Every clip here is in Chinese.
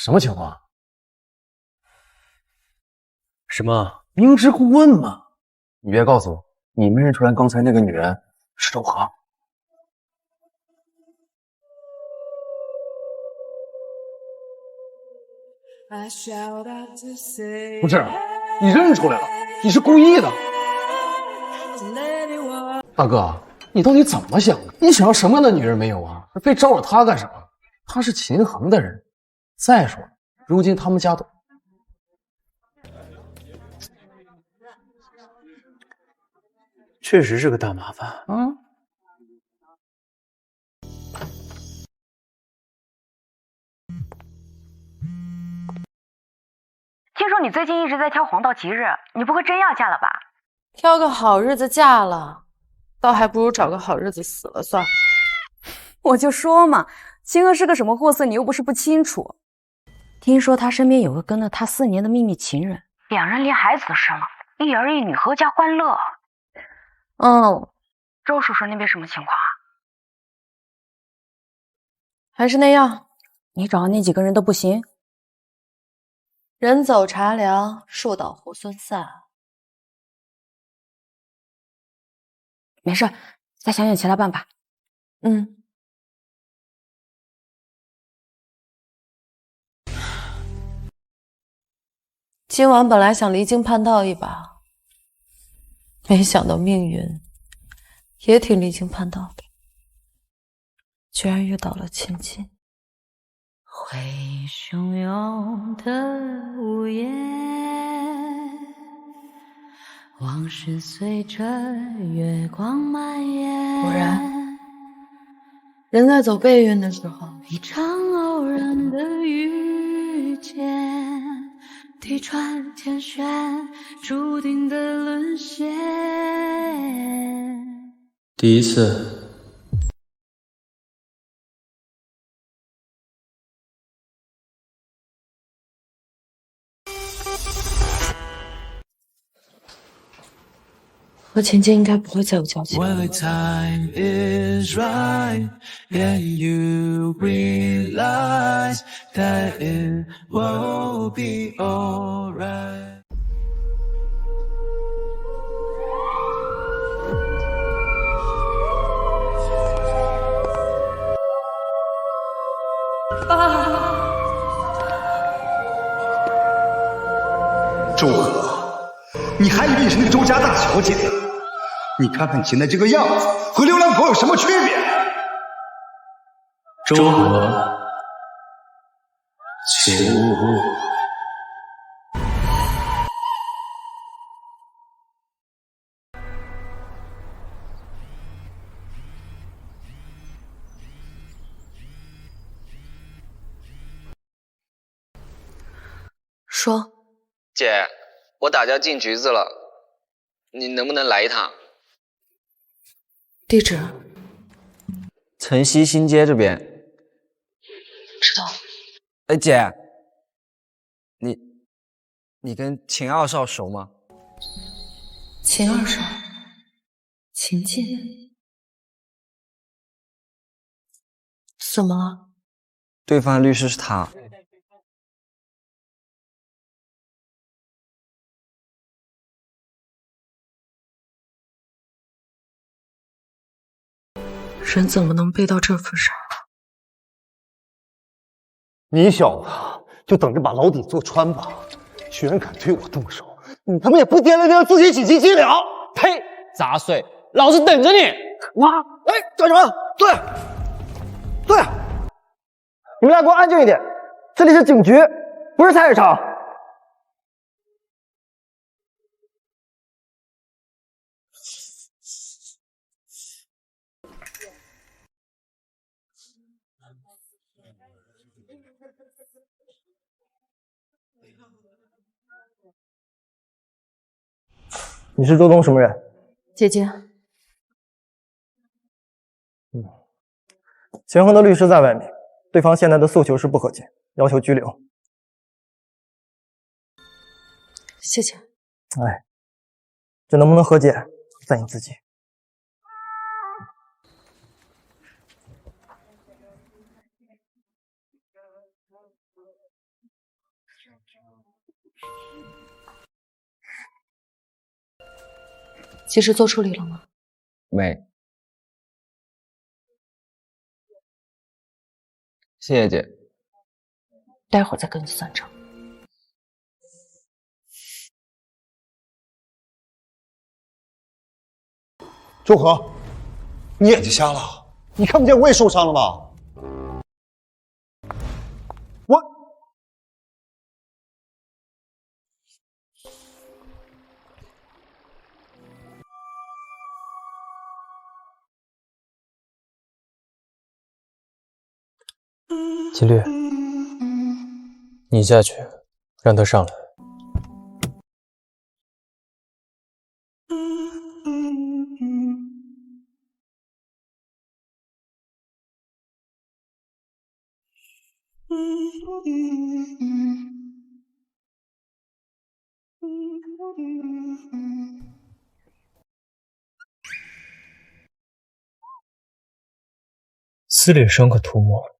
什么情况？什么？明知故问嘛！你别告诉我，你没认出来刚才那个女人是周航？不是，你认出来了，你是故意的。大哥，你到底怎么想的？你想要什么样的女人没有啊？非招惹她干什么？她是秦衡的人。再说了，如今他们家都……确实是个大麻烦啊！听说你最近一直在挑黄道吉日，你不会真要嫁了吧？挑个好日子嫁了，倒还不如找个好日子死了算了。我就说嘛，秦娥是个什么货色，你又不是不清楚。听说他身边有个跟了他4年的秘密情人，2人连孩子都生了，一儿一女，阖家欢乐。周叔叔那边什么情况啊？还是那样，你找的那几个人都不行。人走茶凉，树倒猢狲散。没事，再想想其他办法。今晚本来想离经叛道一把，没想到命运也挺离经叛道的，居然遇到了千金。会汹涌的午夜，往事随着月光蔓延。果然，人在走背运的时候，一场偶然的遇见，地穿天旋，注定的沦陷。第一次。和钱钱应该不会再有交集。When the time is right, and you realize that it will be alright. 周和，你还以为你是那个周家大小姐呢？你看看你现在这个样子，和流浪狗有什么区别？周和，请勿入。说，姐，我打架进局子了，你能不能来一趟？地址？城西新街这边。知道。哎，姐，你跟秦二少熟吗？秦二少，秦晋，怎么了？对方的律师是他。人怎么能背到这份上？你小子就等着把牢底坐穿吧！居然敢对我动手，你他妈也不掂量掂量自己几斤几两！呸！杂碎，老子等着你！哇！哎，干什么？对，你们俩给我安静一点，这里是警局，不是菜市场。你是周东什么人？姐姐。秦衡的律师在外面，对方现在的诉求是不和解，要求拘留。谢谢。哎，这能不能和解，在你自己。及时做处理了吗？没。谢谢姐。待会儿再跟你算账。周和，你眼睛瞎了？你看不见我也受伤了吗？我秦律，你下去，让他上来。撕裂伤可涂抹。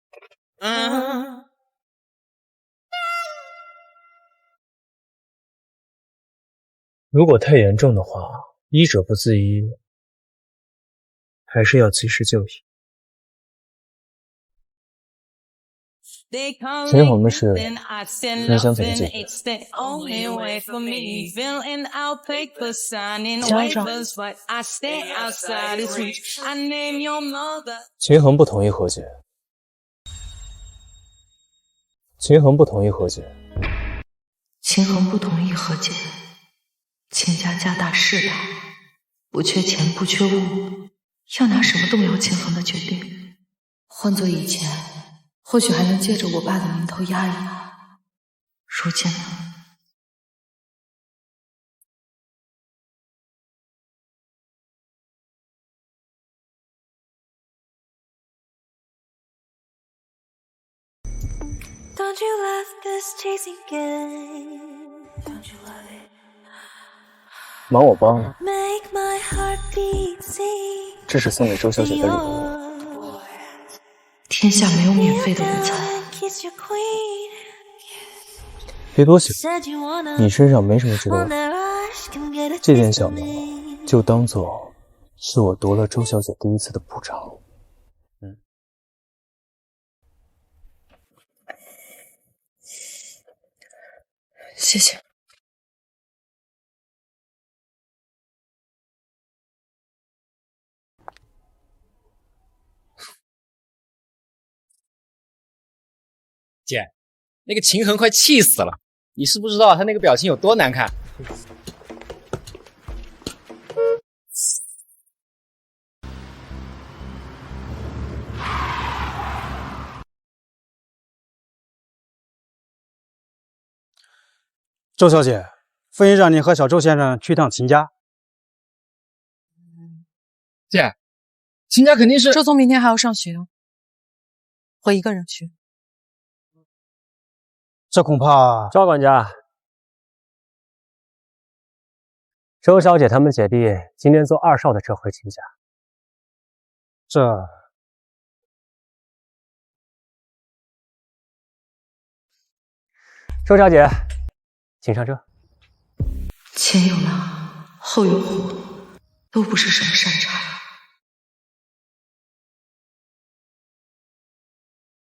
如果太严重的话，医者不自医，还是要及时就医。秦红的事，你想怎么解决？江上，秦恒不同意和解。秦恒不同意和解。秦恒不同意和解。秦家家大势大，不缺钱不缺物，要拿什么动摇秦恒的决定？换做以前，或许还能借着我爸的名头压一压，如今呢？Don't you love this chasing game? Don't you love it? 忙我帮了， Make my heart beat sing. 这是送给周小姐的礼物。天下没有免费的午餐。别多想，你身上没什么值得我。这点小忙，就当做是我夺了周小姐第一次的补偿。谢谢。姐，那个秦恒快气死了，你是不知道他那个表情有多难看。周小姐，夫人让你和小周先生去趟秦家。姐，秦家肯定是……周总明天还要上学，我一个人去。这恐怕……赵管家，周小姐他们姐弟今天坐2少的车回秦家。周小姐，请上车。前有狼，后有虎，都不是什么善茬。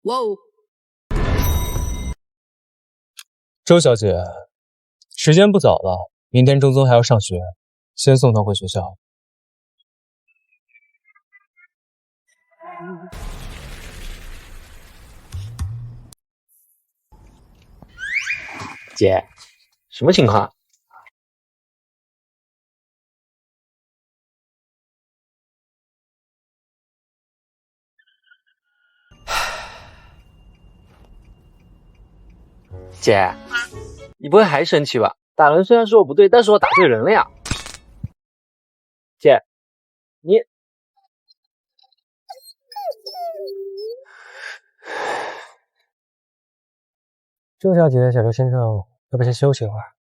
哇哦！周小姐，时间不早了，明天周宗还要上学，先送他回学校。姐，什么情况？姐，你不会还生气吧？打人虽然是我不对，但是我打对人了呀。姐，你……周小姐、小周先生，要不先休息一会儿？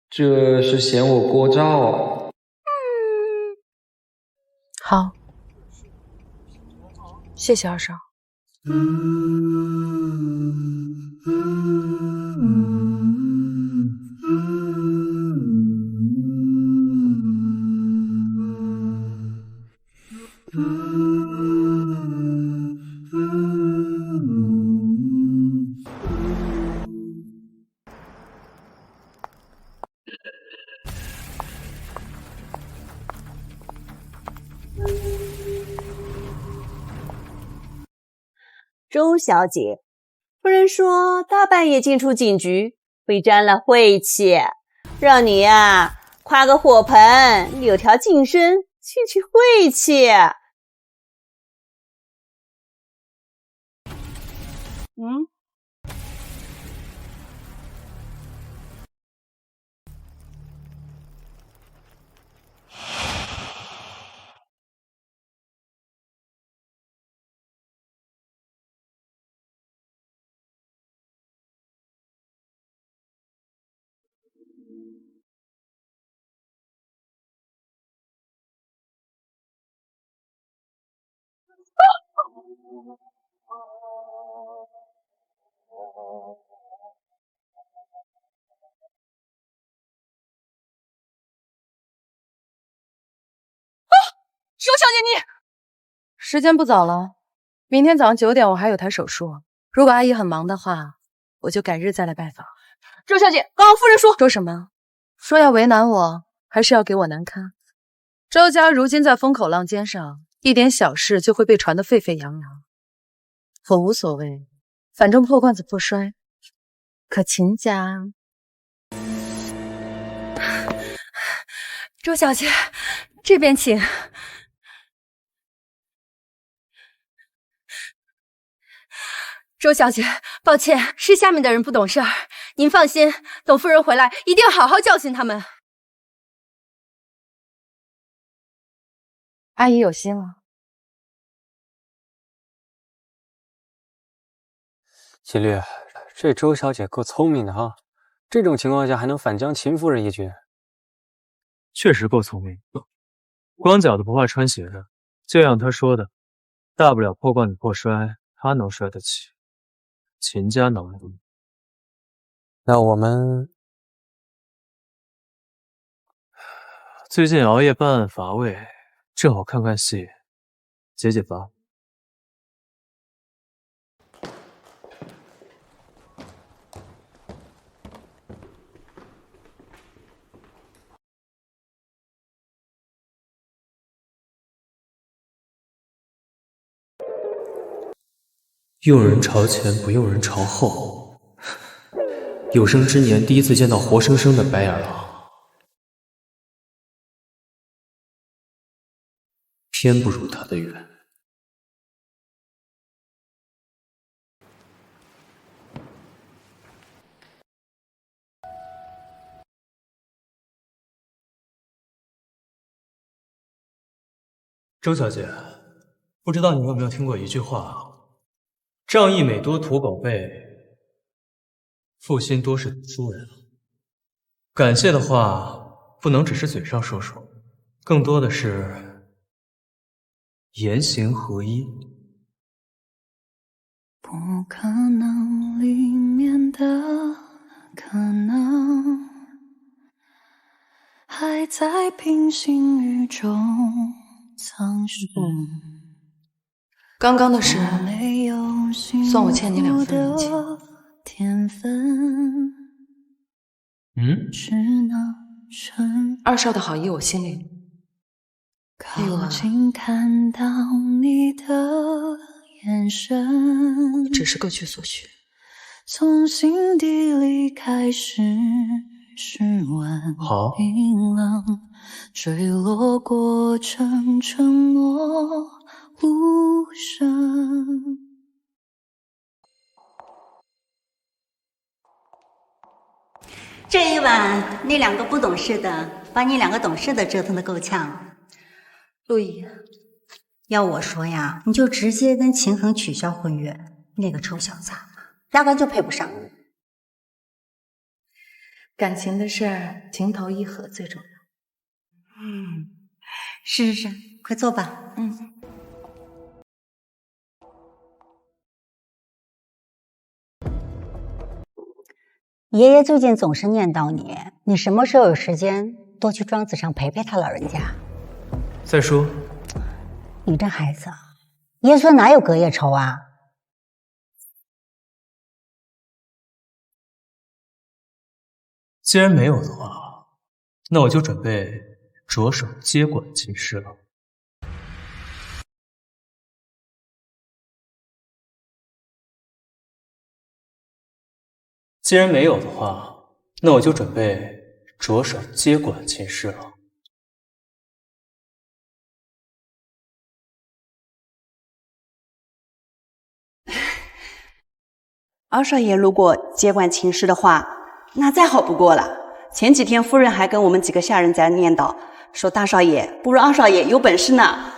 这是嫌我聒噪啊？好，谢谢二少。周小姐，夫人说大半夜进出警局会沾了晦气，让你呀挎个火盆，有条净身，去晦气。周小姐，你时间不早了，明天早上9点我还有台手术。如果阿姨很忙的话，我就改日再来拜访。周小姐，刚刚夫人说什么？说要为难我，还是要给我难堪？周家如今在风口浪尖上，一点小事就会被传得沸沸扬扬。我无所谓，反正破罐子破摔。可秦家，周小姐，这边请。周小姐，抱歉，是下面的人不懂事儿。您放心，等夫人回来，一定好好教训他们。阿姨有心了。秦律，这周小姐够聪明的哈，这种情况下还能反将秦夫人一军。确实够聪明，光脚的不怕穿鞋的，就像他说的，大不了破罐子破摔，他能摔得起，秦家能不能？那我们最近熬夜办案乏味，正好看看戏，解解乏。用人朝前，不用人朝后。有生之年第一次见到活生生的白眼狼，偏不如他的愿。周小姐，不知道你有没有听过一句话：仗义每多屠狗辈，负心多是读书人。感谢的话不能只是嘴上说说，更多的是言行合一。不可能里面的可能，还在平行宇宙藏身。刚刚的事算我欠你2份人情。2少的好意我心里另外看到你的眼神，只是各取所需。从心底里开始是晚冰冷，坠落过程沉默无声。这一晚那2个不懂事的把你2个懂事的折腾得够呛。陆毅，要我说呀，你就直接跟秦衡取消婚约，那个臭小子压根就配不上。感情的事儿情投意合最重要。是，快坐吧。爷爷最近总是念叨你，你什么时候有时间多去庄子上陪陪他老人家。再说，你这孩子，爷孙哪有隔夜仇啊？既然没有的话，那我就准备着手接管秦氏了。既然没有的话，那我就准备着手接管秦氏了。二少爷如果接管秦氏的话，那再好不过了。前几天夫人还跟我们几个下人在念叨，说大少爷不如二少爷有本事呢。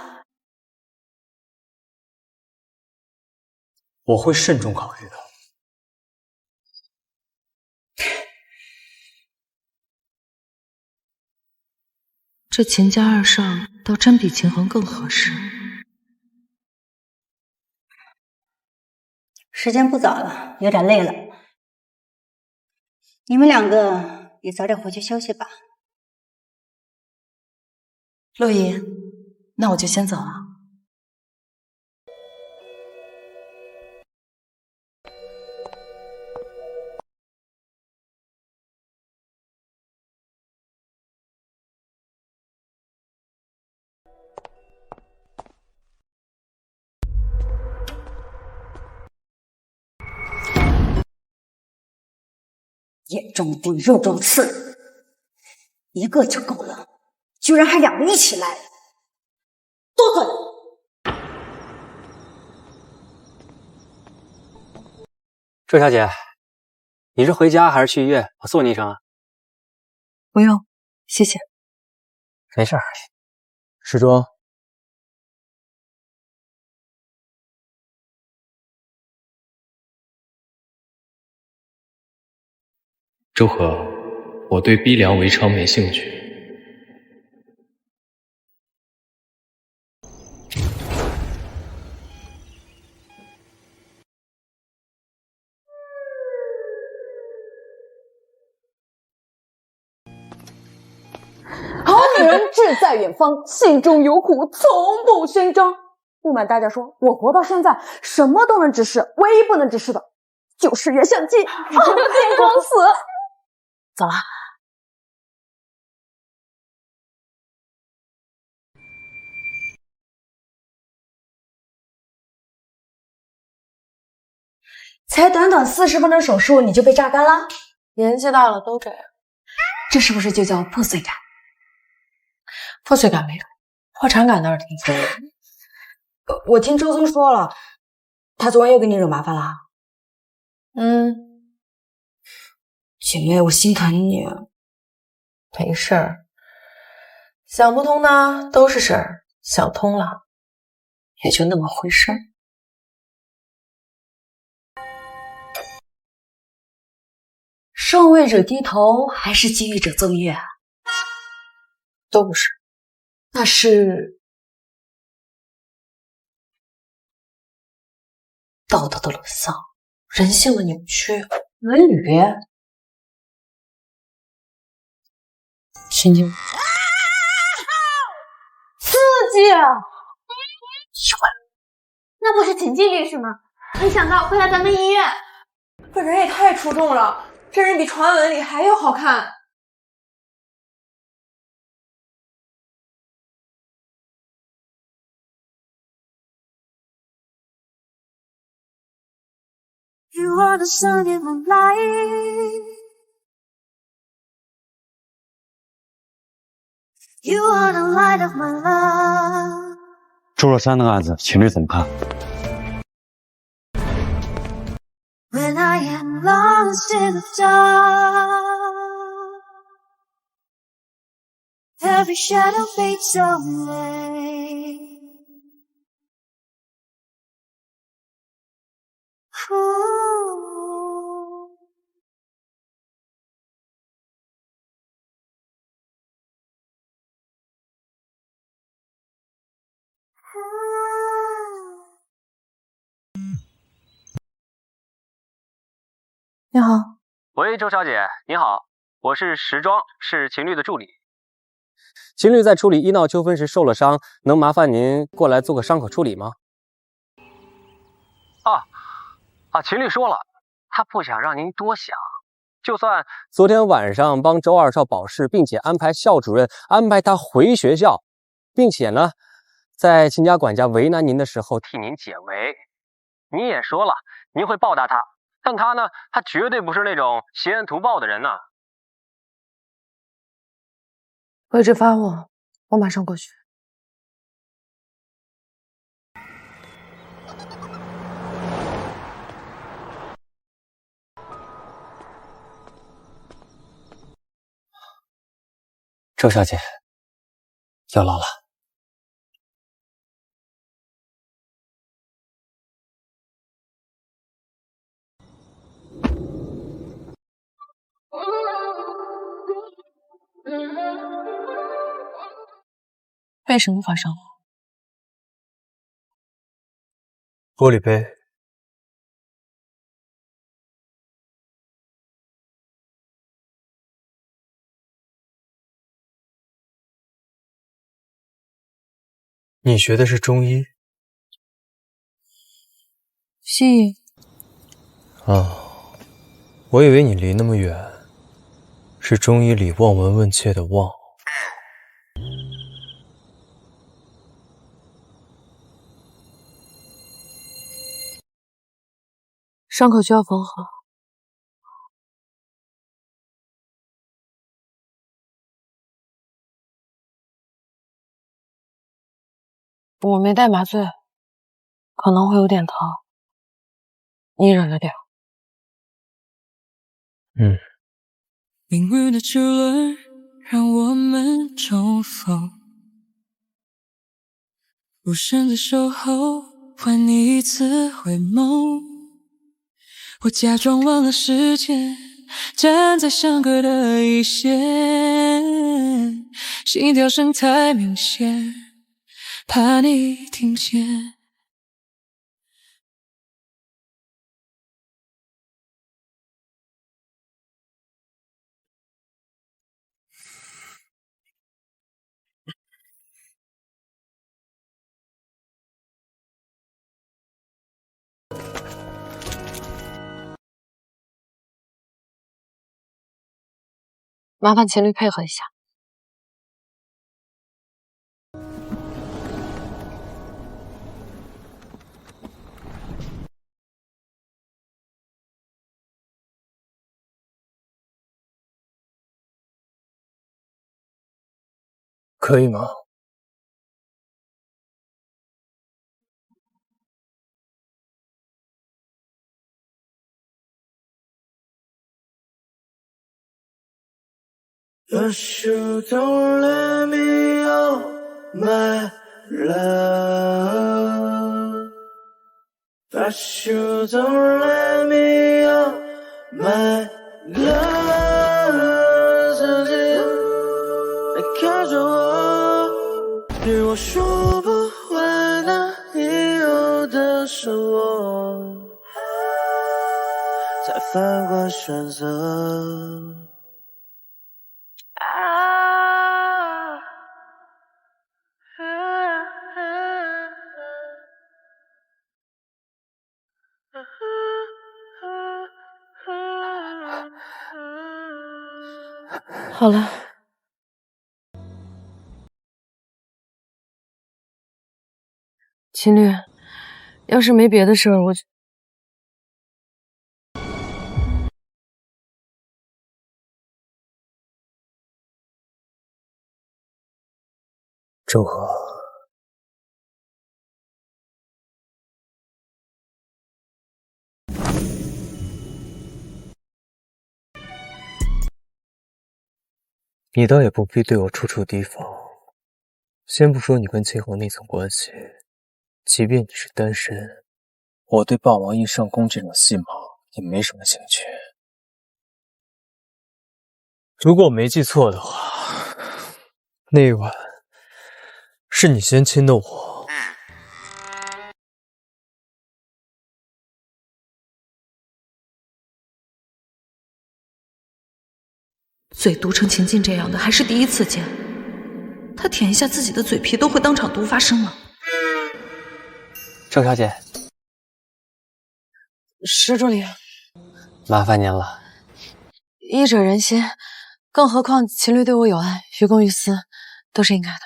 我会慎重考虑的。这秦家二上倒真比秦衡更合适。时间不早了，有点累了，你们两个也早点回去休息吧。陆姨，那我就先走了。眼中钉，肉中刺，一个就够了，居然还两个一起来，多可能！周小姐，你是回家还是去医院？我送你一程啊。不用，谢谢。没事儿。时装，周和，我对逼良为娼没兴趣。好女人志在远方，心中有苦从不声张。不瞒大家说，我活到现在，什么都能直视，唯一不能直视的就是原相机，见光死。走了。才短短40分的手术，你就被榨干了？年纪大了都这样。这是不是就叫破碎感？破碎感没有，破产感倒是挺多的。我听周宗说了，他昨晚又给你惹麻烦了。姐妹，我心疼你。没事儿，想不通的都是事儿，想通了也就那么回事儿。上位者低头，还是给予者赠乐？都不是，那是道德的沦丧，人性的扭曲。伦理？神经刺激！奇怪，那不是秦晋律师吗？没想到会来咱们医院。这人也太出众了，这人比传闻里还要好看。You are the sun in my life. You are the light of my love. 周若山那个案子，秦律怎么看？ When I am lost in the dark, every shadow fades away. Ooh. Ah. 你好，喂，周小姐，你好，我是时装，是秦律的助理。秦律在处理医闹纠纷时受了伤，能麻烦您过来做个伤口处理吗？秦律说了，他不想让您多想。就算昨天晚上帮周二少保释，并且安排校主任安排他回学校，并且呢，在秦家管家为难您的时候替您解围。您也说了，您会报答他。但他呢，他绝对不是那种携恩图报的人呐。位置发我马上过去。周小姐，有劳了。为什么发生了？玻璃杯。你学的是中医？西医。啊，我以为你离那么远，是中医里望闻问切的望。伤口需要缝合。我没带麻醉，可能会有点疼，你忍着点。命运的齿轮让我们重逢，无声的守候，换你一次回眸。我假装忘了时间，站在相隔的一线，心跳声太明显，怕你听见。麻烦情侣配合一下。可以吗？You don't let me out, my love. But you don't let me out, my love. 曾经你看着我，与我说不完那以后的生活，才犯过选择。好了，秦律，要是没别的事儿，我就……周和，你倒也不必对我处处提防。先不说你跟秦衡那层关系，即便你是单身，我对霸王硬上弓这种戏码也没什么兴趣。如果我没记错的话，那一晚是你先亲的我。嘴毒成秦晋这样的还是第一次见，他舔一下自己的嘴皮都会当场毒发生吗？周小姐，石助理，麻烦您了。医者仁心，更何况秦律对我有爱，于公于私都是应该的。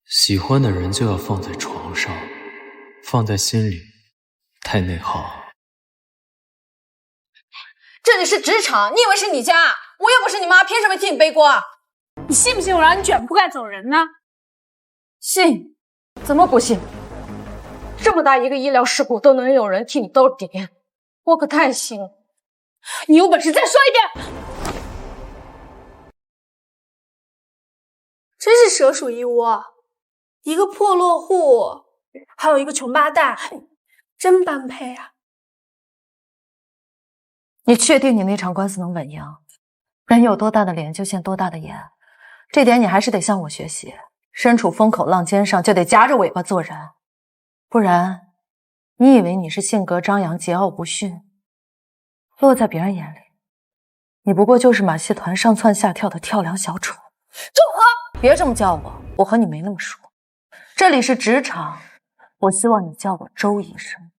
喜欢的人就要放在床上，放在心里，太内耗。这里是职场，你以为是你家？我又不是你妈，凭什么替你背锅？你信不信我让你卷铺盖走人呢？信？怎么不信？这么大一个医疗事故都能有人替你兜底，我可太信了。你有本事再说一遍！真是蛇鼠一窝，一个破落户，还有一个穷八蛋，真般配啊！你确定你那场官司能稳赢？人有多大的脸就现多大的眼，这点你还是得向我学习。身处风口浪尖上，就得夹着尾巴做人，不然，你以为你是性格张扬、桀骜不驯，落在别人眼里，你不过就是马戏团上蹿下跳的跳梁小丑。周和，别这么叫我，我和你没那么熟。这里是职场，我希望你叫我周医生。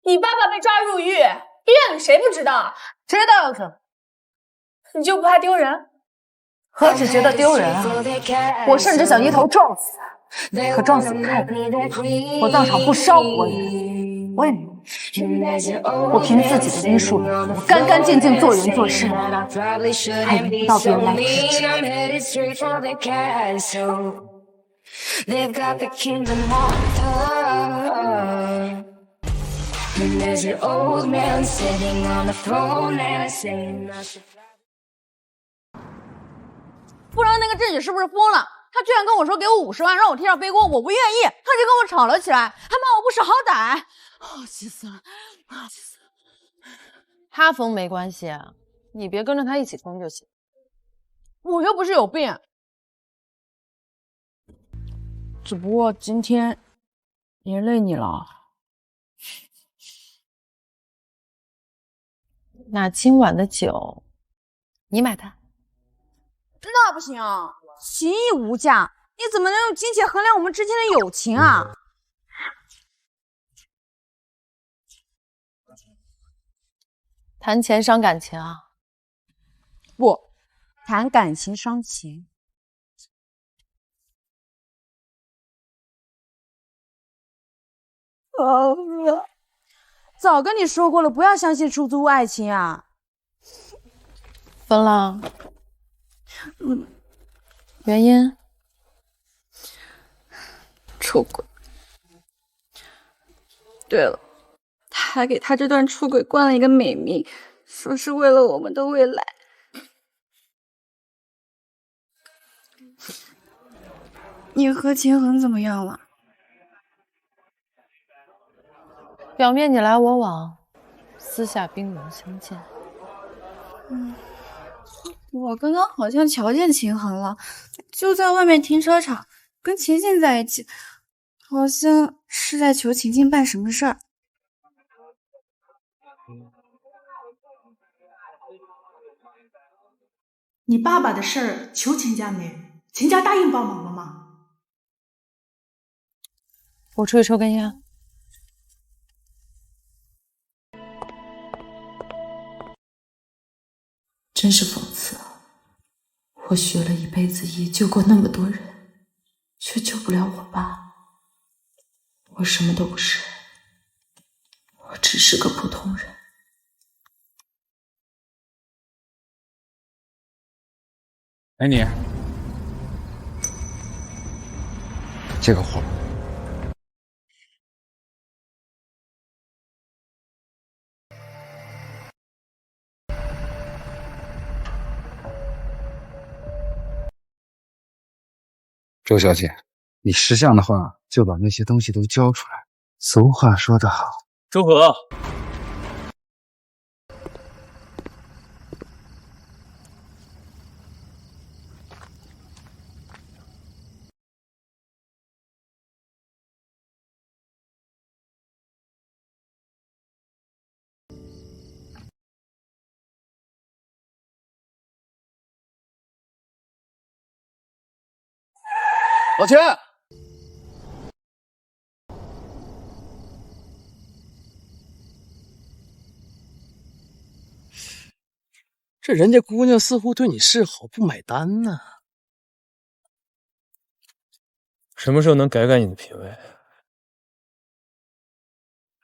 你爸爸被抓入狱，医院里谁不知道？知道的。你就不怕丢人？何止觉得丢人啊！我甚至想一头撞死，可撞死太难，我当场不烧活人，我也没有。我凭自己的医术，我干干净净做人做事，还轮不到别人来指责。不知道那个郑姐是不是疯了？她居然跟我说给我50万，让我替她背锅，我不愿意，她就跟我吵了起来，还骂我不识好歹，气死了，气死了！她疯没关系，你别跟着她一起疯就行。我又不是有病，只不过今天连累你了。那今晚的酒，你买单。那不行，情义无价，你怎么能用金钱衡量我们之间的友情啊？谈钱伤感情啊？不，谈感情伤情。早跟你说过了，不要相信出租屋爱情啊！分了。原因？出轨。对了，他还给他这段出轨冠了一个美名，说是为了我们的未来。你和秦衡怎么样了？表面你来我往，私下兵戎相见。我刚刚好像瞧见秦衡了，就在外面停车场，跟秦静在一起，好像是在求秦静办什么事儿。你爸爸的事儿求秦家没？秦家答应帮忙了吗？我出去抽根烟。真是讽刺啊！我学了一辈子医，救过那么多人，却救不了我爸。我什么都不是，我只是个普通人。哎，你这个活。周小姐，你识相的话，就把那些东西都交出来。俗话说得好，周和，老钱，这人家姑娘似乎对你示好，不买单呢。什么时候能改改你的品味？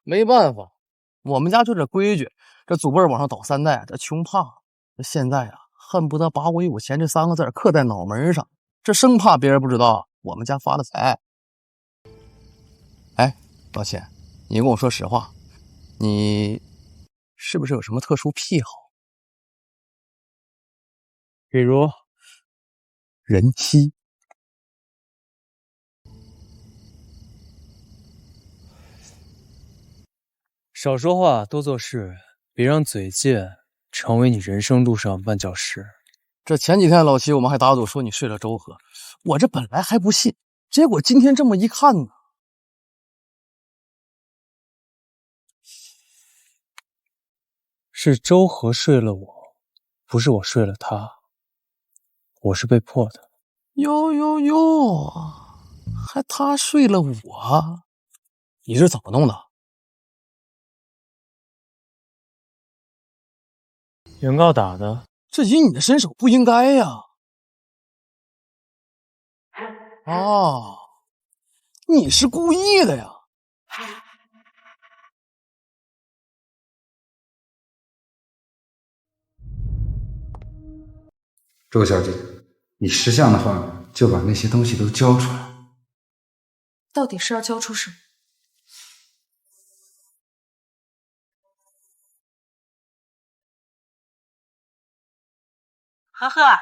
没办法，我们家就这规矩，这祖辈往上倒3代，这穷怕。这现在啊，恨不得把我有钱这3个字刻在脑门上，这生怕别人不知道我们家发了财。哎，老钱，你跟我说实话，你是不是有什么特殊癖好？比如人妻。少说话，多做事，别让嘴贱成为你人生路上绊脚石。这前几天老七我们还打赌说你睡了周河，我这本来还不信，结果今天这么一看呢，是周河睡了我，不是我睡了他，我是被迫的。哟，还他睡了我，你是怎么弄的？原告打的，这以你的身手不应该呀。哦，你是故意的呀。周小姐，你识相的话，就把那些东西都交出来。到底是要交出什么？呵呵，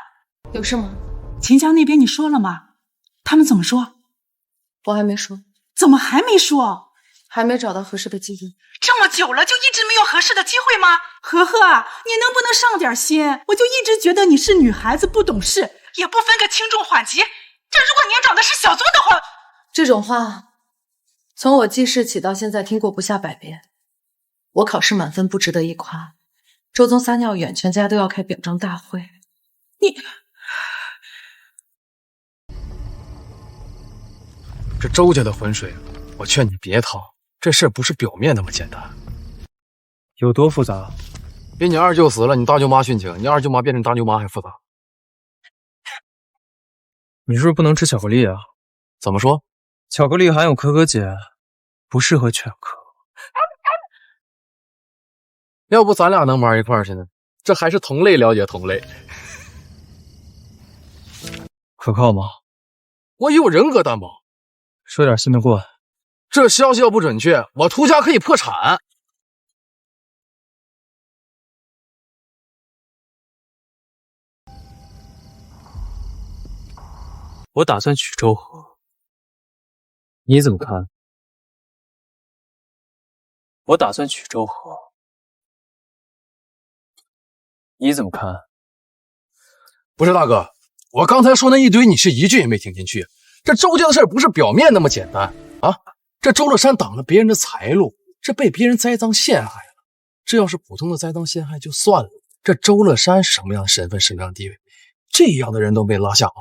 有事吗？秦家那边你说了吗？他们怎么说？我还没说。怎么还没说？还没找到合适的机会。这么久了，就一直没有合适的机会吗？呵呵，你能不能上点心？我就一直觉得你是女孩子，不懂事，也不分个轻重缓急。这如果年长的是小宗的话，这种话从我记事起到现在听过不下100遍。我考试满分不值得一夸，周宗撒尿远，全家都要开表彰大会。你这周家的浑水，我劝你别趟，这事不是表面那么简单。有多复杂？比你二舅死了，你大舅妈殉情，你二舅妈变成大舅妈还复杂。你是不是不能吃巧克力啊？怎么说？巧克力含有可可碱，不适合犬科。要不咱俩能玩一块儿去呢？这还是同类了解同类。可靠吗？我有人格担保。说点信得过。这消息要不准确，我涂家可以破产。我打算娶周河，你怎么看？我打算娶周河，你怎么看？不是大哥，我刚才说那一堆，你是一句也没听进去。这周家的事不是表面那么简单啊！这周乐山挡了别人的财路，这被别人栽赃陷害了。这要是普通的栽赃陷害就算了，这周乐山什么样的身份、什么样的地位，这样的人都被拉下马。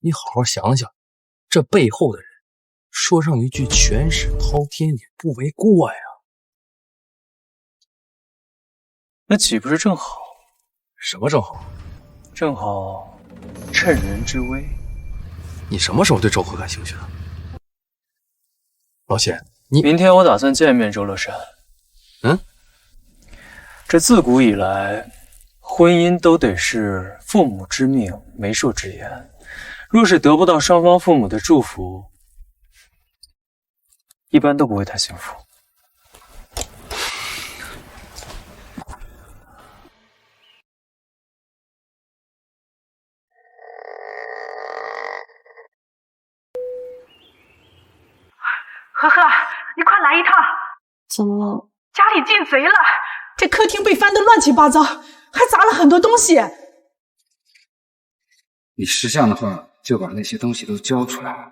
你好好想想，这背后的人，说上一句权势滔天也不为过呀。那岂不是正好？什么正好？正好趁人之危。你什么时候对周河感兴趣的？老谢，你明天我打算见面周乐山。这自古以来，婚姻都得是父母之命，媒妁之言。若是得不到双方父母的祝福，一般都不会太幸福。呵呵，你快来一趟！怎么了？家里进贼了，这客厅被翻得乱七八糟，还砸了很多东西。你识相的话，就把那些东西都交出来。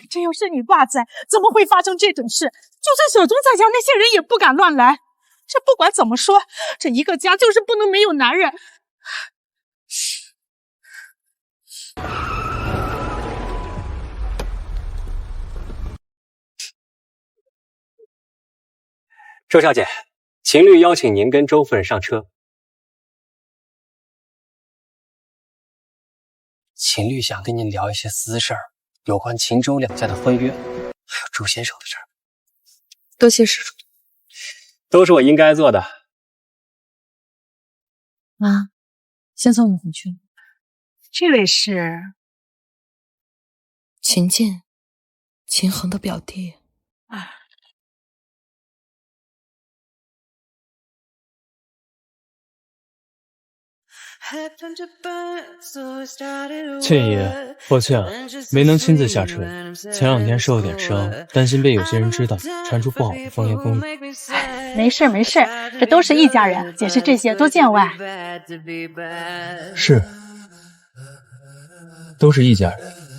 这要是你爸在，怎么会发生这种事？就算小宗在家，那些人也不敢乱来。这不管怎么说，这一个家就是不能没有男人。周小姐，秦律邀请您跟周夫人上车。秦律想跟您聊一些私事儿，有关秦周两家的婚约，还有周先生的事儿。多谢施主，都是我应该做的。妈，先送你回去。这位是秦晋，秦衡的表弟。倩姨，抱歉，没能亲自下车。前2天受了点伤，担心被有些人知道，传出不好的风言风语。没事没事，这都是一家人，解释这些多见外。是，都是一家人。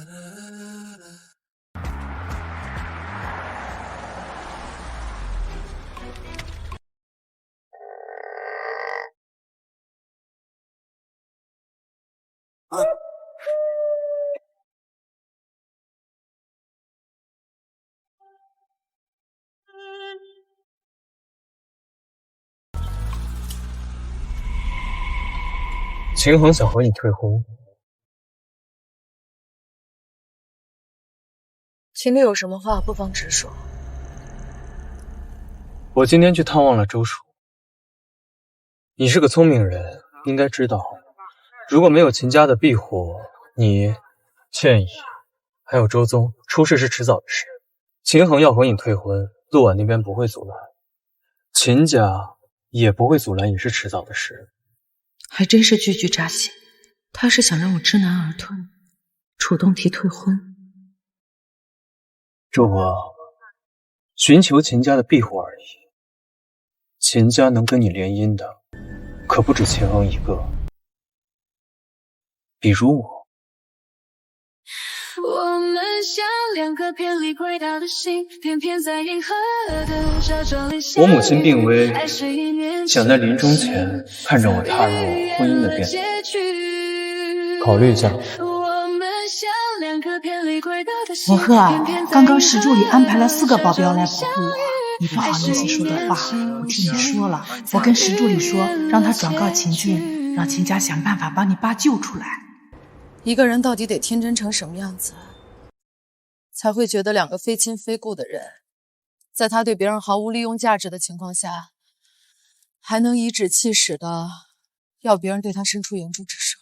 秦衡想和你退婚。秦律有什么话不妨直说。我今天去探望了周叔。你是个聪明人，应该知道，如果没有秦家的庇护，你、倩怡还有周宗出事是迟早的事。秦衡要和你退婚，陆婉那边不会阻拦，秦家也不会阻拦，也是迟早的事。还真是句句扎心，他是想让我知难而退，主动提退婚。周伯，寻求秦家的庇护而已。秦家能跟你联姻的，可不止秦衡一个，比如我。我们像两颗偏离轨道的星，偏偏在银河的小窗里相遇。我母亲病危，想在临终前看着我踏入婚姻的殿堂。考虑一下。我贺，刚刚石助理安排了4个保镖来保护我，你不好意思说的话，我替你说了。我跟石助理说，让他转告秦晋，让秦家想办法把你爸救出来。一个人到底得天真成什么样子，才会觉得2个非亲非故的人，在他对别人毫无利用价值的情况下，还能颐指气使的要别人对他伸出援助之手？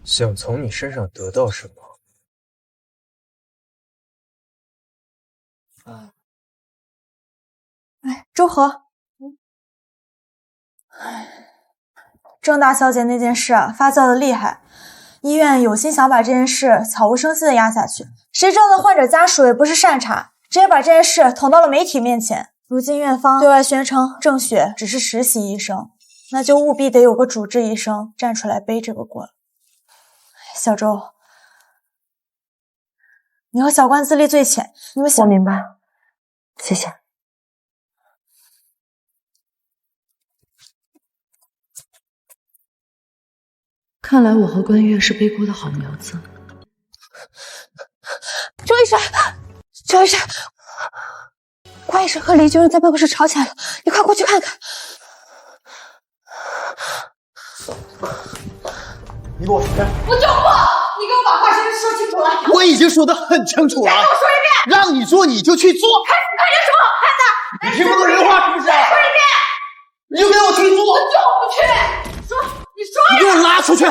想从你身上得到什么？周和，郑大小姐那件事发酵的厉害，医院有心想把这件事悄无声息的压下去，谁知道那患者家属也不是善茬，直接把这件事捅到了媒体面前。如今院方对外宣称郑雪只是实习医生，那就务必得有个主治医生站出来背这个锅了。小周，你和小关资历最浅，你们想……我明白，谢谢。看来我和关月是背锅的好苗子。周医生，周医生，关医生和李军在办公室吵起来了，你快过去看看。你给我出去！我就不！你给我把话说清楚了。我已经说得很清楚了。再给我说一遍！让你做你就去做。看有什么好看的？你听不懂人话是不是？再说一遍！你就给我去做！我就不去！你说你给我拉出去！走！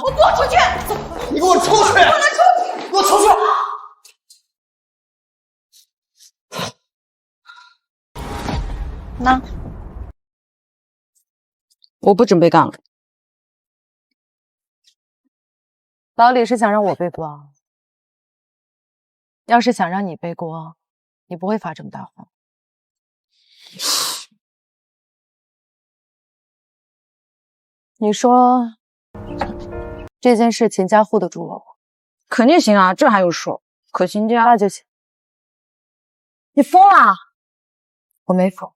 我不出去！走！你给我出去！不能出去！给我出去！那我不准备干了。老李是想让我背锅，要是想让你背锅，你不会发这么大慌。你说这件事秦家护得住我？肯定行啊，这还有说。可秦家那就行。你疯了？我没疯。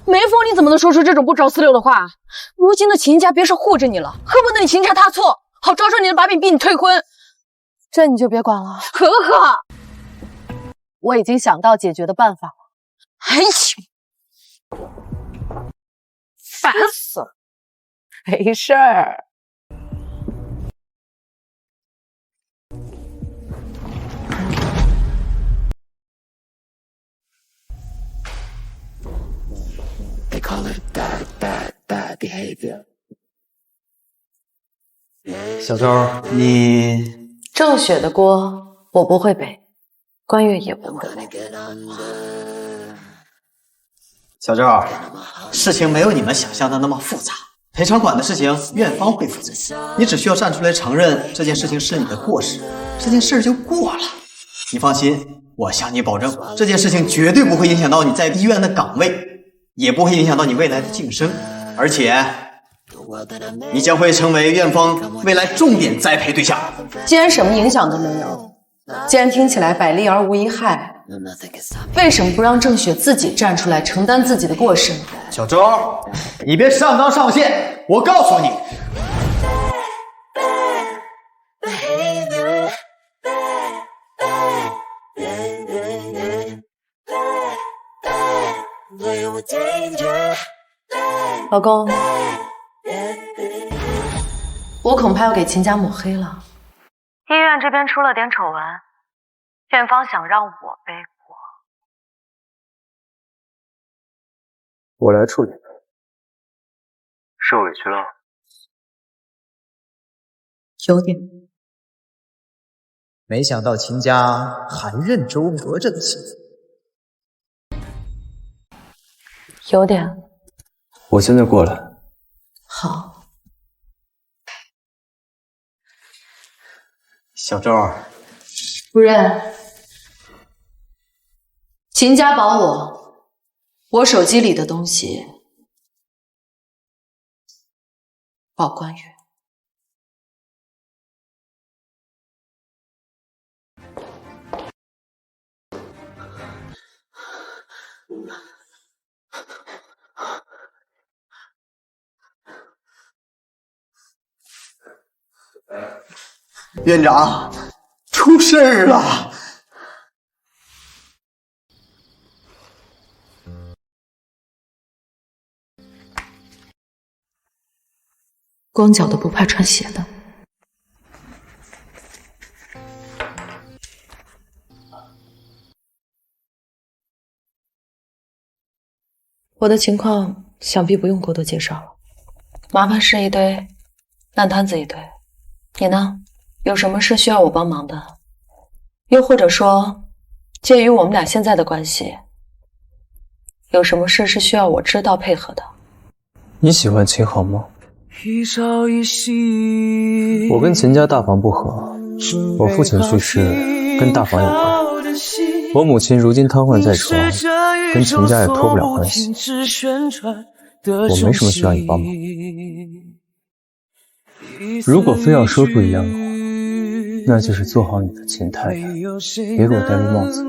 没疯，你怎么能说出这种不着四六的话？如今的秦家别说护着你了，恨不得你行差踏错，好抓住你的把柄逼你退婚。这你就别管了。呵呵，我已经想到解决的办法了。哎呀，烦死了！没事儿。小周，你郑雪的锅我不会背，关月也不会。小周，事情没有你们想象的那么复杂。赔偿款的事情，院方会负责。你只需要站出来承认这件事情是你的过失，这件事就过了。你放心，我向你保证，这件事情绝对不会影响到你在医院的岗位，也不会影响到你未来的晋升，而且你将会成为院方未来重点栽培对象。既然什么影响都没有，既然听起来百利而无一害，为什么不让郑雪自己站出来承担自己的过失呢？小周，你别上纲上线，我告诉你，老公，我恐怕要给秦家抹黑了。医院这边出了点丑闻，院方想让我背锅。我来处理。受委屈了？有点。没想到秦家还认周娥这个妻子。有点。我现在过来。好。小周，夫人，秦家保我手机里的东西保关羽。院长，出事儿了！光脚的不怕穿鞋的。我的情况想必不用过多介绍了，麻烦事一堆，烂摊子一堆。你呢？有什么事需要我帮忙的？又或者说，介于我们俩现在的关系，有什么事是需要我知道配合的？你喜欢秦航吗？我跟秦家大房不和，我父亲去世跟大房有关，我母亲如今瘫痪在床，跟秦家也脱不了关系。我没什么需要你帮忙。如果非要说出一样的话，那就是做好你的秦太太，别给我戴绿帽子。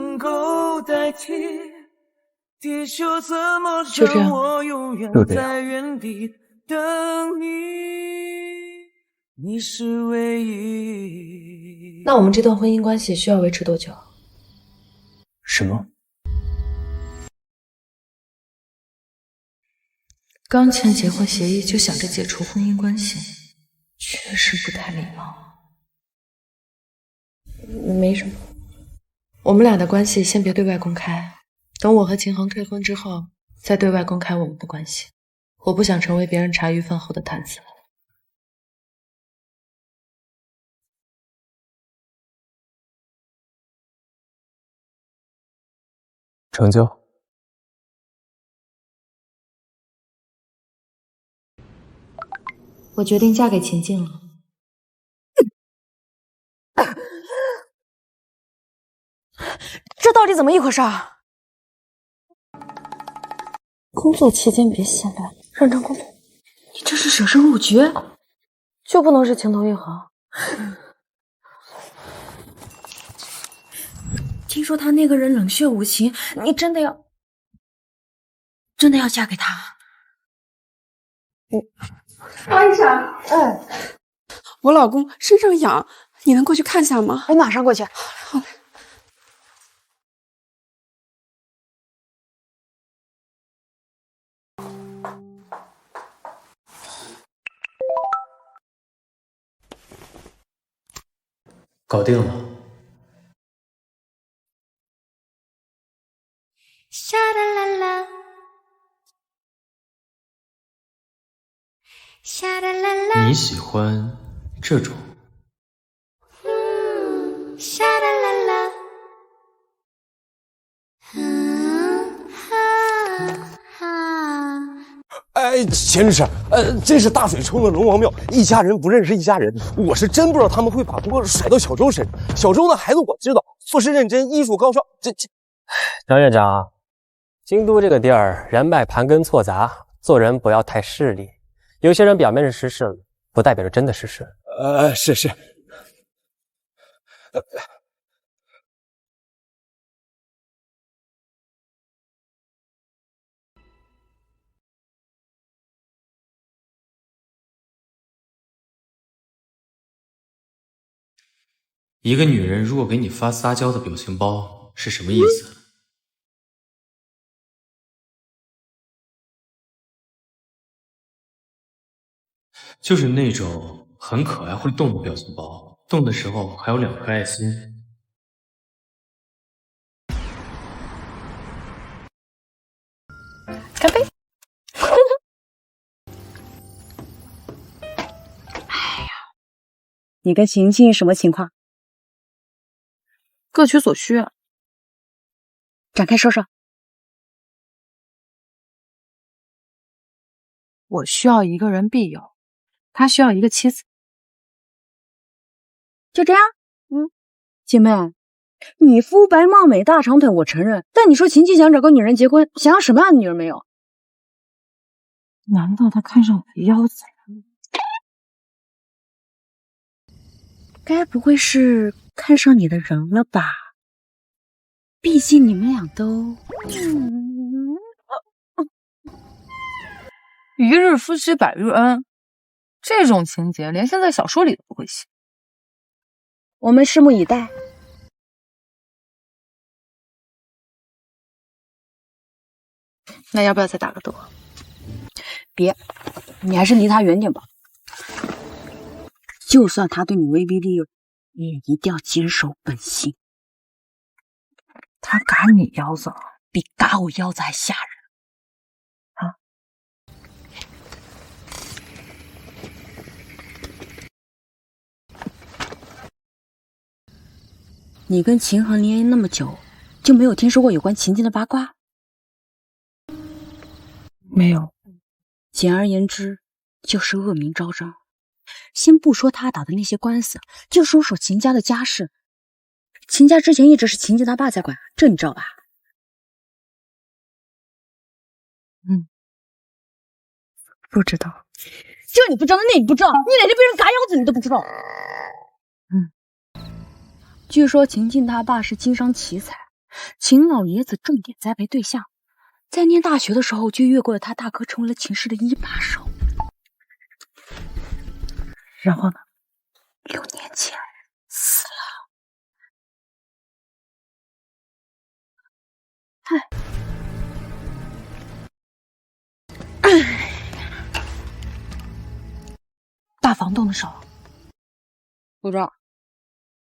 就这样。就这样。那我们这段婚姻关系需要维持多久？什么？刚签结婚协议就想着解除婚姻关系，确实不太礼貌。没什么，我们俩的关系先别对外公开，等我和秦航退婚之后，再对外公开我们的关系。我不想成为别人茶余饭后的谈资。成交。我决定嫁给秦晋了。这到底怎么一回事啊？工作期间别闲聊，认真工作。你这是舍生入局，就不能是情投意合？听说他那个人冷血无情，你真的要嫁给他？方医生，我老公身上痒，你能过去看下吗？我马上过去。好嘞。搞定了。沙啦啦啦，沙啦啦啦。你喜欢这种？沙啦啦啦。哎，钱律师，这是大水冲了龙王庙，一家人不认识一家人。我是真不知道他们会把锅甩到小周身上。小周的孩子我知道，做事认真，医术高超。张院长，京都这个地儿人脉盘根错杂，做人不要太势利。有些人表面是识时务，不代表着真的识时。是。一个女人如果给你发撒娇的表情包是什么意思？就是那种很可爱会动的表情包，动的时候还有2颗爱心。干杯！你跟晴晴什么情况？各取所需啊。展开说说。我需要一个人庇佑，他需要一个妻子。就这样？姐妹，你肤白貌美大长腿我承认，但你说晴晴想找个女人结婚，想要什么样的女人没有？难道他看上我的腰子了？该不会是看上你的人了吧？毕竟你们俩都……一日夫妻百日恩，这种情节连现在小说里都不会写。我们拭目以待。那要不要再打个赌？别，你还是离他远点吧。就算他对你威逼利诱，你也一定要坚守本心。他嘎你腰子了，比嘎我腰子还吓人啊！你跟秦衡联姻那么久，就没有听说过有关秦晋的八卦？没有。简而言之，就是恶名昭彰。先不说他打的那些官司，就说说秦家的家事。秦家之前一直是秦晋他爸在管，这你知道吧？不知道。这你不知道，那你不知道，你连着别人嘎腰子你都不知道。据说秦晋他爸是经商奇才，秦老爷子重点栽培对象，在念大学的时候就越过了他大哥，成为了秦氏的一把手。然后呢？6年前死了。大房动的手？不知道，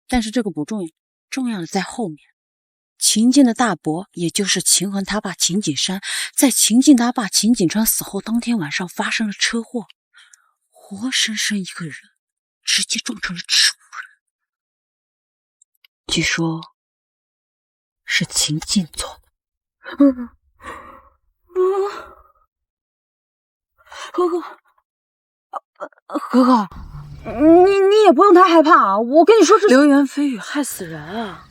但是这个不重要，重要的在后面。秦晋的大伯，也就是秦衡他爸秦景山，在秦晋他爸秦景川死后当天晚上发生了车祸，活生生一个人直接撞成了植物人。据说是秦晋做的。哥哥，你也不用太害怕啊！我跟你说，这流言蜚语害死人啊！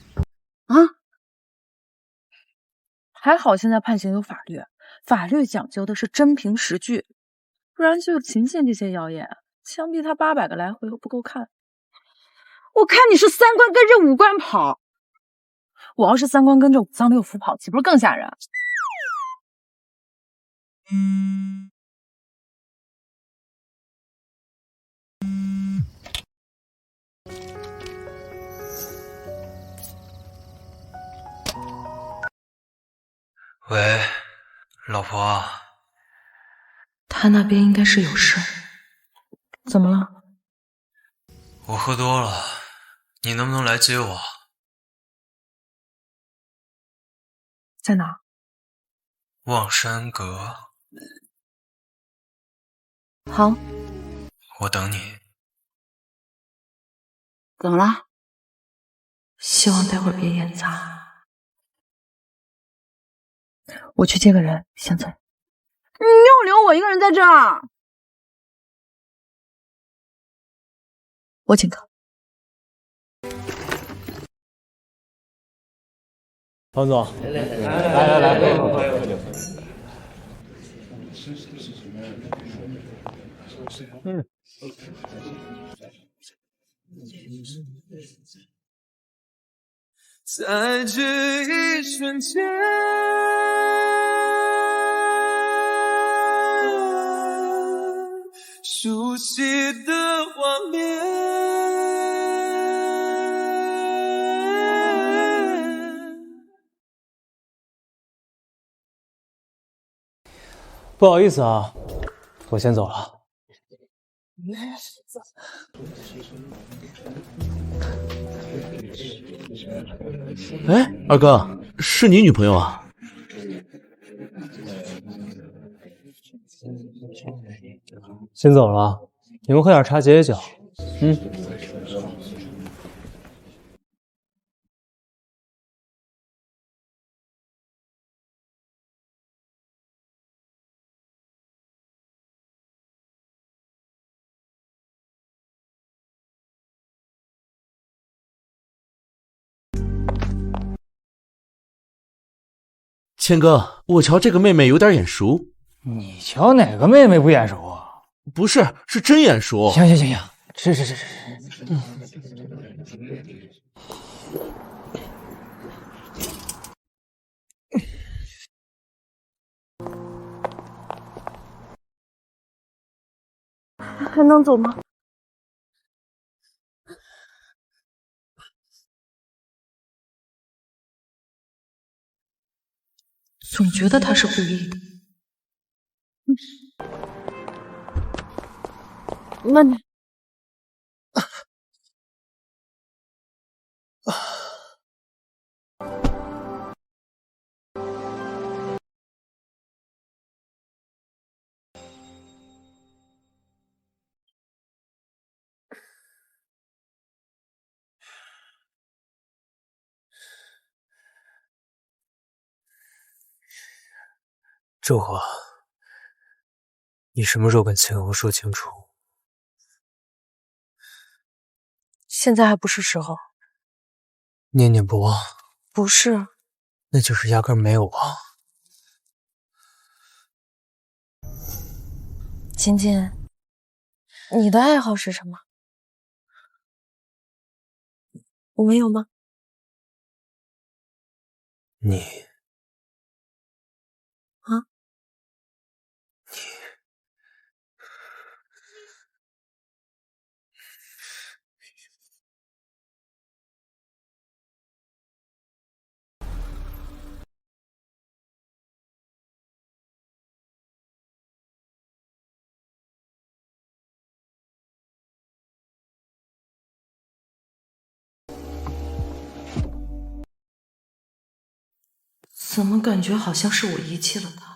还好现在判刑有法律，法律讲究的是真凭实据，不然就秦晋这些谣言，枪毙他800个来回都不够看。我看你是3观跟着5官跑，我要是3观跟着5脏6腑跑，岂不是更吓人？喂，老婆。他那边应该是有事。怎么了？我喝多了，你能不能来接我？在哪？望山阁。好，我等你。怎么了？希望待会儿别演砸。我去接个人，现在。你又留我一个人在这儿。我请客。庞总，来。在这一瞬间，熟悉的画面。不好意思啊，我先走了。哎，二哥，是你女朋友啊？先走了，你们喝点茶解解酒。谦哥，我瞧这个妹妹有点眼熟。你瞧哪个妹妹不眼熟啊？不是，是真眼熟。行，吃。还能走吗？总觉得他是故意的。慢点。周华，你什么时候跟秦娥说清楚？现在还不是时候。念念不忘？不是，那就是压根儿没有忘。金金，你的爱好是什么？我没有吗？你啊？怎么感觉好像是我遗弃了他？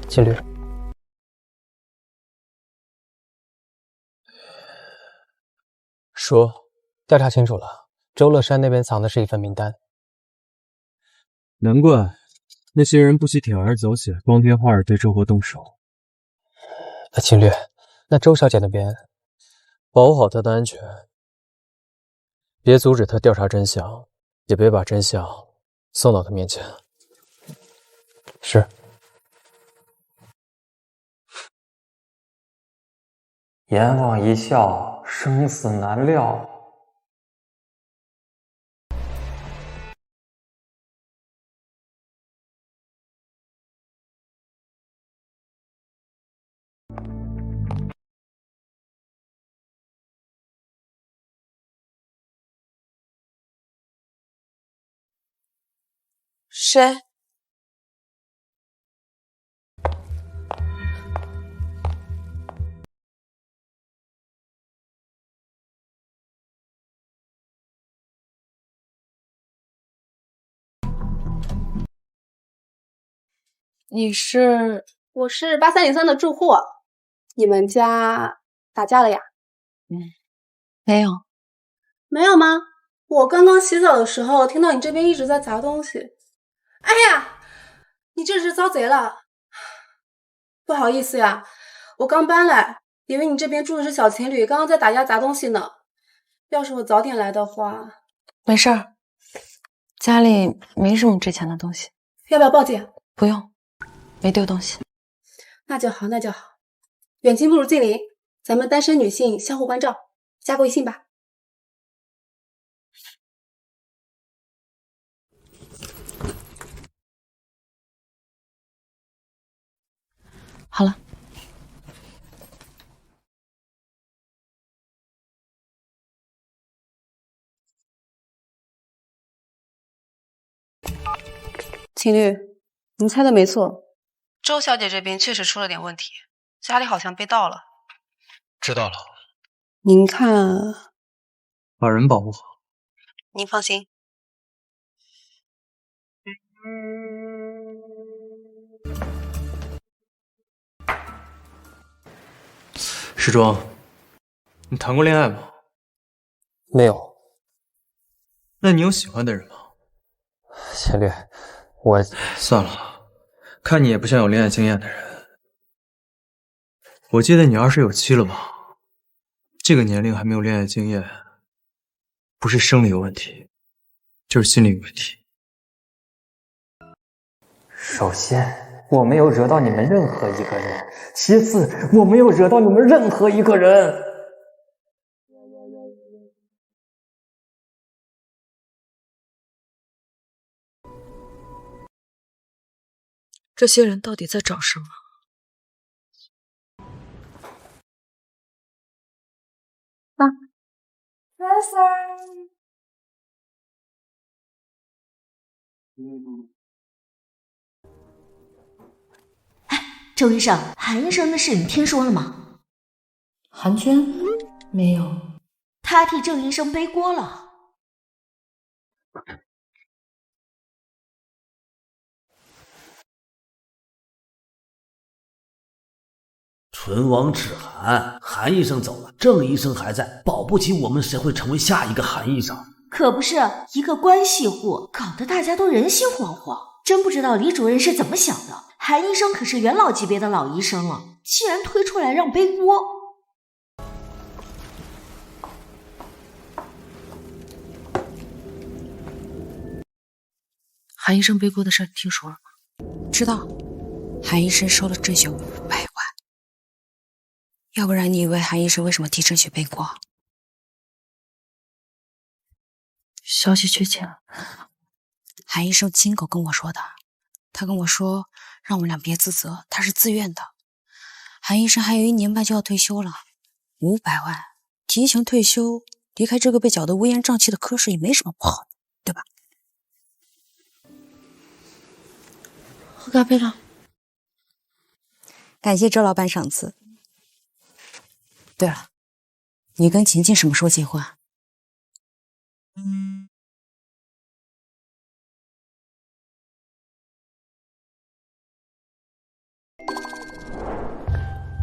秦律，说，调查清楚了，周乐山那边藏的是一份名单。难怪那些人不惜铤而走险，光天化日对周国动手。秦律，那周小姐那边，保护好她的安全，别阻止她调查真相，也别把真相送到她面前。是。阎王一笑，生死难料。谁？你是？我是8303的住户，你们家打架了呀？没有。没有吗？我刚刚洗澡的时候听到你这边一直在砸东西。哎呀，你这是遭贼了！不好意思呀，我刚搬来，以为你这边住的是小情侣，刚刚在打架砸东西呢。要是我早点来的话，没事儿，家里没什么值钱的东西。要不要报警？不用，没丢东西。那就好，那就好。远亲不如近邻，咱们单身女性相互关照，加个微信吧。好了。情侣，你猜的没错，周小姐这边确实出了点问题，家里好像被盗了。知道了，您看，把人保护好。您放心。时装，你谈过恋爱吗？没有。那你有喜欢的人吗？秦律，我算了，看你也不像有恋爱经验的人。我记得你20有7了吧？这个年龄还没有恋爱经验，不是生理有问题，就是心理有问题。首先，我没有惹到你们任何一个人；其次，我没有惹到你们任何一个人。这些人到底在找什么？周医生，韩医生的事你听说了吗？韩娟？没有。他替郑医生背锅了。唇亡齿寒，韩医生走了，郑医生还在，保不齐我们谁会成为下一个韩医生。可不是，一个关系户，搞得大家都人心惶惶。真不知道李主任是怎么想的，韩医生可是元老级别的老医生了，竟然推出来让背锅。韩医生背锅的事你听说了吗？知道，韩医生收了郑雪500万。要不然你以为韩医生为什么替郑雪背锅？消息确切了。韩医生亲口跟我说的，他跟我说让我们俩别自责，他是自愿的。韩医生还有1年半就要退休了，500万提前退休，离开这个被搅得乌烟瘴气的科室也没什么不好的，对吧？喝咖啡了。感谢周老板赏赐。对了，你跟晴晴什么时候结婚啊？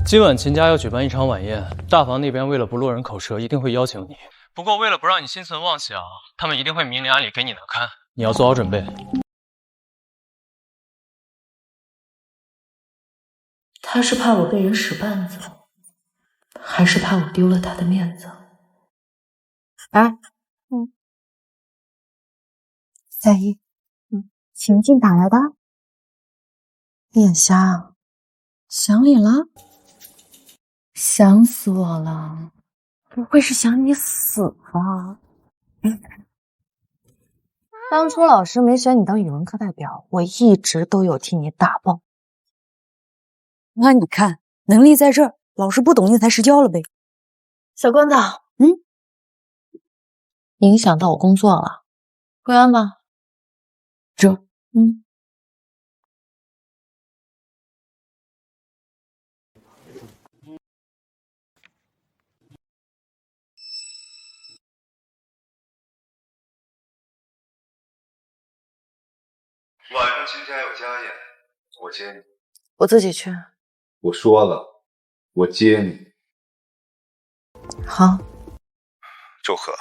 今晚秦家要举办一场晚宴，大房那边为了不落人口舌，一定会邀请你。不过为了不让你心存妄想，他们一定会明里暗里给你难堪，你要做好准备。他是怕我被人使绊子，还是怕我丢了他的面子？哎，在意，晴晴打来的，眼瞎，想你了，想死我了，不会是想你死吧？当初老师没选你当语文课代表，我一直都有替你打抱。那你看，能力在这儿，老师不懂因材施教了呗。小棍子，影响到我工作了，归案吧。晚上亲家有家宴，我接你。我自己去。我说了，我接你。好。周和，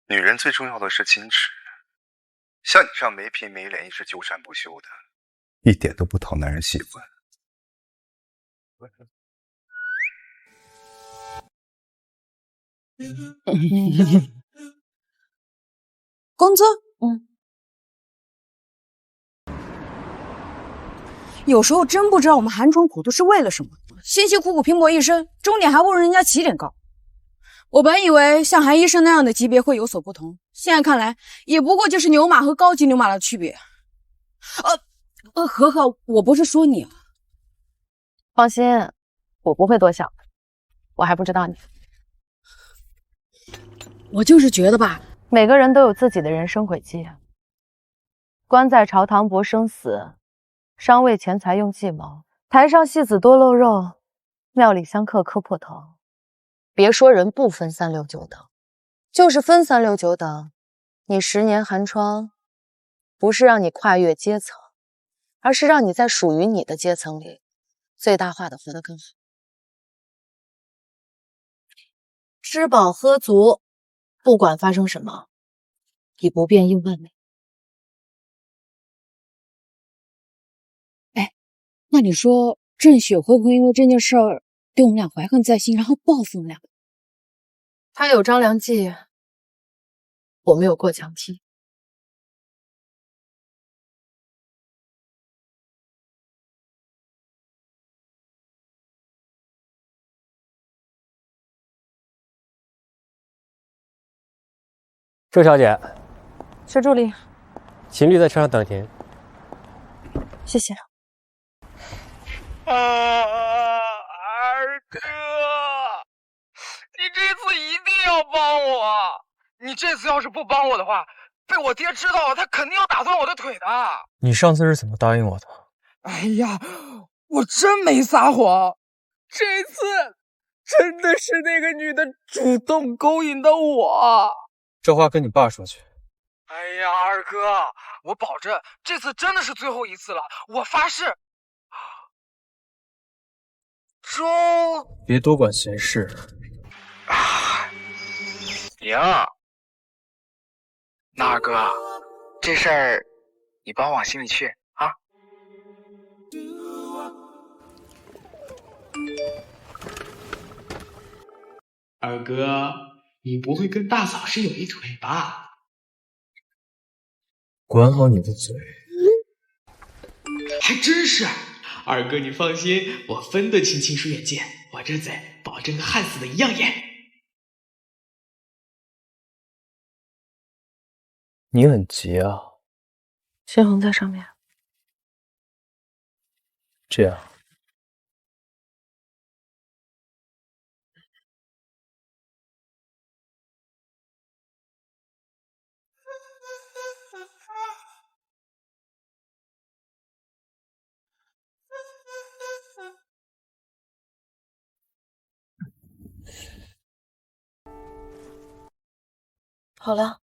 女人最重要的是矜持。像你这样没皮没脸、一直纠缠不休的，一点都不讨男人喜欢。工资，有时候真不知道我们寒窗苦读是为了什么，辛辛苦苦拼搏一生，终点还不如人家起点高。我本以为像韩医生那样的级别会有所不同，现在看来也不过就是牛马和高级牛马的区别。和和，我不是说你啊。放心，我不会多想的，我还不知道你。我就是觉得吧，每个人都有自己的人生轨迹。官在朝堂搏生死，商为钱财用计谋，台上戏子多露肉，庙里香客磕破头。别说人不分三六九等，就是分三六九等，你10年寒窗，不是让你跨越阶层，而是让你在属于你的阶层里，最大化的活得更好。吃饱喝足，不管发生什么，以不变应万美。哎，那你说郑雪会不会因为这件事儿对我们俩怀恨在心，然后报复我们俩？他有张良计，我们有过墙梯。周小姐，薛助理，情侣在车上等您。谢谢。二哥，你这次一定要帮我！你这次要是不帮我的话，被我爹知道了，他肯定要打断我的腿的。你上次是怎么答应我的？哎呀，我真没撒谎，这次真的是那个女的主动勾引的我。这话跟你爸说去。哎呀，二哥，我保证这次真的是最后一次了，我发誓。周，别多管闲事。行，那二哥，这事儿你帮我往心里去啊。二哥，你不会跟大嫂是有一腿吧？管好你的嘴。还真是。二哥，你放心，我分得清亲疏远近，我这嘴保证跟焊死的一样严。你很急啊？心恒在上面。这样。好了，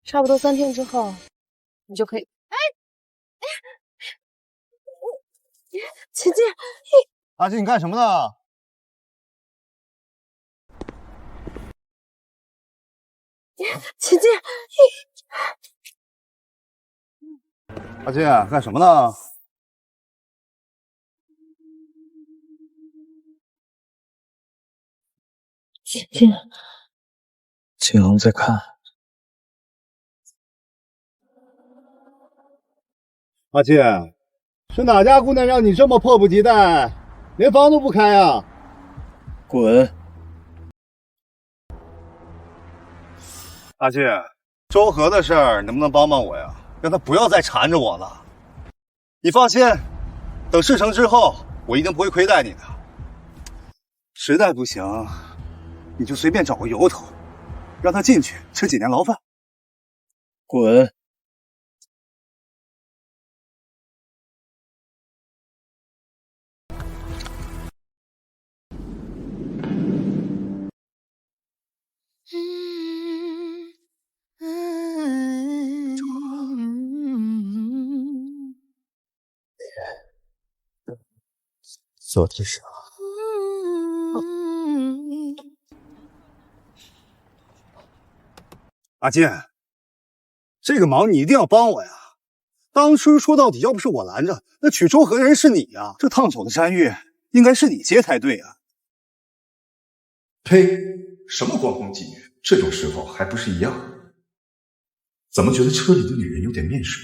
差不多3天之后，你就可以。姐姐，阿金，你干什么呢？姐姐，阿金，干什么呢？姐姐。景恒在看。阿金，是哪家姑娘让你这么迫不及待，连房都不开啊？滚！阿金，周和的事儿能不能帮帮我呀？让他不要再缠着我了。你放心，等事成之后，我一定不会亏待你的。实在不行，你就随便找个由头。让他进去吃几年牢饭。滚！做的啥？阿金，这个忙你一定要帮我呀！当初说到底，要不是我拦着，那娶周和的人是你呀！这烫手的山芋应该是你接才对啊！呸！什么光风霁月，这种时候还不是一样？怎么觉得车里的女人有点面熟？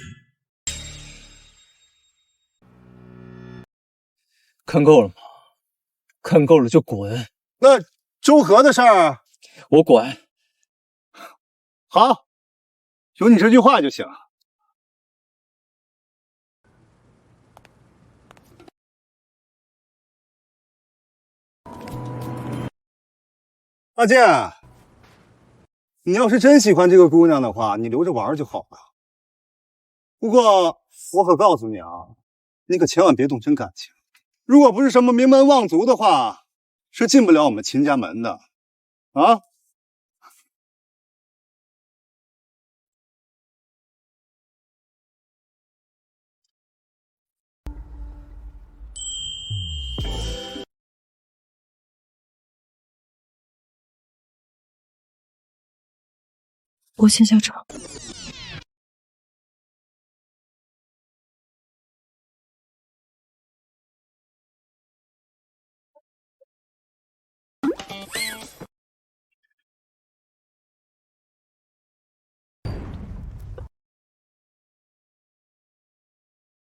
看够了吗？看够了就滚！那周和的事儿，我管。好，有你这句话就行。阿健，你要是真喜欢这个姑娘的话，你留着玩就好了。不过我可告诉你啊，你可千万别动真感情。如果不是什么名门望族的话，是进不了我们秦家门的啊。我先下场。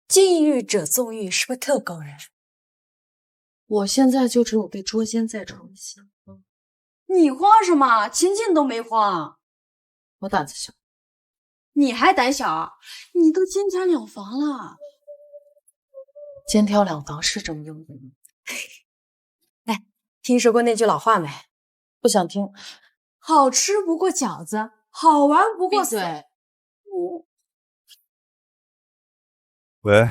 禁欲者纵欲，是不是特勾人？我现在就只有被捉奸在床的心。你慌什么？秦晋都没慌。我胆子小。你还胆小？你都肩胛两房了。肩挑两房是这么用的吗？来，听说过那句老话没？不想听。好吃不过饺子，好玩不过死。喂，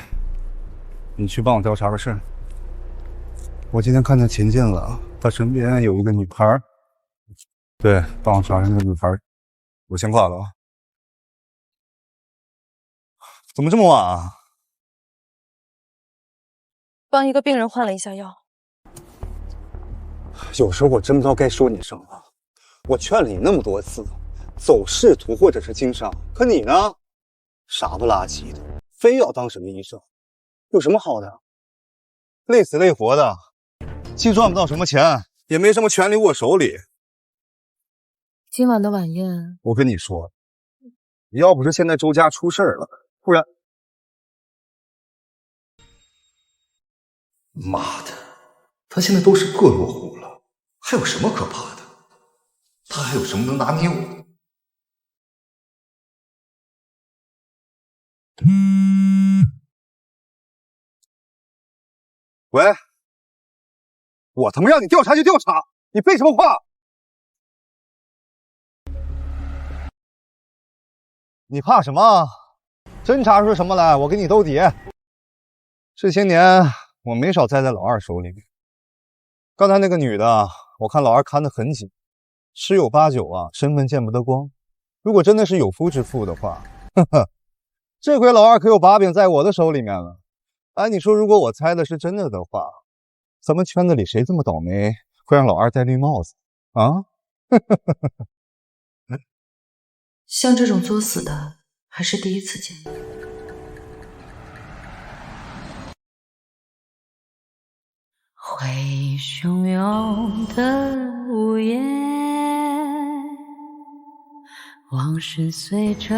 你去帮我调查个事。我今天看见秦晋了，他身边有一个女孩。对，帮我查查那个女孩。我先挂了啊。怎么这么晚啊？帮一个病人换了一下药。有时候我真不知道该说你什么。我劝了你那么多次，走仕途或者是经商，可你呢，傻不拉几的，非要当什么医生，有什么好的？累死累活的，既赚不到什么钱，也没什么权利握手里。今晚的晚宴，我跟你说，要不是现在周家出事了，不然……妈的，他现在都是个落户了，还有什么可怕的？他还有什么能拿捏我？喂，我他妈让你调查就调查，你废什么话？你怕什么？真查出什么来，我给你兜底。这些年我没少栽在老二手里面。刚才那个女的，我看老二看得很紧，十有八九啊，身份见不得光。如果真的是有夫之妇的话，呵呵，这回老二可有把柄在我的手里面了。哎，你说如果我猜的是真的的话，咱们圈子里谁这么倒霉，会让老二戴绿帽子啊？像这种作死的，还是第一次见。回忆汹涌的午夜，往事随着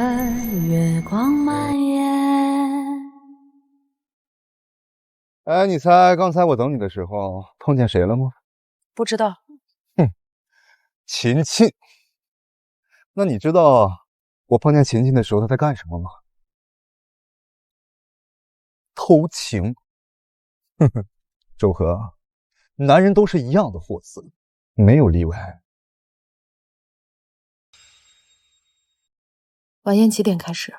月光蔓延。哎，你猜刚才我等你的时候碰见谁了吗？不知道。哼，秦晋。那你知道我碰见秦晋的时候他在干什么吗？偷情。哼哼，周和，男人都是一样的货色，没有例外。晚宴几点开始？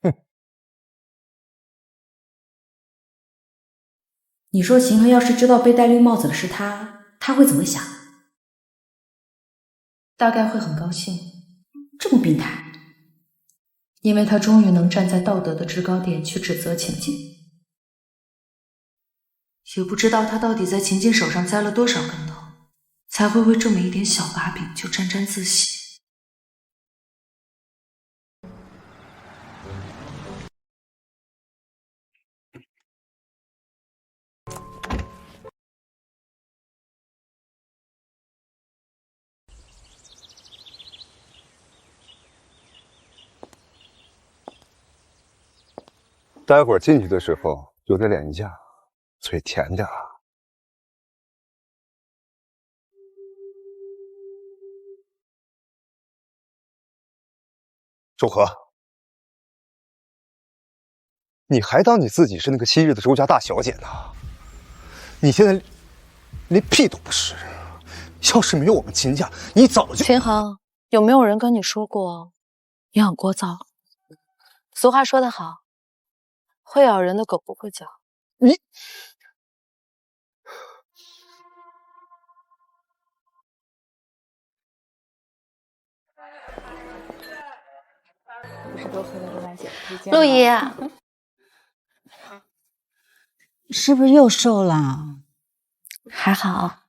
哼，你说秦河要是知道被戴绿帽子的是他，他会怎么想？大概会很高兴，这么病态，因为他终于能站在道德的制高点去指责秦晋。也不知道他到底在秦晋手上栽了多少跟头，才会为这么一点小把柄就沾沾自喜。待会儿进去的时候有点脸一下，嘴甜点啊。周和，你还当你自己是那个昔日的周家大小姐呢？你现在连屁都不是。要是没有我们秦家，你早就……秦恒，有没有人跟你说过你很聒噪？俗话说得好，会咬人的狗不会叫。你。陆姨，是不是又瘦了？还好。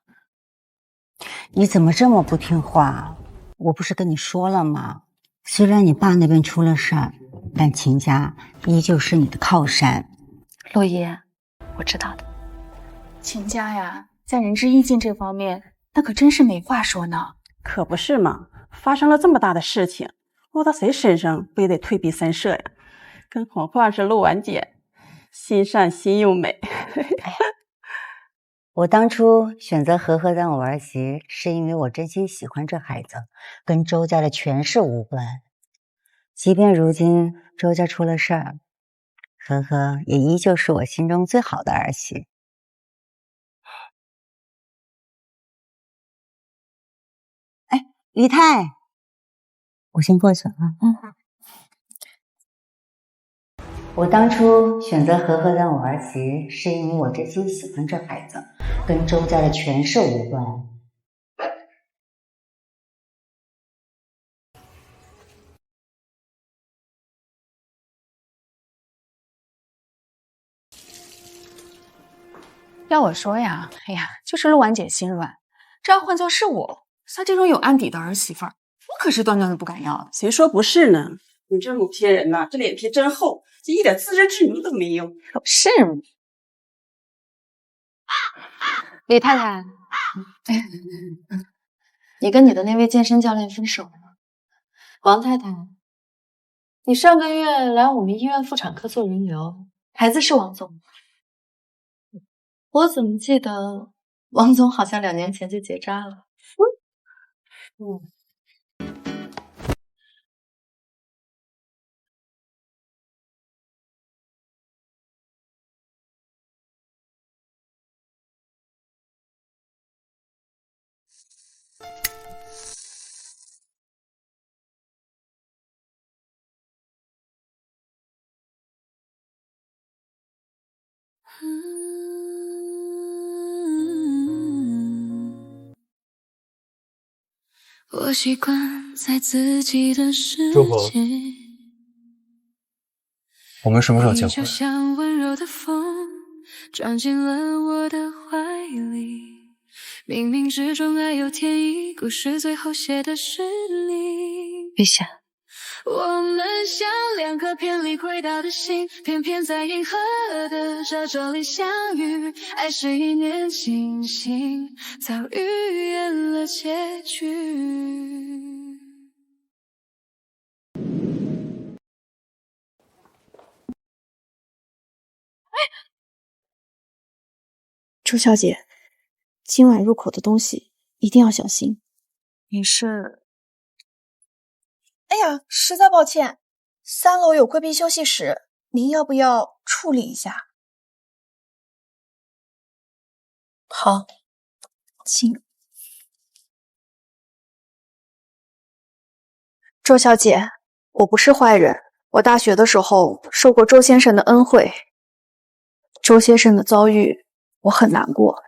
你怎么这么不听话？我不是跟你说了吗？虽然你爸那边出了事儿，但秦家依旧是你的靠山。陆姨，我知道的。秦家呀，在仁至义尽这方面，那可真是没话说呢。可不是嘛，发生了这么大的事情，落到谁身上不也得退避三舍呀？更何况是陆婉姐，心善心又美。哎呀，我当初选择和当我儿媳，是因为我真心喜欢这孩子，跟周家的权势无关。即便如今周家出了事儿，和也依旧是我心中最好的儿媳。哎，李太，我先过去了啊。我当初选择和当我儿媳，是因为我真心喜欢这孩子，跟周家的权势无关。要我说呀，哎呀，就是陆婉姐心软。这要换做是我，像这种有案底的儿媳妇儿，我可是断断的不敢要的。谁说不是呢？你这鲁皮人呐，这脸皮真厚，这一点自知之明都没有。是吗？李太太，你跟你的那位健身教练分手了吗？王太太，你上个月来我们医院妇产科做人流，孩子是王总吗？我怎么记得王总好像2年前就结扎了？我习惯在自己的世周和，界，我们什么时候结你就婚？像温柔的风，钻进了我的怀里。冥冥之中爱有天意，故事最后写的是你。陛下，我们像2颗偏离轨道的星，偏偏在银河的褶皱里相遇。爱是一念惊醒，早预言了结局。周小姐，今晚入口的东西一定要小心。你是？哎呀，实在抱歉，3楼有贵宾休息室，您要不要处理一下？好，请。周小姐，我不是坏人，我大学的时候受过周先生的恩惠，周先生的遭遇我很难过。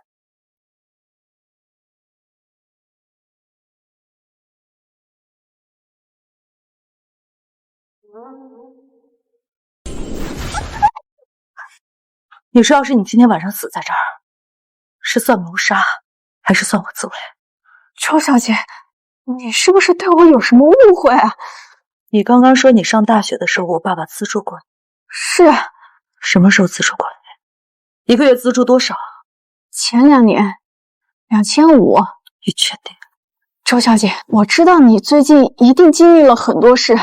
你说要是你今天晚上死在这儿，是算谋杀，还是算我自卫？周小姐，你是不是对我有什么误会啊？你刚刚说你上大学的时候，我爸爸资助过你。是啊。什么时候资助过你？1个月资助多少？前2年，2500。你确定？周小姐，我知道你最近一定经历了很多事，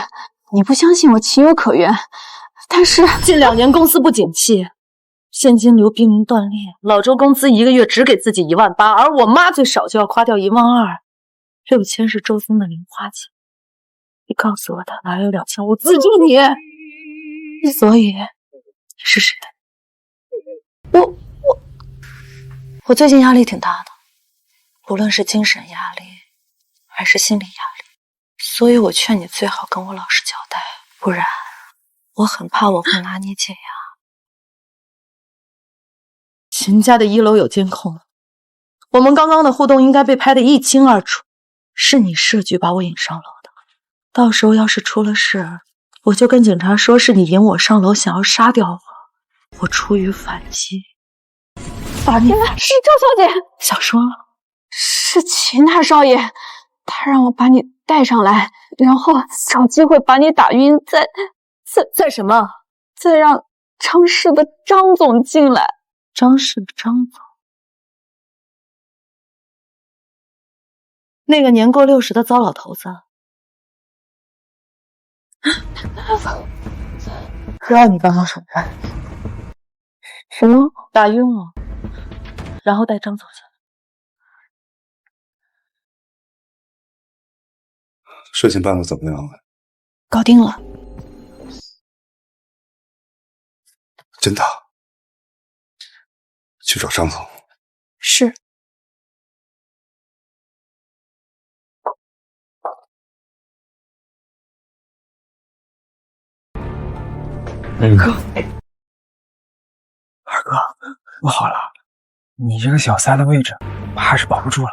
你不相信我情有可原。但是近2年公司不景气，现金流濒临断裂，老周工资1个月只给自己18000，而我妈最少就要花掉12000，6000是周森的零花钱。你告诉我他哪有2000，我资助你。所以是谁？我最近压力挺大的，无论是精神压力还是心理压力，所以我劝你最好跟我老实交代，不然我很怕我会拿你解压。秦家的1楼有监控，我们刚刚的互动应该被拍得一清二楚，是你设局把我引上楼的。到时候要是出了事，我就跟警察说是你引我上楼，想要杀掉我，我出于反击，把你反是周小姐，想说了，是秦大少爷，他让我把你带上来，然后找机会把你打晕，再什么？再让张氏的张总进来。张氏的张总，那个年过60的糟老头子。知道你刚刚什么？什么？打晕我，然后带张总进来。事情办得怎么样了？搞定了。真的？去找张总。是。二哥，不好了，你这个小三的位置怕是保不住了。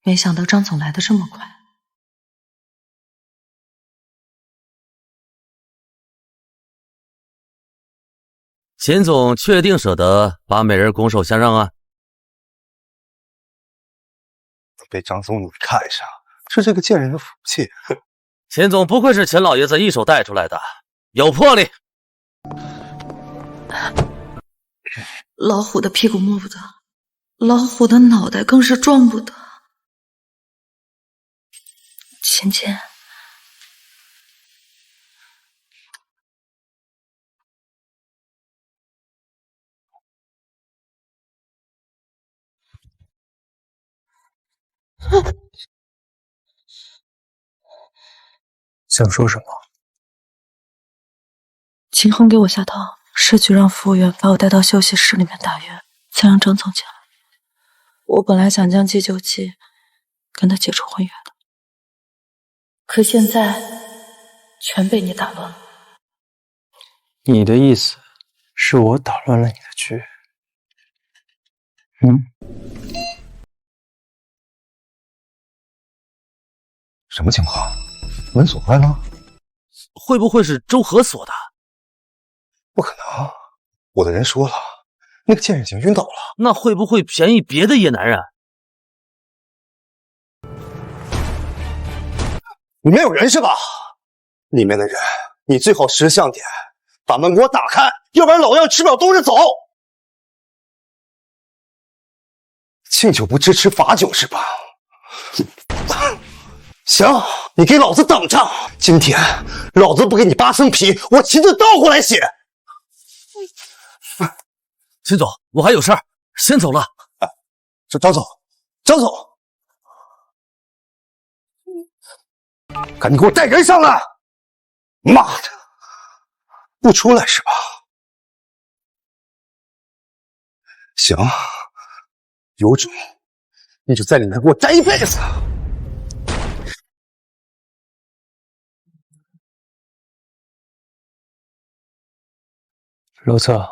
没想到张总来的这么快。秦总确定舍得把美人拱手相让啊？被张总你看上，是这个贱人的福气。秦总不愧是秦老爷子一手带出来的，有魄力。老虎的屁股摸不得，老虎的脑袋更是撞不得。芊芊，想说什么？秦恒给我下套，设局让服务员把我带到休息室里面打晕，才让张总进来。我本来想将计就计，跟他解除婚约的，可现在全被你打乱了。你的意思是我打乱了你的局？什么情况？门锁坏了？会不会是周和锁的？不可能，我的人说了，那个贱人已经晕倒了。那会不会便宜别的野男人？里面有人是吧？里面的人，你最好识相点，把门给我打开，要不然老样吃不了兜着走。敬酒不吃吃罚酒是吧？行，你给老子等着！今天老子不给你扒层皮，我亲自倒过来写。秦总，我还有事儿，先走了。张总，张总，赶紧给我带人上来！妈的，不出来是吧？行，有种，你就在里面给我待一辈子。楼侧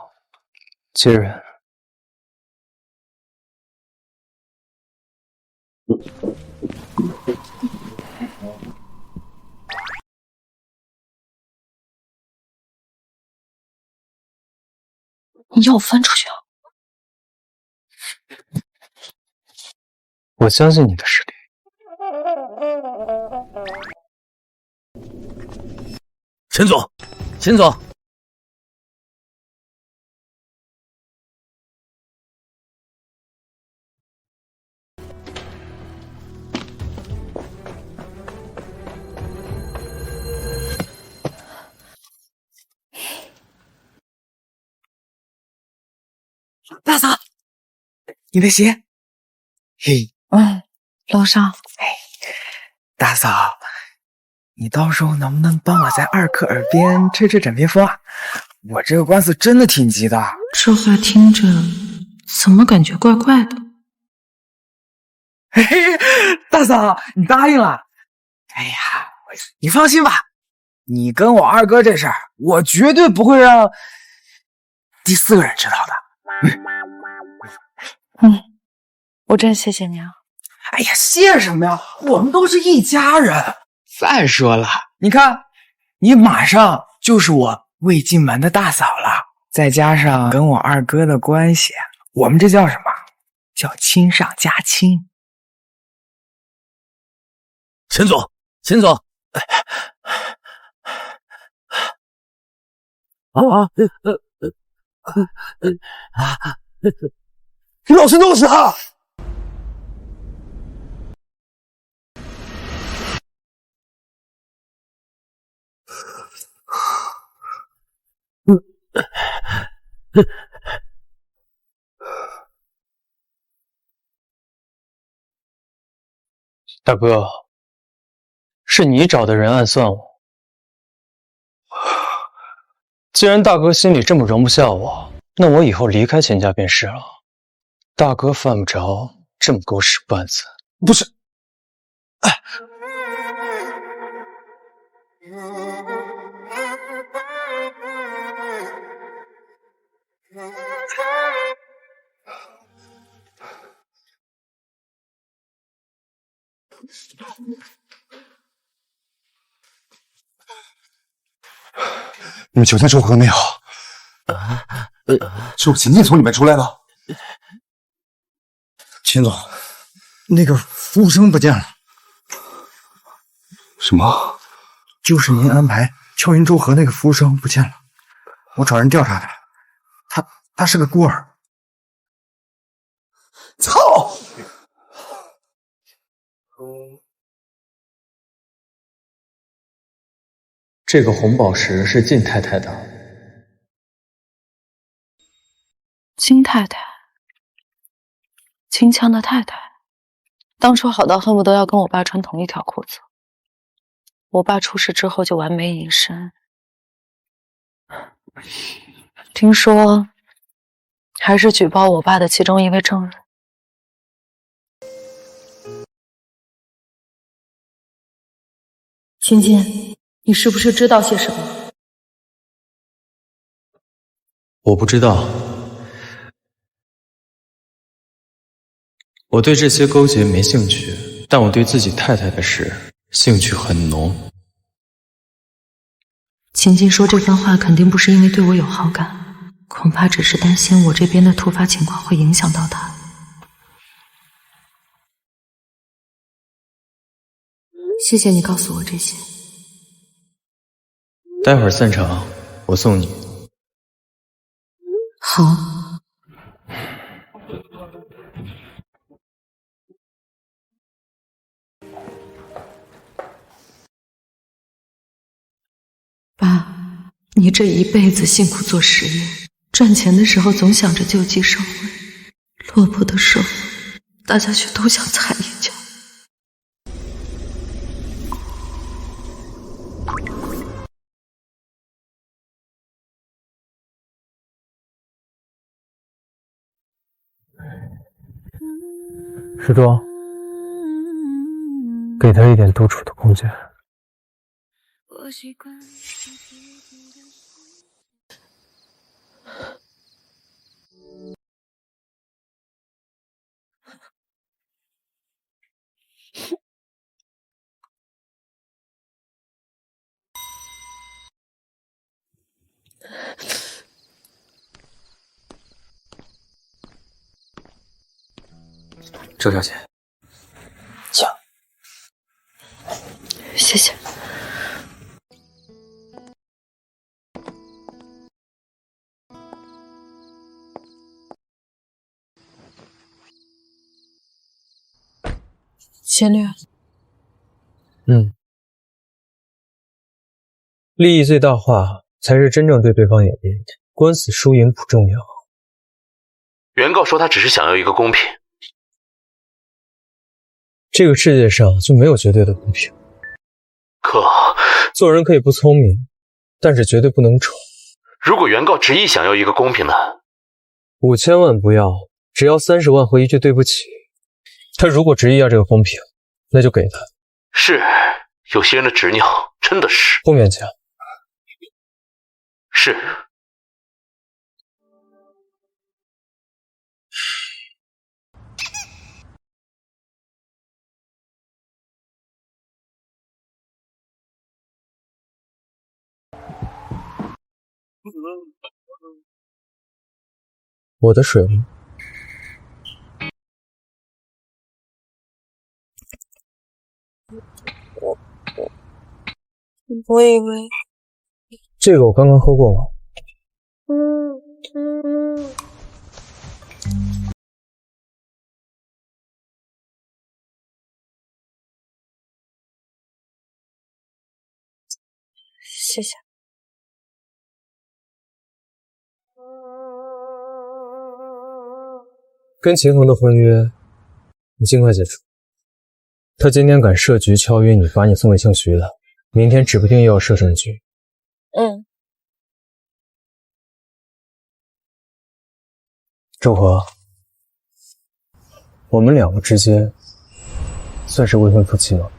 接人。你要我翻出去啊？我相信你的实力。秦总，秦总，大嫂，你的鞋。嘿，楼上。大嫂，你到时候能不能帮我在二哥耳边吹吹枕边风啊？我这个官司真的挺急的。这话听着怎么感觉怪怪的？嘿嘿，大嫂，你答应了。哎呀，你放心吧，你跟我二哥这事儿，我绝对不会让第四个人知道的。我真谢谢你啊。哎呀，谢什么呀？我们都是一家人。再说了，你看，你马上就是我未进门的大嫂了，再加上跟我二哥的关系，我们这叫什么？叫亲上加亲。秦总，秦总，你老实弄死他！大哥，是你找的人暗算我。既然大哥心里这么容不下我，那我以后离开钱家便是了。大哥犯不着这么狗屎办子。不是，你们求见周和没有？是我秦晋从里面出来的。秦总，那个服务生不见了。什么？就是您安排敲晕周和那个服务生不见了。我找人调查他，他是个孤儿。操！这个红宝石是靳太太的。金太太，秦强的太太，当初好到恨不得要跟我爸穿同一条裤子。我爸出事之后就完美隐身，听说还是举报我爸的其中一位证人。秦晋，你是不是知道些什么？我不知道，我对这些勾结没兴趣，但我对自己太太的事兴趣很浓。秦晋说这番话肯定不是因为对我有好感，恐怕只是担心我这边的突发情况会影响到他。谢谢你告诉我这些。待会儿散场，我送你。好。爸，你这一辈子辛苦做实业，赚钱的时候总想着救济社会，落魄的时候，大家却都想踩一脚。石庄，给他一点独处的空间。周小姐，请。谢谢。秦略，利益最大化才是真正对对方有利，官司输赢不重要。原告说他只是想要一个公平。这个世界上就没有绝对的公平。可做人可以不聪明，但是绝对不能蠢。如果原告执意想要一个公平呢？5000万不要，只要30万和一句对不起。他如果执意要这个公平，那就给他。是，有些人的执拗真的是不勉强。是。我的水吗？我以为这个我刚刚喝过了。谢谢。跟秦衡的婚约，你尽快结束。他今天敢设局敲晕你，把你送给姓徐的，明天指不定又要设什么局。周和，我们两个之间算是未婚夫妻吗？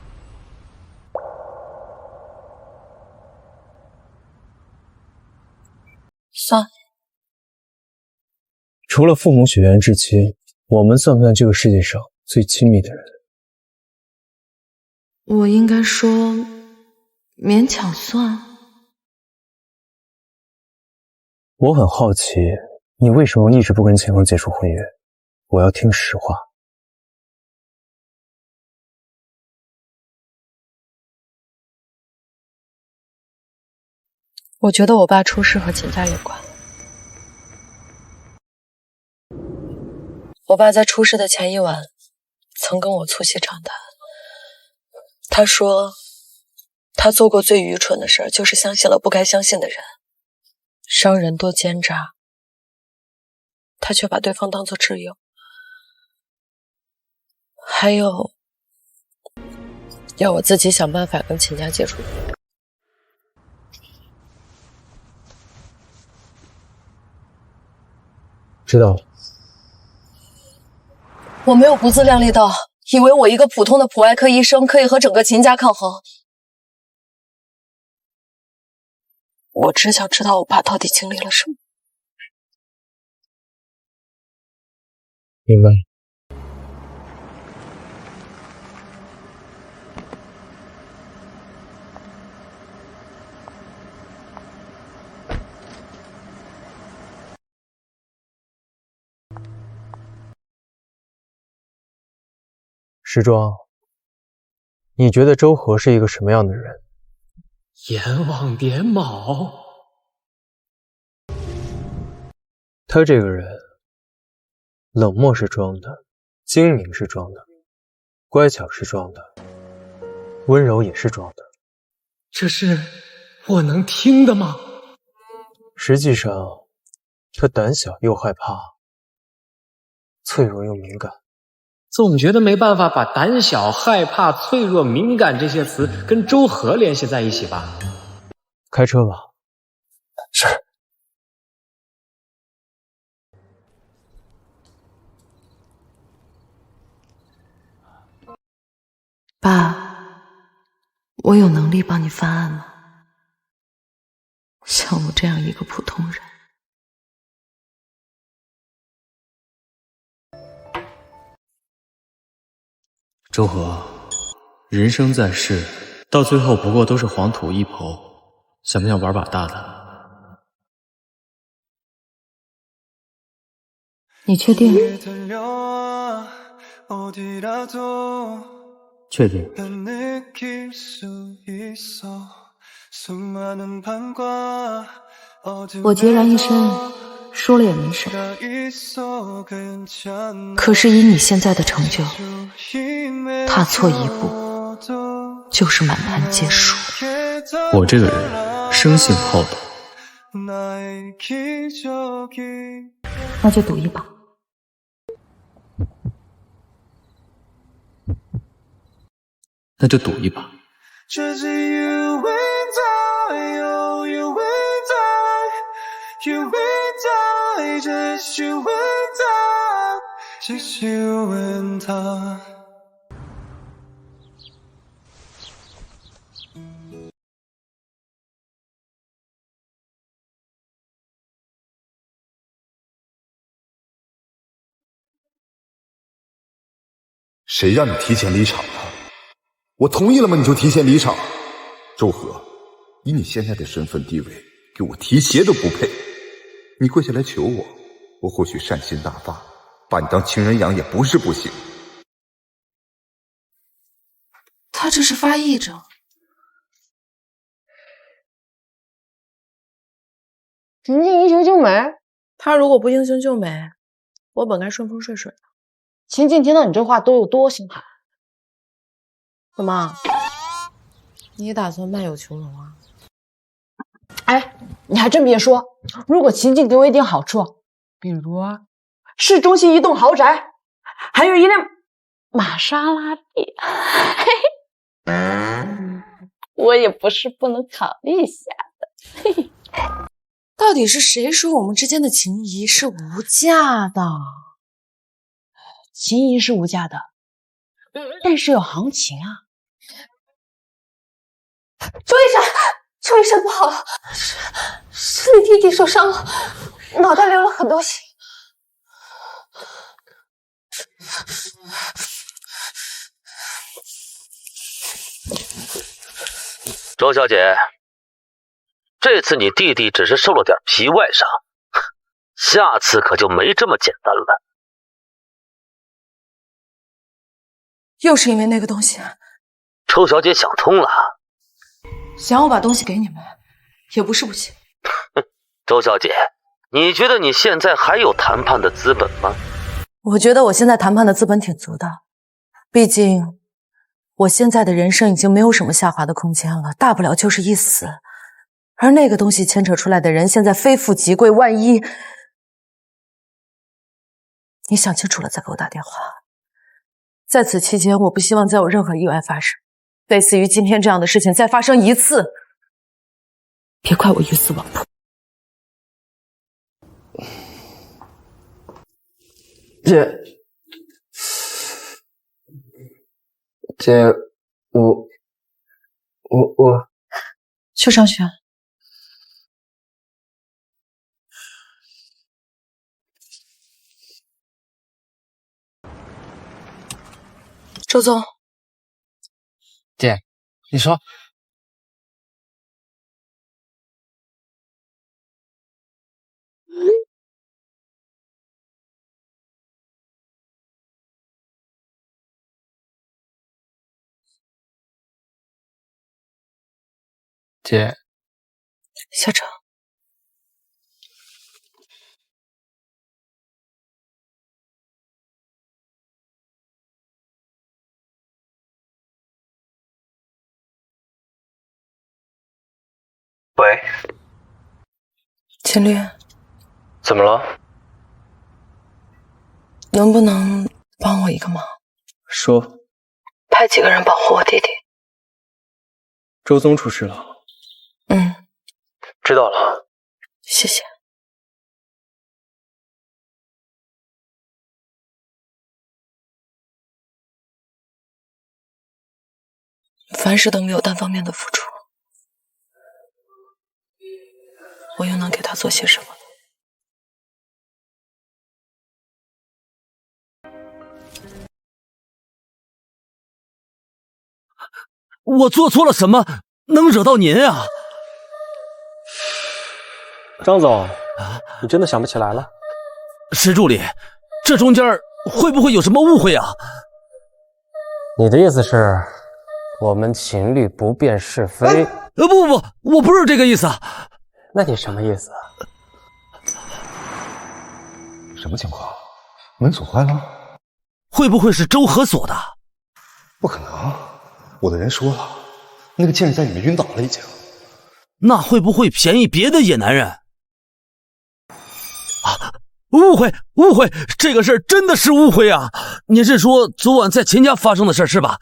算。除了父母血缘至亲，我们算不算这个世界上最亲密的人？我应该说勉强算。我很好奇，你为什么一直不跟秦衡结束婚约？我要听实话。我觉得我爸出事和秦家有关。我爸在出事的前一晚曾跟我促膝长谈，他说他做过最愚蠢的事就是相信了不该相信的人，伤人多奸诈，他却把对方当作挚友。还有要我自己想办法跟秦家解除。知道了。我没有不自量力到以为我一个普通的普外科医生可以和整个秦家抗衡。我只想知道我爸到底经历了什么。明白。时庄，你觉得周和是一个什么样的人？阎王点卯。他这个人，冷漠是装的，精明是装的，乖巧是装的，温柔也是装的。这是我能听的吗？实际上，他胆小又害怕，脆弱又敏感。总觉得没办法把胆小、害怕、脆弱、敏感这些词跟周和联系在一起吧？开车吧。是。爸，我有能力帮你翻案吗？像我这样一个普通人。周和，人生在世，到最后不过都是黄土一抔，想不想玩把大的？你确定？确定？我孑然一身，说了也没什么。可是以你现在的成就，踏错一步就是满盘皆输。我这个人生性好斗，那就赌一把。那就赌一把。谁让你提前离场的？我同意了吗？你就提前离场。周和，以你现在的身份地位，给我提鞋都不配。你跪下来求我，我或许善心大发，把你当情人养也不是不行。他这是发癔症。秦晋英雄救美，他如果不英雄救美，我本该顺风顺水的。秦晋听到你这话都有多心寒？怎么？你打算卖友求荣啊？哎，你还真别说，如果秦晋给我一点好处，比如市中心一栋豪宅，还有一辆玛莎拉蒂，嘿嘿，我也不是不能考虑一下的。嘿嘿，到底是谁说我们之间的情谊是无价的？情谊是无价的，但是有行情啊。周医生，周医生不好了，是你弟弟受伤了，脑袋流了很多血。周小姐，这次你弟弟只是受了点皮外伤，下次可就没这么简单了。又是因为那个东西，周小姐想通了，想我把东西给你们，也不是不行。周小姐，你觉得你现在还有谈判的资本吗？我觉得我现在谈判的资本挺足的，毕竟我现在的人生已经没有什么下滑的空间了，大不了就是一死。而那个东西牵扯出来的人现在非富即贵，万一你想清楚了再给我打电话。在此期间，我不希望再有任何意外发生，类似于今天这样的事情再发生一次，别怪我鱼死网破。姐，我去上学。周总，姐，你说。姐，下车。喂，秦律，怎么了？能不能帮我一个忙？说。派几个人保护我弟弟。周宗出事了。知道了。谢谢。凡事都没有单方面的付出，我又能给他做些什么？我做错了什么，能惹到您啊？张总，你真的想不起来了？石助理，这中间会不会有什么误会啊？你的意思是，我们情侣不辨是非？不，我不是这个意思。那你什么意思啊？什么情况？门锁坏了？会不会是周和锁的？不可能，我的人说了，那个贱人在里面晕倒了已经。那会不会便宜别的野男人？啊！误会，这个事儿真的是误会啊！你是说昨晚在秦家发生的事是吧？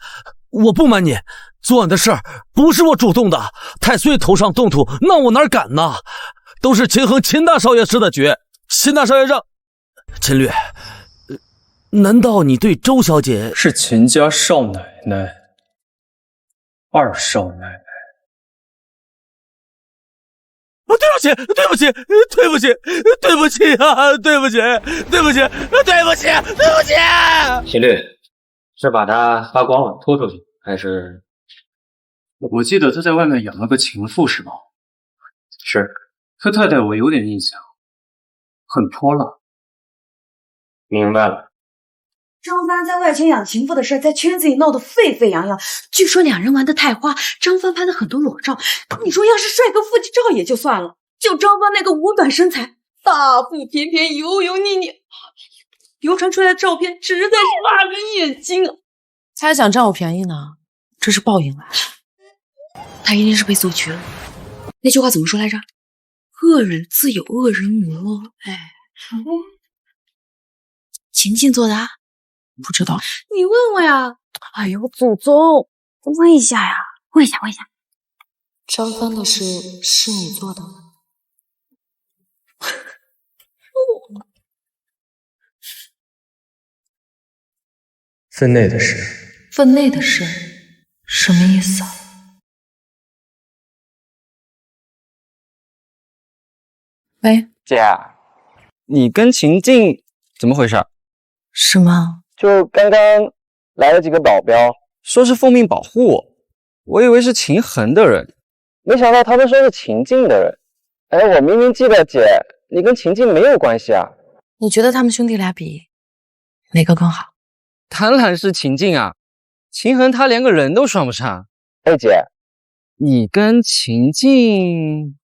我不瞒你，昨晚的事儿不是我主动的，太岁头上动土，那我哪敢呢？都是秦衡秦大少爷施的局，秦大少爷让秦律，难道你对周小姐是秦家少奶奶、二少奶奶？对不起啊！对不起！秦律，是把他扒光了拖出去，还是？我记得他在外面养了个情妇，是吗？是，他太太我有点印象，很泼辣。明白了。张帆在外倾养情妇的事在圈子里闹得沸沸扬扬，据说两人玩的太花，张帆拍了很多裸照。你说要是帅哥腹肌照也就算了，就张帆那个五短身材，大腹便便，油油腻腻，流传出来的照片实在是辣人眼睛啊！他还想占我便宜呢，这是报应来了。他一定是被索取了。那句话怎么说来着？恶人自有恶人磨。秦晋做的啊？不知道，你问问呀。哎呦，祖宗，问一下呀，问一下。张帆的事是你做的吗？分内的事。分内的事什么意思啊？喂，姐，你跟秦晋怎么回事？是吗？就刚刚来了几个保镖，说是奉命保护我，我以为是秦衡的人，没想到他们说是秦晋的人。哎，我明明记得姐，你跟秦晋没有关系啊。你觉得他们兄弟俩比哪个更好？当然是秦晋啊，秦衡他连个人都算不上。哎姐，你跟秦晋，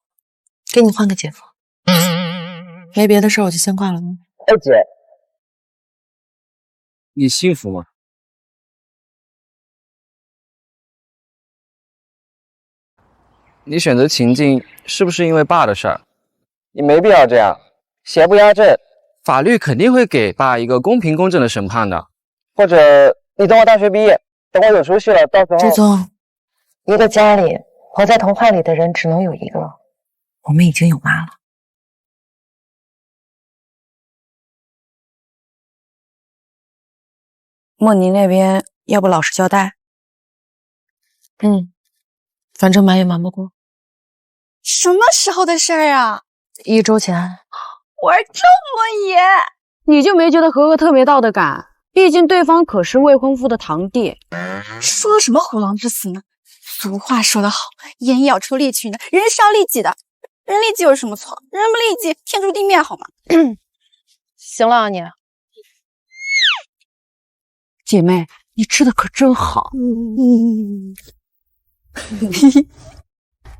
给你换个姐夫。没别的事，我就先挂了。哎姐。你幸福吗？你选择秦晋是不是因为爸的事儿？你没必要这样，邪不压正，法律肯定会给爸一个公平公正的审判的。或者你等我大学毕业，等我有出息了，到时候……朱宗，一个家里活在童话里的人只能有一个，我们已经有妈了。莫宁那边要不老实交代？反正瞒也瞒不过。什么时候的事儿啊？1周前。玩这么野，你就没觉得和特别道德感？毕竟对方可是未婚夫的堂弟。说什么虎狼之词呢？俗话说得好，眼咬出利群的，人是要利己的。人利己有什么错？人不利己，天诛地灭，好吗？行了啊你。姐妹，你吃的可真好。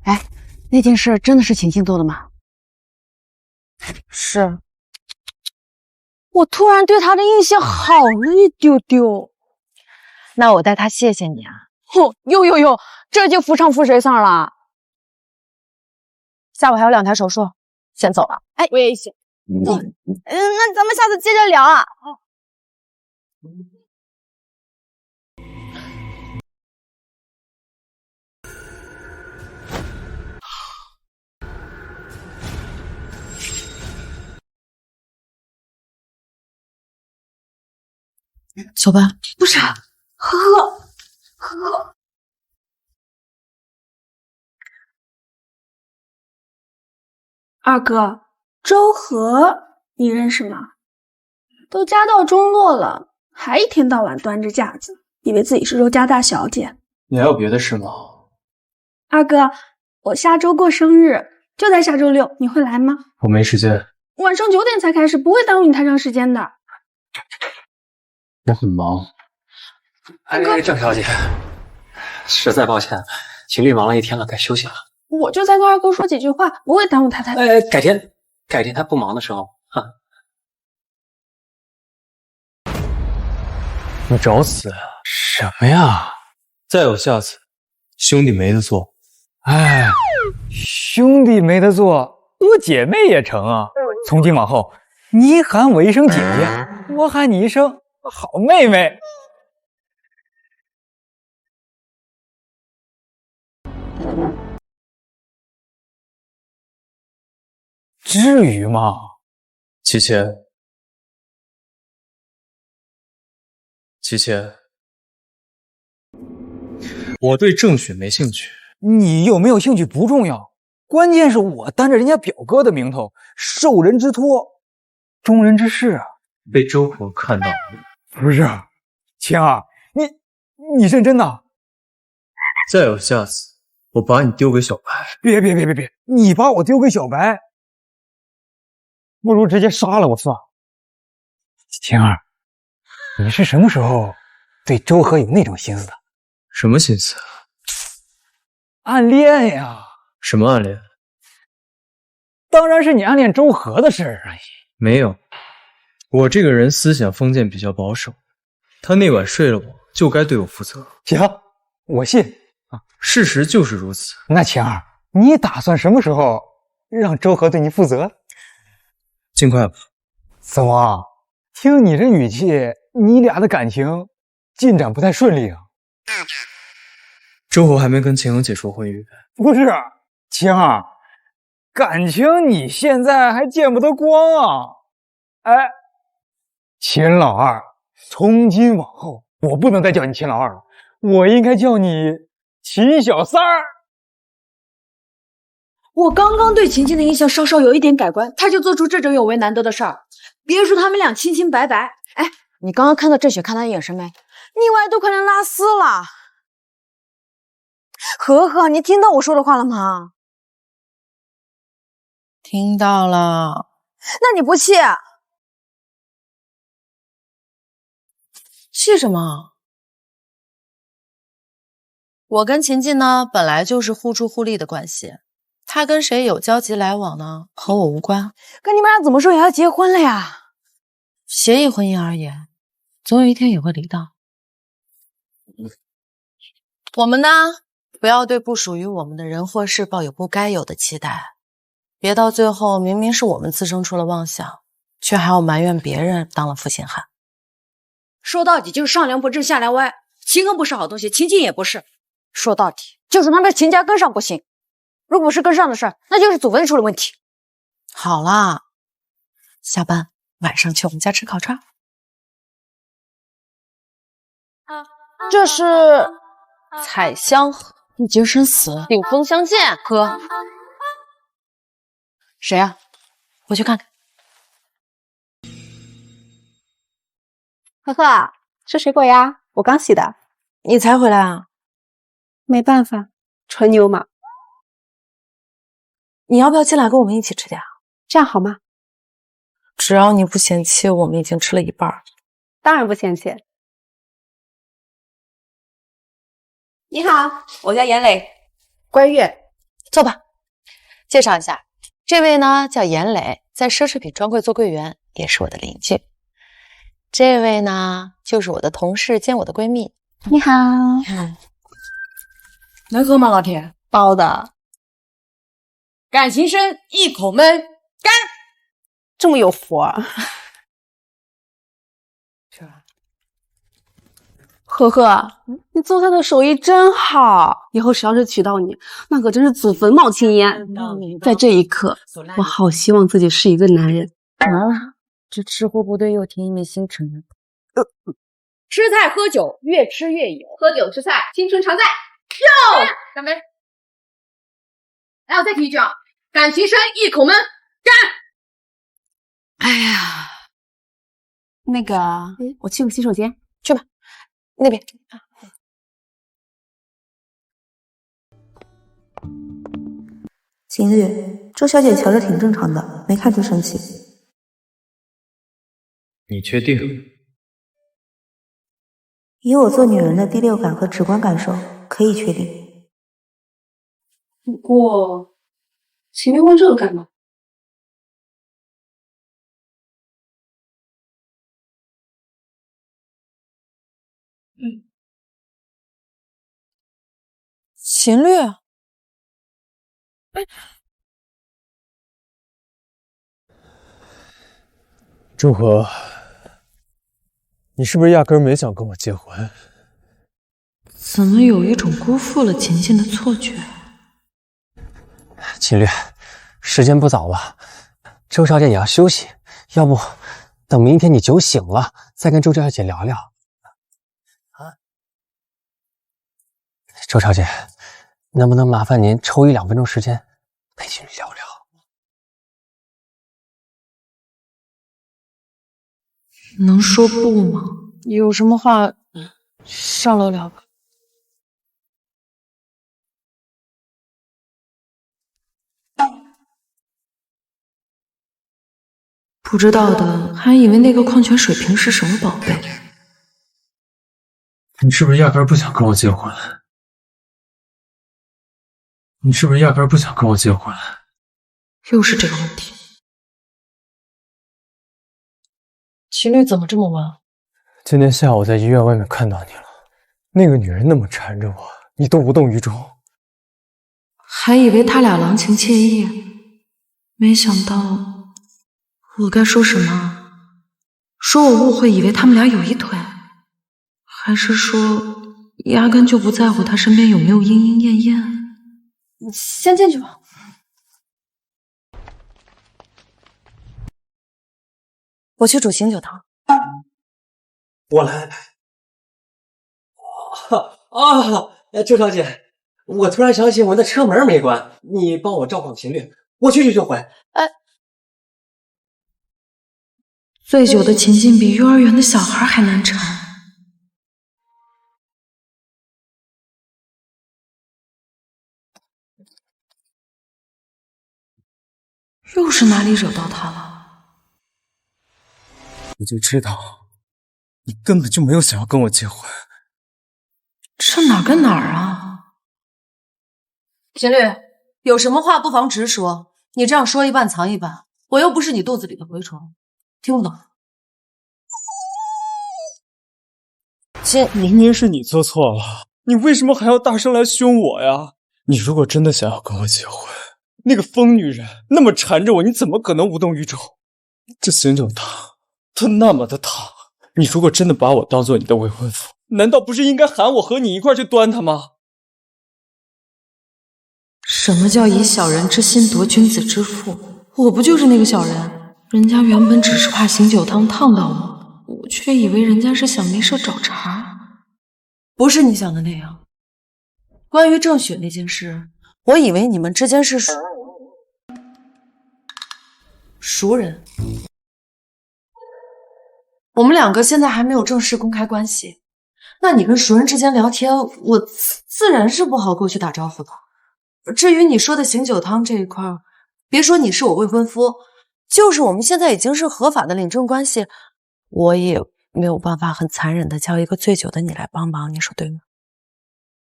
哎，那件事真的是秦晋做的吗？是。我突然对他的印象好了一丢丢。那我代他谢谢你啊。哟，这就扶上扶谁上了？下午还有2台手术，先走了。哎，我也行。那咱们下次接着聊啊。走吧。不是，呵。二哥，周和你认识吗？都家道中落了，还一天到晚端着架子，以为自己是周家大小姐。你还有别的事吗？二哥，我下周过生日，就在下周6，你会来吗？我没时间，晚上9点才开始，不会耽误你太长时间的。我很忙。哎，郑小姐，实在抱歉，秦律忙了一天了，该休息了。我就再跟二哥说几句话，不会耽误他太。改天他不忙的时候，哈。你找死啊！什么呀？再有下次，兄弟没得做。哎，兄弟没得做，多姐妹也成啊！从今往后，你喊我一声姐姐，我喊你一声好妹妹。至于吗？琪琪，琪琪，我对郑雪没兴趣。你有没有兴趣不重要，关键是我担着人家表哥的名头，受人之托，忠人之事啊。被周婆看到了。不是，晴儿，你认真的？再有下次，我把你丢给小白。别，你把我丢给小白，不如直接杀了我算了。晴儿，你是什么时候对周河有那种心思的？什么心思？暗恋呀。什么暗恋？当然是你暗恋周河的事儿而已。没有，我这个人思想封建比较保守，他那晚睡了我，就该对我负责。行，我信啊，事实就是如此。那晴儿，你打算什么时候让周河对你负责？尽快吧。怎么？听你这语气，你俩的感情进展不太顺利啊？周河还没跟秦阳姐说婚约。不是，晴儿，感情你现在还见不得光啊！哎，秦老二，从今往后我不能再叫你秦老二了，我应该叫你秦小三儿。我刚刚对晴晴的印象稍稍有一点改观，他就做出这种有为难得的事儿。别说他们俩清清白白，哎，你刚刚看到郑雪看他的眼神没？腻歪都快能拉丝了。和和，你听到我说的话了吗？听到了。那你不气？气什么？我跟秦晋呢，本来就是互助互利的关系，他跟谁有交集来往呢，和我无关。可你们俩怎么说也要结婚了呀？协议婚姻而言，总有一天也会离的。我们呢，不要对不属于我们的人或事抱有不该有的期待，别到最后明明是我们滋生出了妄想，却还要埋怨别人当了负心汉。说到底就是上梁不正下梁歪，秦衡不是好东西，秦晋也不是。说到底就是他们秦家跟上不行，如果是跟上的事儿，那就是祖坟出了问题。好啦，下班晚上去我们家吃烤串。这是彩香一结生死，顶峰相见。喝。谁啊？我去看看。呵呵，吃水果呀，我刚洗的。你才回来啊？没办法，纯牛马。你要不要进来跟我们一起吃点？这样好吗？只要你不嫌弃，我们已经吃了一半。当然不嫌弃。你好，我叫严磊，关悦。坐吧。介绍一下，这位呢叫严磊，在奢侈品专柜做柜员，也是我的邻居。这位呢就是我的同事兼我的闺蜜。你好。能喝吗，老铁？包的。感情深，一口闷，干！这么有福啊！呵呵，你做菜的手艺真好，以后谁要是娶到你，那可真是祖坟冒青烟。在这一刻，我好希望自己是一个男人。完了，这吃货部队又添一名新成员。吃菜喝酒，越吃越有。喝酒吃菜，青春常在。哟，干杯！来，我再提一句啊，感情深，一口闷，干！哎呀，那个，我去个洗手间。去吧，那边。秦律，周小姐瞧着挺正常的，没看出生气。你确定？以我做女人的第六感和直观感受，可以确定。不过，秦律问这个干嘛？秦律，周和，你是不是压根儿没想跟我结婚？怎么有一种辜负了秦晋的错觉？秦律，时间不早了，周小姐也要休息，要不等明天你酒醒了再跟周小姐聊聊。周小姐，能不能麻烦您抽1-2分钟时间陪秦律聊聊？能说不吗？有什么话上楼聊吧。不知道的还以为那个矿泉水瓶是什么宝贝。你是不是压根儿不想跟我结婚？你是不是压根儿不想跟我结婚？又是这个问题。秦律怎么这么晚？今天下午在医院外面看到你了，那个女人那么缠着我，你都无动于衷。还以为他俩郎情妾意，没想到我该说什么？说我误会，以为他们俩有一腿，还是说压根就不在乎他身边有没有莺莺燕燕？你先进去吧。我去煮醒酒汤。我来安排。周小姐，我突然想起我的车门没关，你帮我照看秦律，我去就回。醉酒的秦晋比幼儿园的小孩还难缠。又是哪里惹到他了？我就知道，你根本就没有想要跟我结婚。这哪跟哪儿啊？秦律，有什么话不妨直说，你这样说一半藏一半，我又不是你肚子里的蛔虫，听不懂。明明是你做错了，你为什么还要大声来凶我呀？你如果真的想要跟我结婚，那个疯女人那么缠着我，你怎么可能无动于衷？这醒酒汤，它那么的烫，你如果真的把我当做你的未婚夫，难道不是应该喊我和你一块去端它吗？什么叫以小人之心夺君子之腹？我不就是那个小人？人家原本只是怕醒酒汤烫到我却以为人家是想没事找茬。不是你想的那样。关于郑雪那件事，我以为你们之间是熟人。我们两个现在还没有正式公开关系，那你跟熟人之间聊天，我自然是不好过去打招呼的。至于你说的醒酒汤这一块，别说你是我未婚夫，就是我们现在已经是合法的领证关系，我也没有办法很残忍的叫一个醉酒的你来帮忙，你说对吗？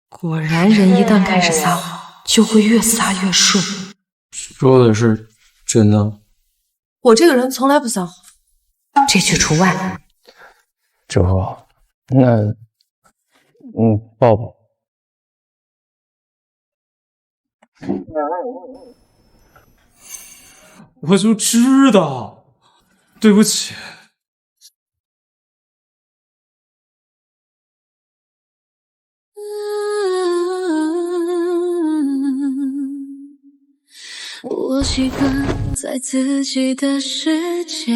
果然，人一旦开始撒谎，就会越撒越顺。说的是真的？我这个人从来不撒谎，这句除外。周浩，那抱抱。我就知道，对不起。我习惯在自己的世界，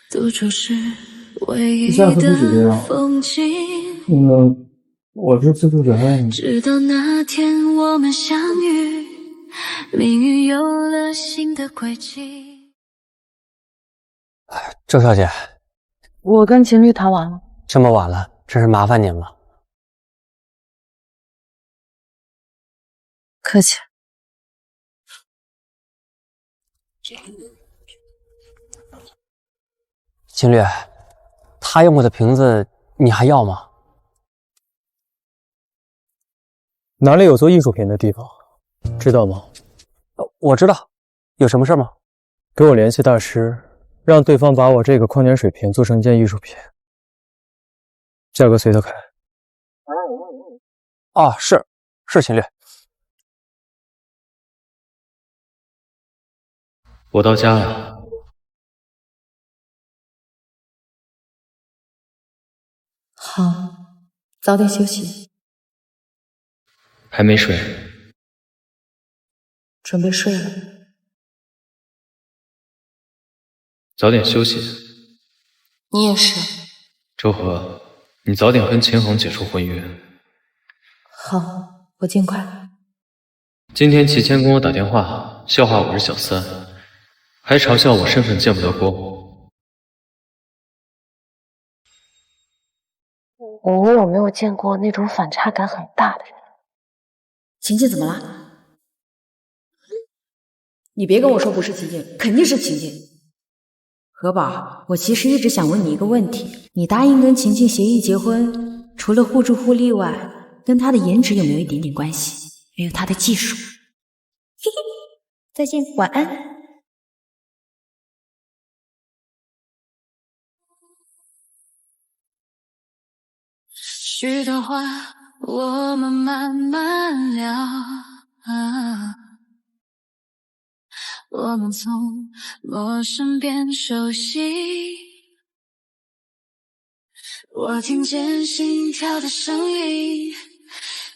独处是唯一的风景。我是自助者爱你。直到那天我们相遇，命运有了新的轨迹。周小姐，我跟秦律谈完了。这么晚了，真是麻烦您了。客气。秦律，他用过的瓶子你还要吗？哪里有做艺术品的地方，知道吗？我知道，有什么事吗？给我联系大师，让对方把我这个矿泉水瓶做成一件艺术品，价格随他开。哦，是秦律。我到家了。好，早点休息。还没睡。准备睡了。早点休息。你也是。周和，你早点跟秦恒解除婚约。好，我尽快。今天齐谦跟我打电话，笑话我是小三，还嘲笑我身份见不得光。你有没有见过那种反差感很大的人？晴晴怎么了？你别跟我说不是晴晴，肯定是晴晴。何宝，我其实一直想问你一个问题：你答应跟晴晴协议结婚，除了互助互利外，跟她的颜值有没有一点点关系？还有她的技术？嘿嘿，再见，晚安。许多话我们慢慢聊，我们从陌生变熟悉，我听见心跳的声音，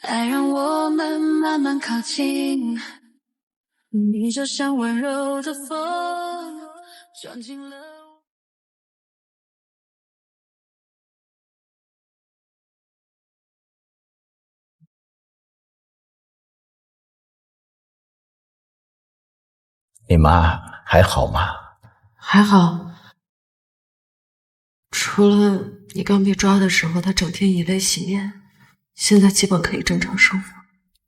爱让我们慢慢靠近，你就像温柔的风，钻进了你妈还好吗？还好，除了你刚被抓的时候，她整天以泪洗面，现在基本可以正常生活。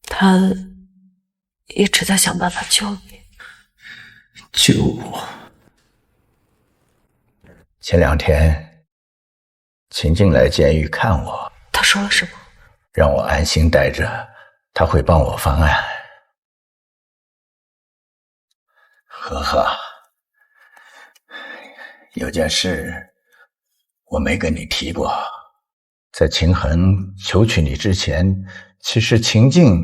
她一直在想办法救你。救我？前2天，秦静来监狱看我，她说了什么？让我安心待着，她会帮我翻案。呵呵，有件事我没跟你提过，在秦恒求娶你之前，其实秦静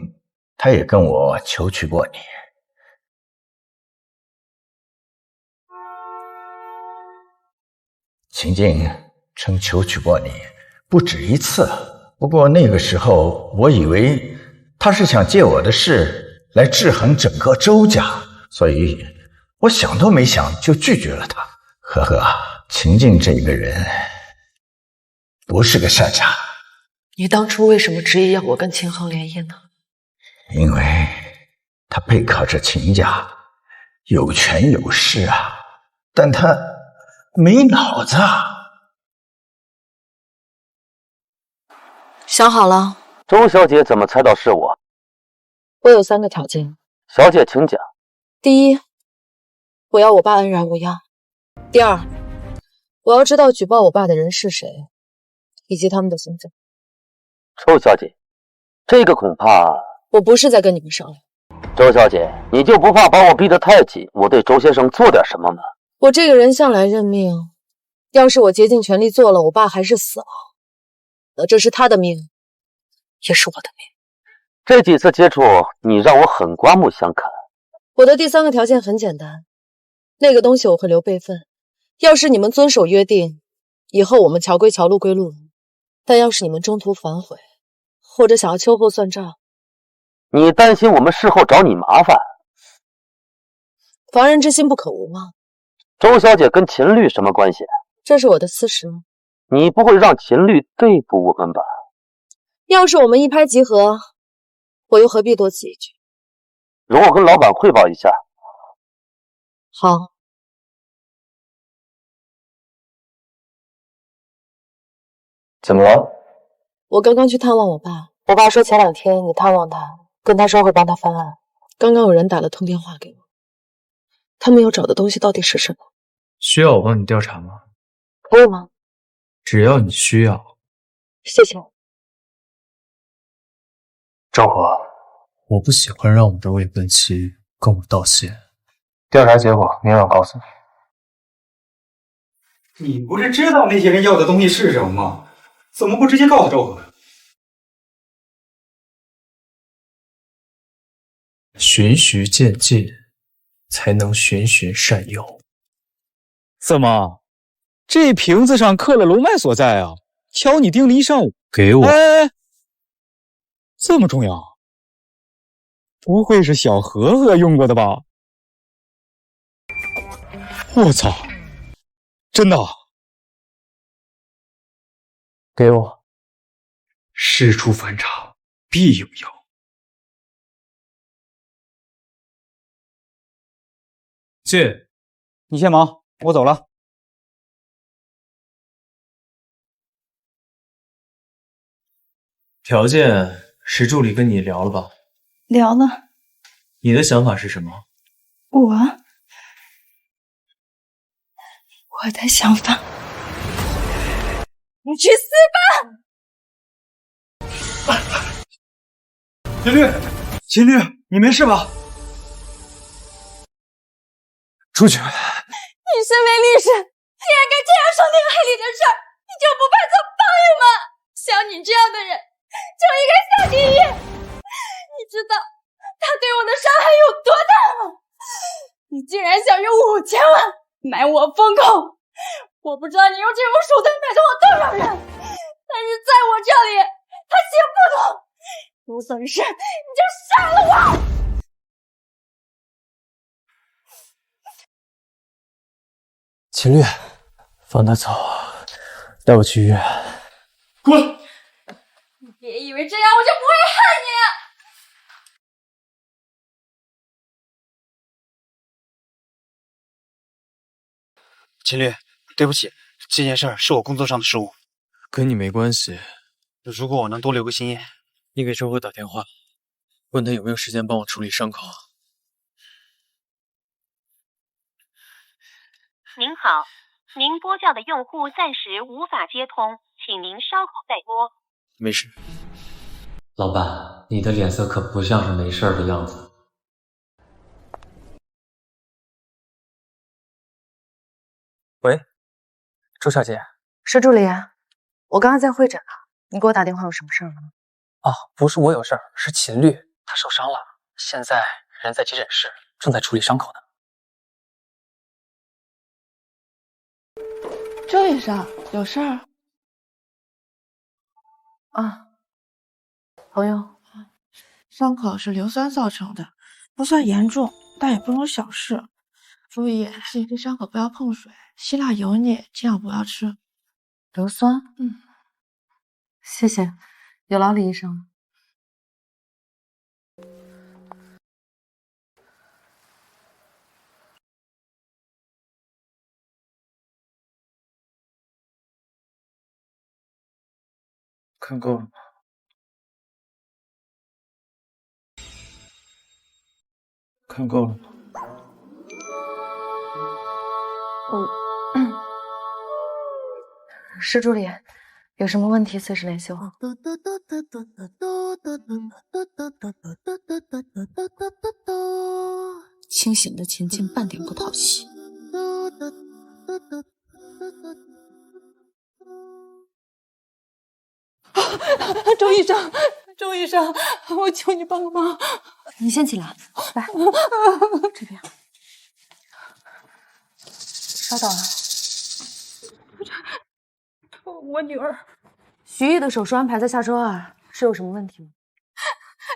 她也跟我求娶过你。秦静称求娶过你不止一次，不过那个时候我以为她是想借我的事来制衡整个周家，所以我想都没想就拒绝了他。呵呵，秦静这个人不是个善茬。你当初为什么执意要我跟秦恒联姻呢？因为他背靠着秦家，有权有势啊，但他没脑子啊。想好了。周小姐怎么猜到是我？我有3个条件。小姐请讲。第一，我要我爸安然无恙。第二，我要知道举报我爸的人是谁，以及他们的身份。周小姐，这个恐怕……我不是在跟你们商量。周小姐，你就不怕把我逼得太紧，我对周先生做点什么吗？我这个人向来认命，要是我竭尽全力做了，我爸还是死了，那这是他的命，也是我的命。这几次接触，你让我很刮目相看。我的第3个条件很简单，那个东西我会留备份，要是你们遵守约定，以后我们桥归桥，路归路，但要是你们中途反悔，或者想要秋后算账，你担心我们事后找你麻烦？防人之心不可无吗？周小姐跟秦律什么关系？这是我的私事。你不会让秦律对付我们吧？要是我们一拍即合，我又何必多此一举？容我跟老板汇报一下。好。怎么了？我刚刚去探望我爸，我爸说前2天你探望他，跟他说会帮他翻案。刚刚有人打了通电话给我，他们要找的东西到底是什么？需要我帮你调查吗？可以吗？只要你需要。谢谢。赵华，我不喜欢让我的未婚妻跟我道谢。调查结果明晚告诉你。你不是知道那些人要的东西是什么吗？怎么不直接告诉周河？循序渐进，才能循循善诱。怎么，这瓶子上刻了龙脉所在啊？敲你盯了一上午。给我！哎，这么重要？不会是小何何用过的吧？我操！真的？给我。事出反常，必有妖。进。你先忙，我走了。条件石助理跟你聊了吧？聊了。你的想法是什么？我的想法，你去死吧！秦律，秦律，你没事吧？出去！你身为律师，既然敢这样说那个黑里的事儿，你就不怕做报应吗？像你这样的人，就应该下地狱！你知道他对我的伤害有多大吗？你竟然想用5000万买我封口！我不知道你用这种手段买了我多少人，但是在我这里，他行不通。有本事你就杀了我！秦律，放他走，带我去医院。滚！你别以为这样我就不会恨你！秦律，对不起，这件事儿是我工作上的失误，跟你没关系。如果我能多留个心，你给周哥打电话，问他有没有时间帮我处理伤口。您好，您拨叫的用户暂时无法接通，请您稍后再拨。没事。老板，你的脸色可不像是没事的样子。喂，周小姐，是助理啊。我刚刚在会诊呢，你给我打电话有什么事儿吗？哦，不是我有事儿，是秦律，他受伤了，现在人在急诊室，正在处理伤口呢。周医生，有事儿？啊，朋友，伤口是硫酸造成的，不算严重，但也不容小视。注意，这伤口不要碰水，希腊油腻尽量不要吃。硫酸？谢谢，有劳李医生。看够了吗？看够了吗？石助理，有什么问题随时联系我。清醒的秦静半点不讨喜。周医生，周医生，我求你帮个忙。你先起来，来，这边。稍等啊。我女儿徐艺的手术安排在下周2，是有什么问题吗？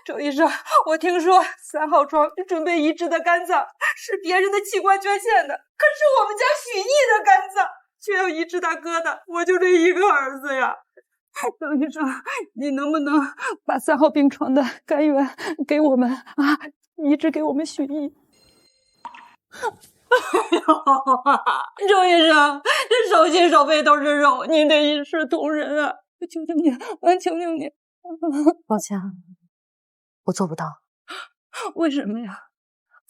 周医生，我听说3号床准备移植的肝脏是别人的器官捐献的，可是我们家许艺的肝脏却要移植他哥的，我就这一个儿子呀。周医生，你能不能把3号病床的肝源给我们啊？移植给我们许艺。周医生，这手心手背都是肉，您得一视同仁啊！我求求你，我求求你。抱歉，我做不到。为什么呀？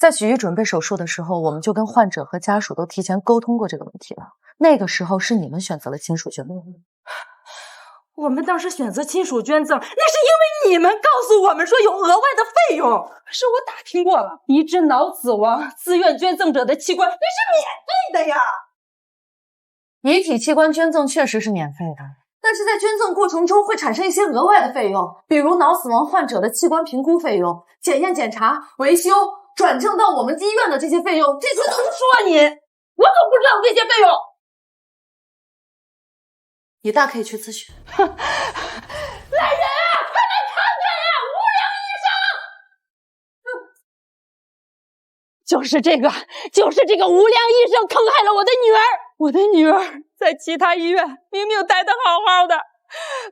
在许艺准备手术的时候，我们就跟患者和家属都提前沟通过这个问题了。那个时候是你们选择了亲属捐赠。我们当时选择亲属捐赠，那是因为你们告诉我们说有额外的费用。可是我打听过了，移植脑死亡自愿捐赠者的器官那是免费的呀。遗体器官捐赠确实是免费的，但是在捐赠过程中会产生一些额外的费用，比如脑死亡患者的器官评估费用、检验检查、维修、转赠到我们医院的这些费用，这些都是说你，我怎么不知道这些费用？你大可以去咨询。来人啊！快来看看呀！无良医生！就是这个无良医生坑害了我的女儿。我的女儿在其他医院明明待得好好的，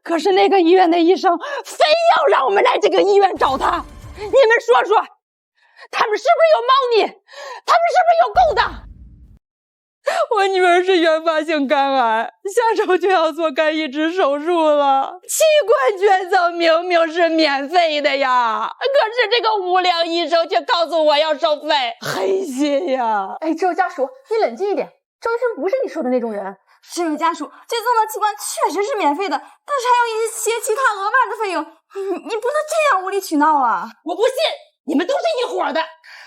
可是那个医院的医生非要让我们来这个医院找他。你们说说，他们是不是有猫腻？他们是不是有勾当？我女儿是原发性肝癌，下周就要做肝移植手术了。器官捐赠明明是免费的呀，可是这个无良医生却告诉我要收费，黑心呀！哎，这位家属，你冷静一点，周医生不是你说的那种人。这位家属，捐赠的器官确实是免费的，但是还有一些其他额外的费用，你不能这样无理取闹啊！我不信，你们都是一伙的，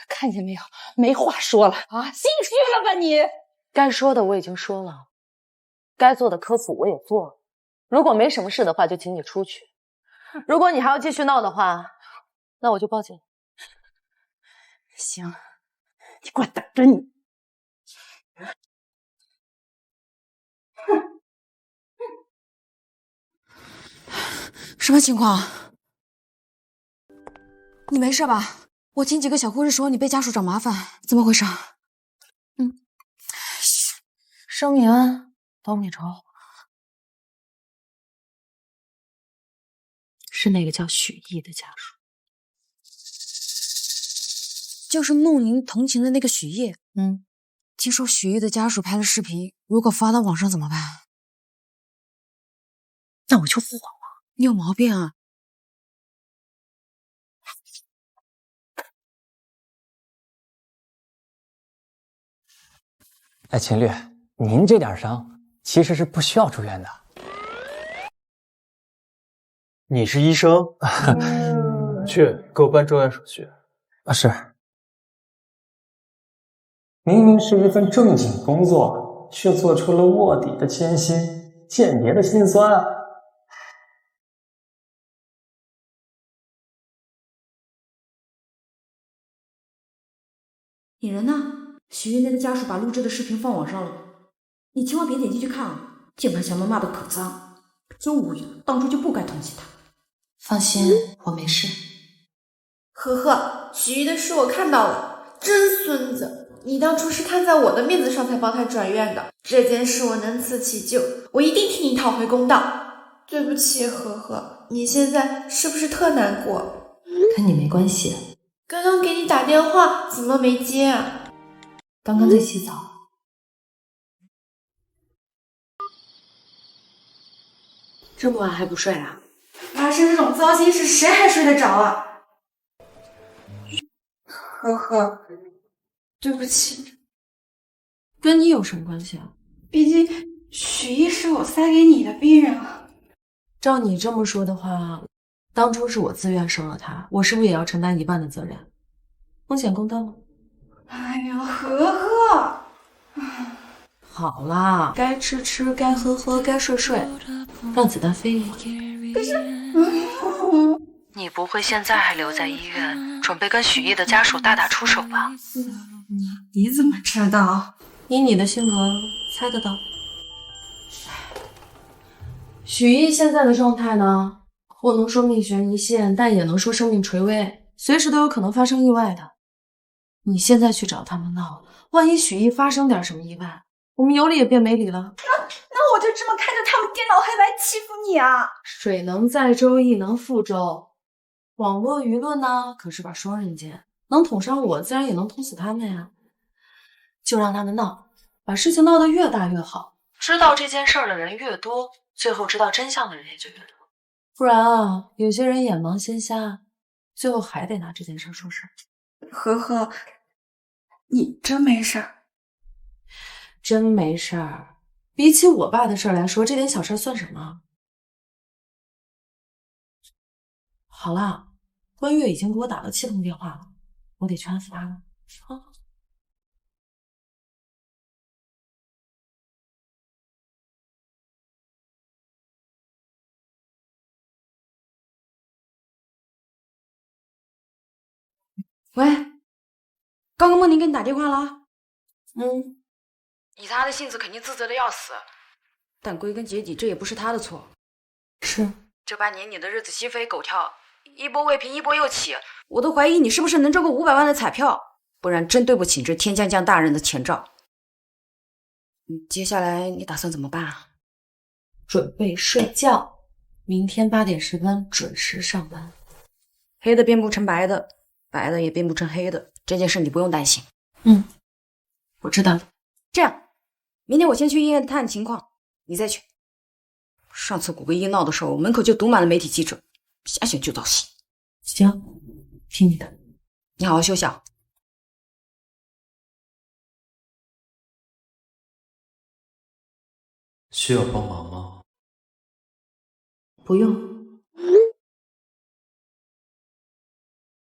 看见没有？没话说了啊，心虚了吧你？该说的我已经说了，该做的科普我也做了。如果没什么事的话，就请你出去。如果你还要继续闹的话，那我就报警。行，你给我等着你！什么情况？你没事吧？我听几个小护士说你被家属找麻烦，怎么回事？生米恩，斗米仇，是那个叫许毅的家属，就是梦宁同情的那个许毅。听说许毅的家属拍了视频，如果发到网上怎么办？那我就不网了。你有毛病啊！哎，秦律。您这点伤其实是不需要住院的。你是医生？去给我办住院手续。啊，是。明明是一份正经工作，却做出了卧底的艰辛，间谍的辛酸。你人呢？许玉那个家属把录制的视频放网上了。你千万别点进去看啊！键盘侠们骂的可脏，真无语，当初就不该同情他。放心，我没事。呵呵，许玉的事我看到了，真孙子！你当初是看在我的面子上才帮他转院的，这件事我能辞其咎，我一定替你讨回公道。对不起，呵呵，你现在是不是特难过？跟你没关系。刚刚给你打电话，怎么没接啊？刚刚在洗澡。这么晚还不睡啊？发生这种糟心事，谁还睡得着啊？呵呵，对不起。跟你有什么关系啊？毕竟许毅是我塞给你的病人啊。照你这么说的话，当初是我自愿生了他，我是不是也要承担一半的责任？风险公担吗？哎呀，呵呵。好啦，该吃吃，该喝喝，该睡睡，让子弹飞吧。可是，你不会现在还留在医院，准备跟许毅的家属大打出手吧？你怎么知道？以你的性格，猜得到。许毅现在的状态呢，或能说命悬一线，但也能说生命垂危，随时都有可能发生意外的。你现在去找他们闹，万一许毅发生点什么意外，我们有理也变没理了。那我就这么看着他们颠倒黑白欺负你啊？水能载舟，亦能覆舟。网络舆论呢，可是把双刃剑，能捅伤我，自然也能捅死他们呀。就让他们闹，把事情闹得越大越好。知道这件事儿的人越多，最后知道真相的人也就越多。不然啊，有些人眼盲心瞎，最后还得拿这件事说事儿。呵呵，你真没事儿？真没事儿。比起我爸的事儿来说，这点小事算什么？好了，关月已经给我打了7通电话了，我得去安抚他了。啊。喂，刚刚梦宁给你打电话了？以他的性子肯定自责的要死，但归根结底这也不是他的错。是，这半年你的日子鸡飞狗跳，一波未平一波又起，我都怀疑你是不是能中个500万的彩票，不然真对不起这天将降大人的前兆。接下来你打算怎么办？准备睡觉，明天8点10分准时上班。黑的变不成白的，白的也变不成黑的，这件事你不用担心。我知道了。这样，明天我先去医院探情况，你再去。上次谷歌一闹的时候，门口就堵满了媒体记者，瞎选就造戏。行，听你的。你好好休息啊。需要帮忙吗？不用。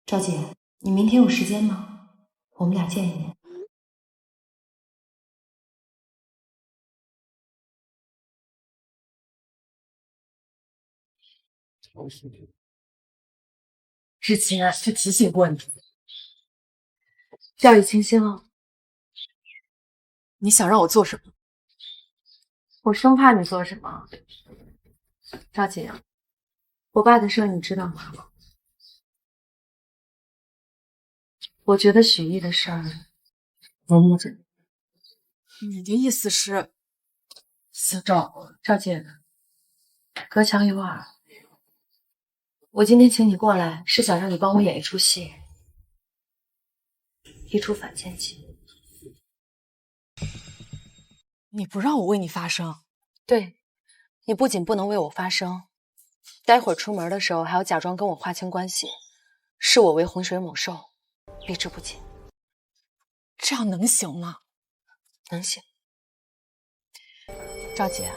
赵姐，你明天有时间吗？我们俩见一面。之前就提醒过你，掉以轻心了。你想让我做什么？我生怕你做什么。赵姐，我爸的事你知道吗？我觉得许艺的事儿我摸着。你的意思是，赵姐，隔墙有耳。我今天请你过来，是想让你帮我演一出戏，一出反间计。你不让我为你发声？对，你不仅不能为我发声，待会儿出门的时候还要假装跟我划清关系，视我为浑水猛兽，避之不及。这样能行吗？能行。赵姐，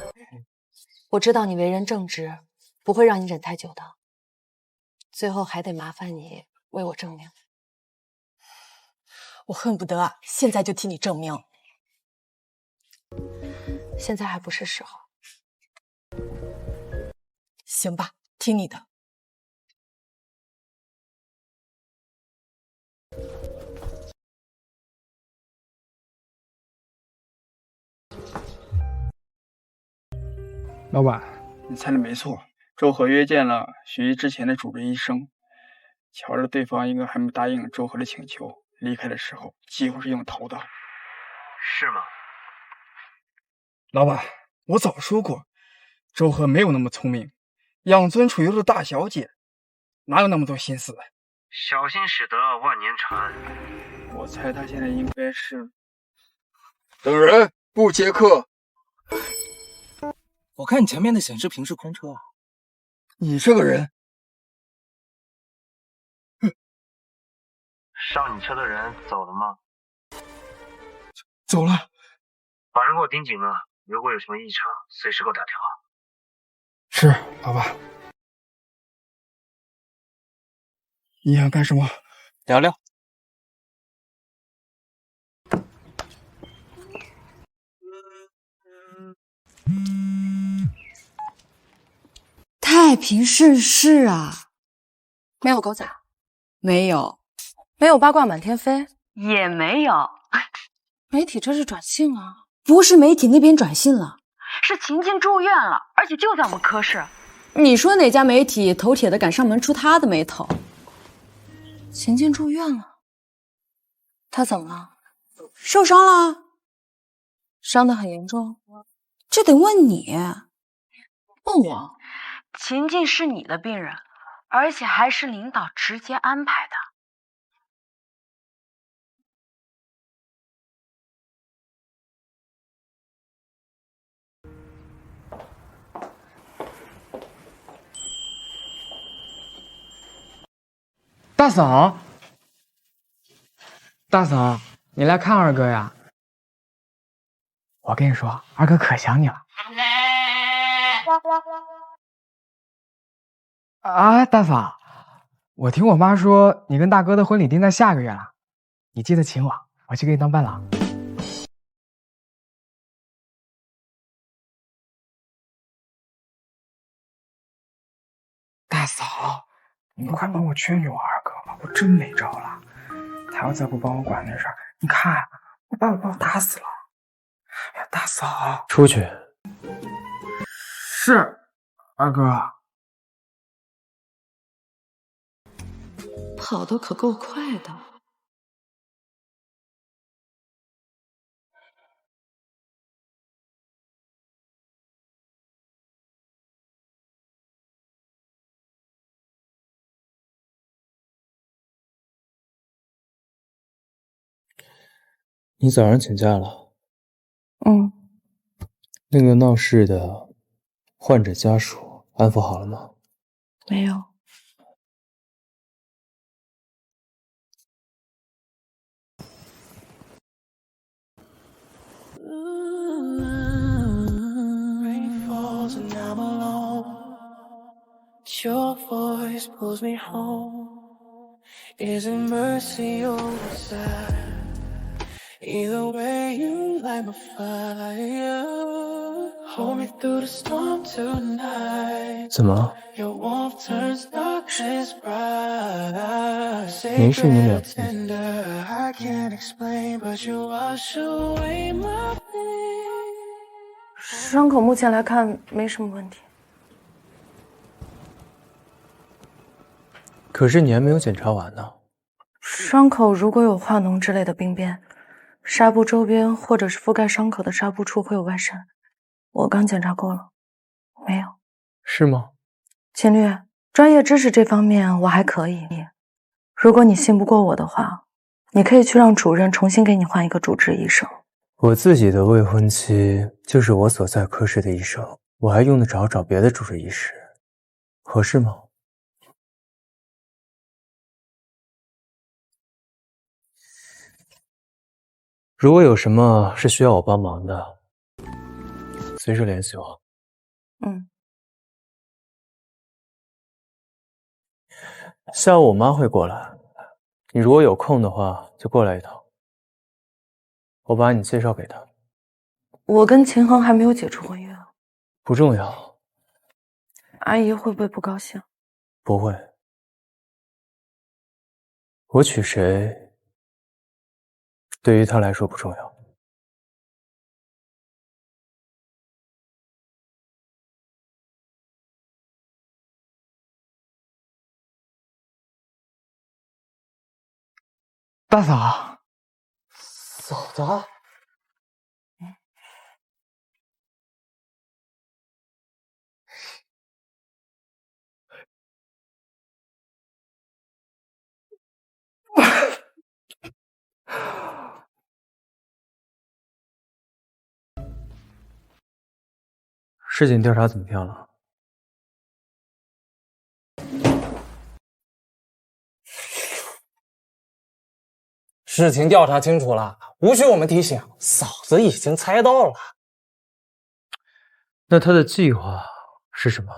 我知道你为人正直，不会让你忍太久的。最后还得麻烦你为我证明。我恨不得现在就替你证明。现在还不是时候。行吧，听你的。老板，你猜的没错，周和约见了许艺之前的主治医生，瞧着对方应该还没答应周和的请求，离开的时候几乎是用逃的。是吗？老板，我早说过，周和没有那么聪明，养尊处优的大小姐哪有那么多心思？小心驶得万年船。我猜他现在应该是……等人，不接客。我看你前面的显示屏是空车啊。你这个人，上你车的人走了吗？走了。把人给我盯紧了，如果有什么异常，随时给我打电话。是，老板。你想干什么？聊聊。太平盛世啊，没有狗仔，没有，没有八卦满天飞，也没有。媒体这是转信啊？不是媒体那边转信了，是秦晋住院了，而且就在我们科室。你说哪家媒体头铁的敢上门出他的眉头？秦晋住院了，他怎么了？受伤了，伤得很严重。这得问你。问我？秦晋是你的病人，而且还是领导直接安排的。大嫂，大嫂，你来看二哥呀？我跟你说，二哥可想你了。啊，大嫂，我听我妈说你跟大哥的婚礼定在下个月了，你记得请我，我去给你当伴郎。大嫂，你快帮我劝劝我二哥吧，我真没招了。他要再不帮我管那事儿，你看我爸把我打死了。哎呀，大嫂，出去。是，二哥。跑得可够快的。你早上请假了？嗯。那个闹事的患者家属安抚好了吗？没有。Your voice pulls me home. Is it mercy or sad? Either way, you light my fire. Hold me through the storm tonight. 怎么？ Your warmth turns darkness bright. 没事，你脸 Tender, I can't explain, but you wash away my pain. 伤口目前来看没什么问题。可是你还没有检查完呢。伤口如果有化脓之类的病变，纱布周边或者是覆盖伤口的纱布处会有外渗。我刚检查过了，没有。是吗？秦律，专业知识这方面我还可以。如果你信不过我的话，你可以去让主任重新给你换一个主治医生。我自己的未婚妻就是我所在科室的医生，我还用得着找别的主治医师，合适吗？如果有什么是需要我帮忙的，随时联系我。嗯。下午我妈会过来，你如果有空的话，就过来一趟。我把你介绍给她。我跟秦衡还没有解除婚约。不重要。阿姨会不会不高兴？不会。我娶谁？对于他来说不重要。大嫂，嫂子，事情调查怎么样了？事情调查清楚了，无需我们提醒，嫂子已经猜到了。那他的计划是什么？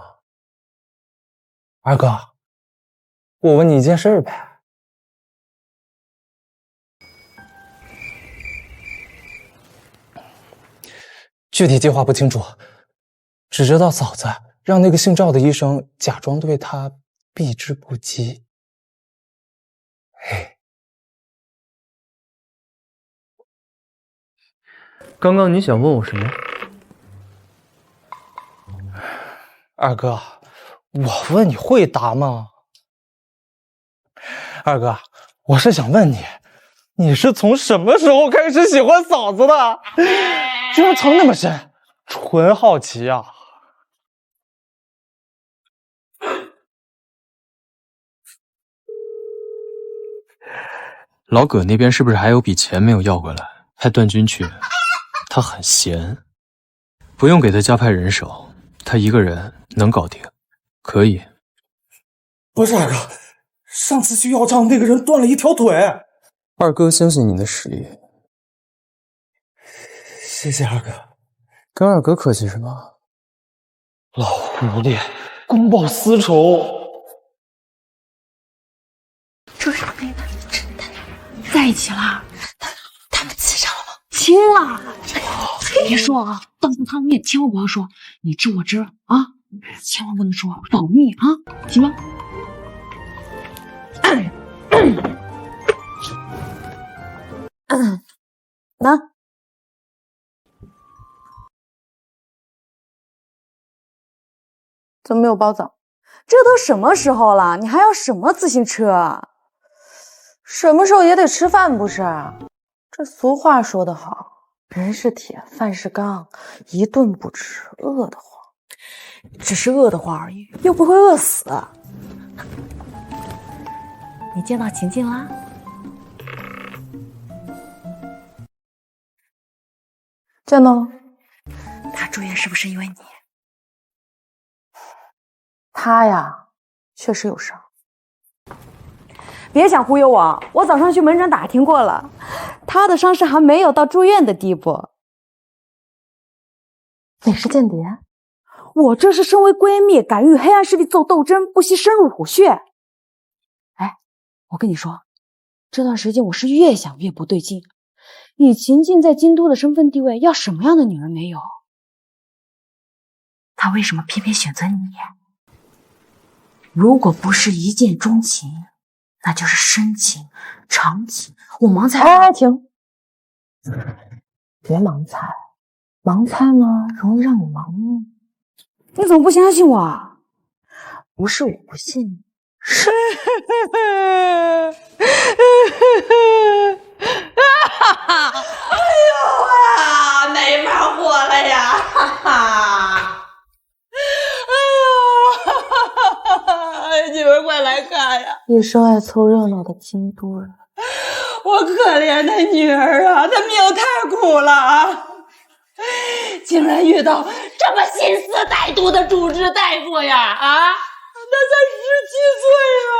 二哥，我问你一件事呗。具体计划不清楚，只知道嫂子让那个姓赵的医生假装对他避之不及。嘿，刚刚你想问我什么？二哥，我问你会答吗？二哥，我是想问你，你是从什么时候开始喜欢嫂子的？居然藏那么深，纯好奇啊！老葛那边是不是还有笔钱没有要回来？派段军去，他很闲，不用给他加派人手，他一个人能搞定，可以。不是二哥，上次去要账那个人断了一条腿。二哥相信你的实力，谢谢二哥。跟二哥客气什么？老狐狸，公报私仇。这是对的，真的在一起了。他们亲上了吗？亲了。别说啊，当着他们面千万不要说，你知我知啊，千万不能说，保密啊，行吗？拿。怎么没有包早？这都什么时候了，你还要什么自行车啊？什么时候也得吃饭不是？这俗话说得好，人是铁，饭是钢，一顿不吃饿得慌。只是饿得慌而已，又不会饿死。你见到晴晴啦？见到了。她住院是不是因为你？他呀，确实有伤。别想忽悠我，我早上去门诊打听过了，他的伤势还没有到住院的地步。你是间谍？我这是身为闺蜜，敢与黑暗势力做斗争，不惜深入虎穴。哎，我跟你说，这段时间我是越想越不对劲。以秦晋在京都的身份地位，要什么样的女人没有？他为什么偏偏选择你？如果不是一见钟情，那就是深情、长情。我盲猜。哎，停！别盲猜，盲猜呢容易让你盲目。你怎么不相信我啊？不是我不信你，是哎呦啊，没法活了呀！哈哈！哎呦，你们快来看呀！一生爱凑热闹的京都人，我可怜的女儿啊，她命太苦了啊！竟然遇到这么心思歹毒的主治大夫呀！啊，他才17岁啊！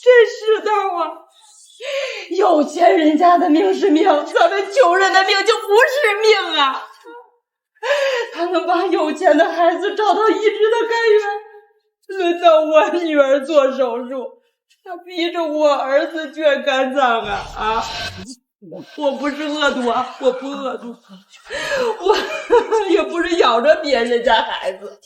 真是的啊！有钱人家的命是命，咱们穷人的命就不是命啊！他能把有钱的孩子找到移植的根源，轮到我女儿做手术，他逼着我儿子捐肝脏啊！我不是恶毒啊，我不恶毒，我也不是咬着别人家孩子，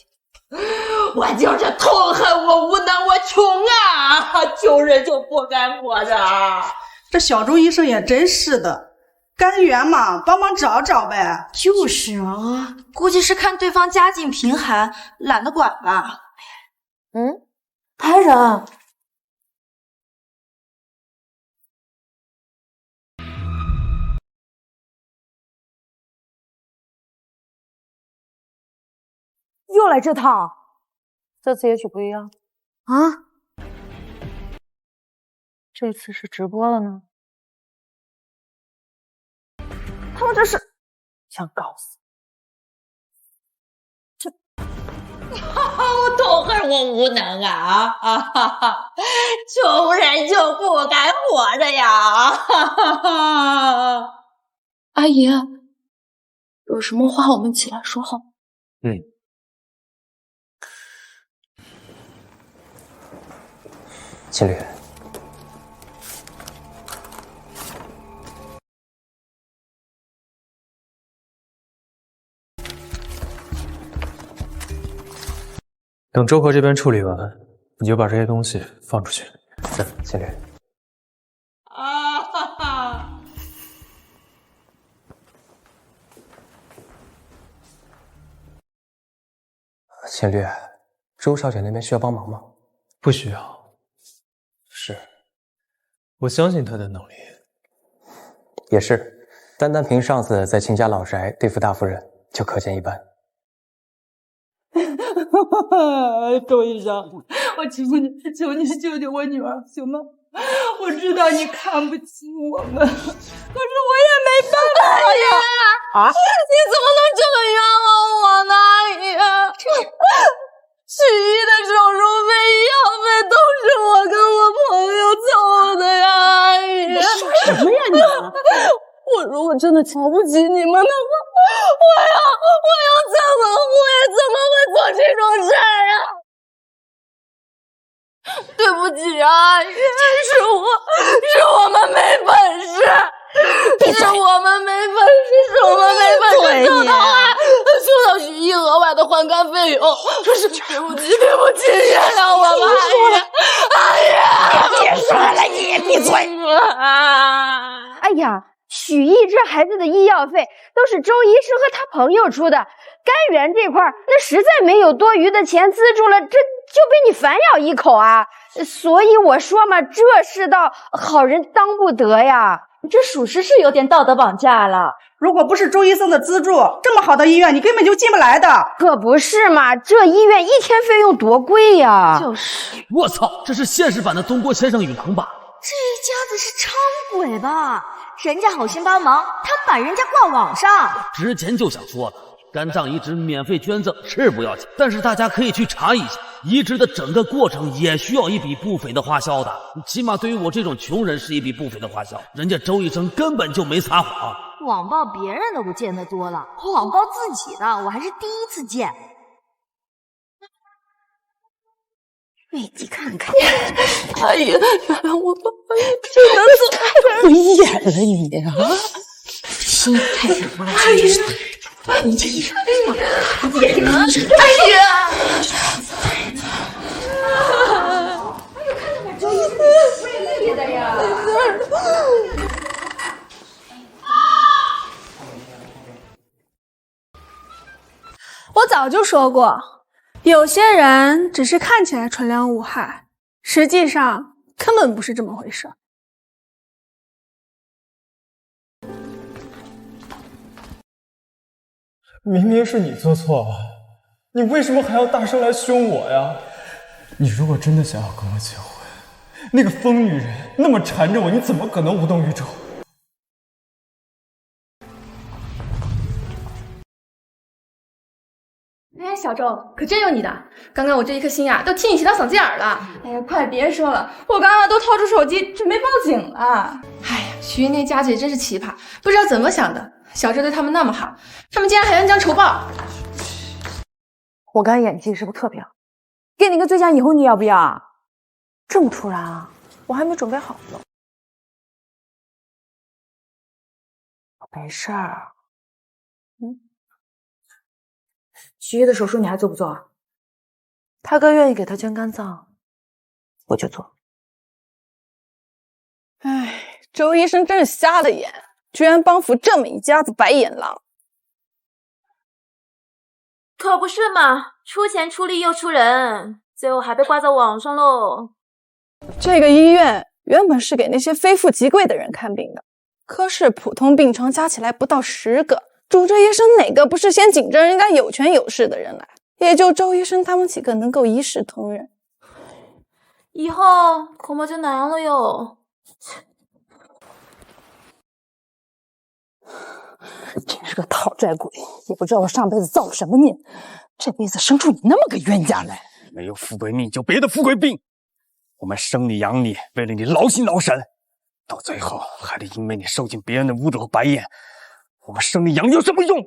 我就是痛恨我无能，我穷啊，穷人就不该活着啊！这小周医生也真是的，肝源嘛，帮忙找找呗。就是啊，估计是看对方家境贫寒，懒得管吧。嗯，排人。又来这套，这次也许不一样啊！这次是直播了呢。他们这是想搞死我痛恨我无能啊！穷人就不该活着呀！阿姨，有什么话我们起来说好吗？秦律，等周河这边处理完，你就把这些东西放出去。是，秦律。秦律，周小姐那边需要帮忙吗？不需要。是，我相信她的能力。也是，单单凭上次在秦家老宅对付大夫人，就可见一斑。周医生，我求你救救我女儿，行吗？我知道你看不起我们，可是我也没办法呀！啊！你怎么能这么冤枉我呢？阿姨，许医的手术费、医药费都是我跟我朋友凑的呀！阿姨，你说什么呀你？我如果真的的瞧不起你们的话，我又怎么会做这种事儿啊？对不起啊，是我们没本事，是我们没本事收到许毅额外的换肝费用，对不起，原谅我吧，阿姨。别说了，你也闭嘴！哎呀，许毅这孩子的医药费都是周医生和他朋友出的，甘源这块那实在没有多余的钱资助了，这就被你反咬一口啊！所以我说嘛，这世道好人当不得呀。这属实是有点道德绑架了。如果不是周医生的资助，这么好的医院你根本就进不来的。可不是嘛，这医院一天费用多贵呀！就是。我操，这是现实版的东郭先生与狼吧？这一家子是伥鬼吧？人家好心帮忙，他把人家挂网上。之前就想说的，肝脏移植免费捐赠是不要钱，但是大家可以去查一下，移植的整个过程也需要一笔不菲的花销的，起码对于我这种穷人是一笔不菲的花销。人家周医生根本就没撒谎。网暴别人的我见得多了，网暴自己的我还是第一次见。妹弟看看，阿姨，原谅我吧，阿姨，真的是太会演了你啊！心太软了，阿姨，你这一演阿姨。我早就说过，有些人只是看起来纯良无害，实际上根本不是这么回事。明明是你做错了，你为什么还要大声来凶我呀？你如果真的想要跟我结婚，那个疯女人那么缠着我，你怎么可能无动于衷？哎，小周，可真有你的！刚刚我这一颗心呀，都替你提到嗓子眼儿了。哎呀，快别说了，我刚刚都掏出手机准备报警了。哎呀，徐那家子也真是奇葩，不知道怎么想的。小周对他们那么好，他们竟然还恩将仇报。我刚演技是不是特别好？给你个最佳影后，你要不要？这么突然啊，我还没准备好呢。没事儿。徐毅的手术你还做不做？他哥愿意给他捐肝脏，我就做。哎，周医生真是瞎了眼，居然帮扶这么一家子白眼狼。可不是嘛，出钱出力又出人，最后还被挂在网上喽。这个医院原本是给那些非富即贵的人看病的，可是普通病床加起来不到10个，主治医生哪个不是先紧着人家有权有势的人来？也就周医生他们几个能够一视同仁。以后恐怕就难了哟。真是个讨债鬼，也不知道我上辈子造了什么孽，这辈子生出你那么个冤家来。没有富贵命，就别的富贵病。我们生你养你，为了你劳心劳神，到最后还得因为你受尽别人的侮辱和白眼。我们生你养你有什么用？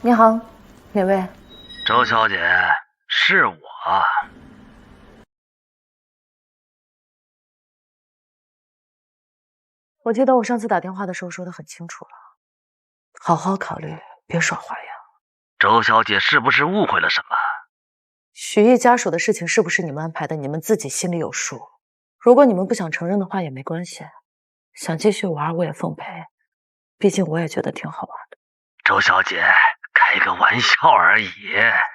你好，哪位？周小姐，是我。我记得我上次打电话的时候说得很清楚了，好好考虑，别耍花样。周小姐是不是误会了什么？许毅家属的事情是不是你们安排的，你们自己心里有数。如果你们不想承认的话也没关系，想继续玩我也奉陪，毕竟我也觉得挺好玩的。周小姐，开个玩笑而已。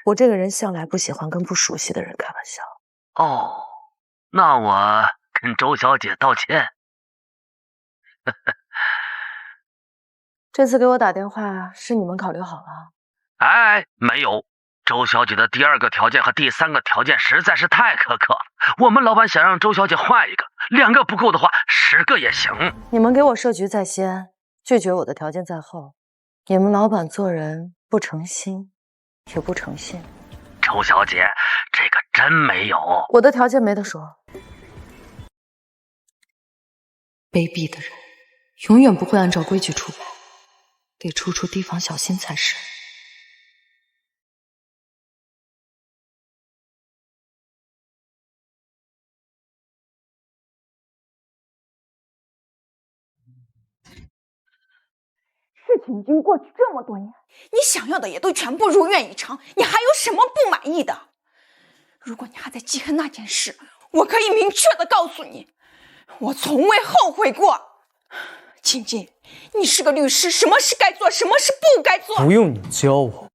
我这个人向来不喜欢跟不熟悉的人开玩笑。哦，那我跟周小姐道歉。这次给我打电话是你们考虑好了？哎，没有。周小姐的第2个条件和第3个条件实在是太苛刻了，我们老板想让周小姐换一个，2个不够的话10个也行。你们给我设局在先，拒绝我的条件在后。你们老板做人不诚心，也不诚信。周小姐，这个真没有。我的条件没得说。卑鄙的人，永远不会按照规矩出牌，得处处提防小心才是。事情已经过去这么多年，你想要的也都全部如愿以偿，你还有什么不满意的？如果你还在记恨那件事，我可以明确的告诉你，我从未后悔过。秦晋，你是个律师，什么事该做，什么事不该做，不用你教我。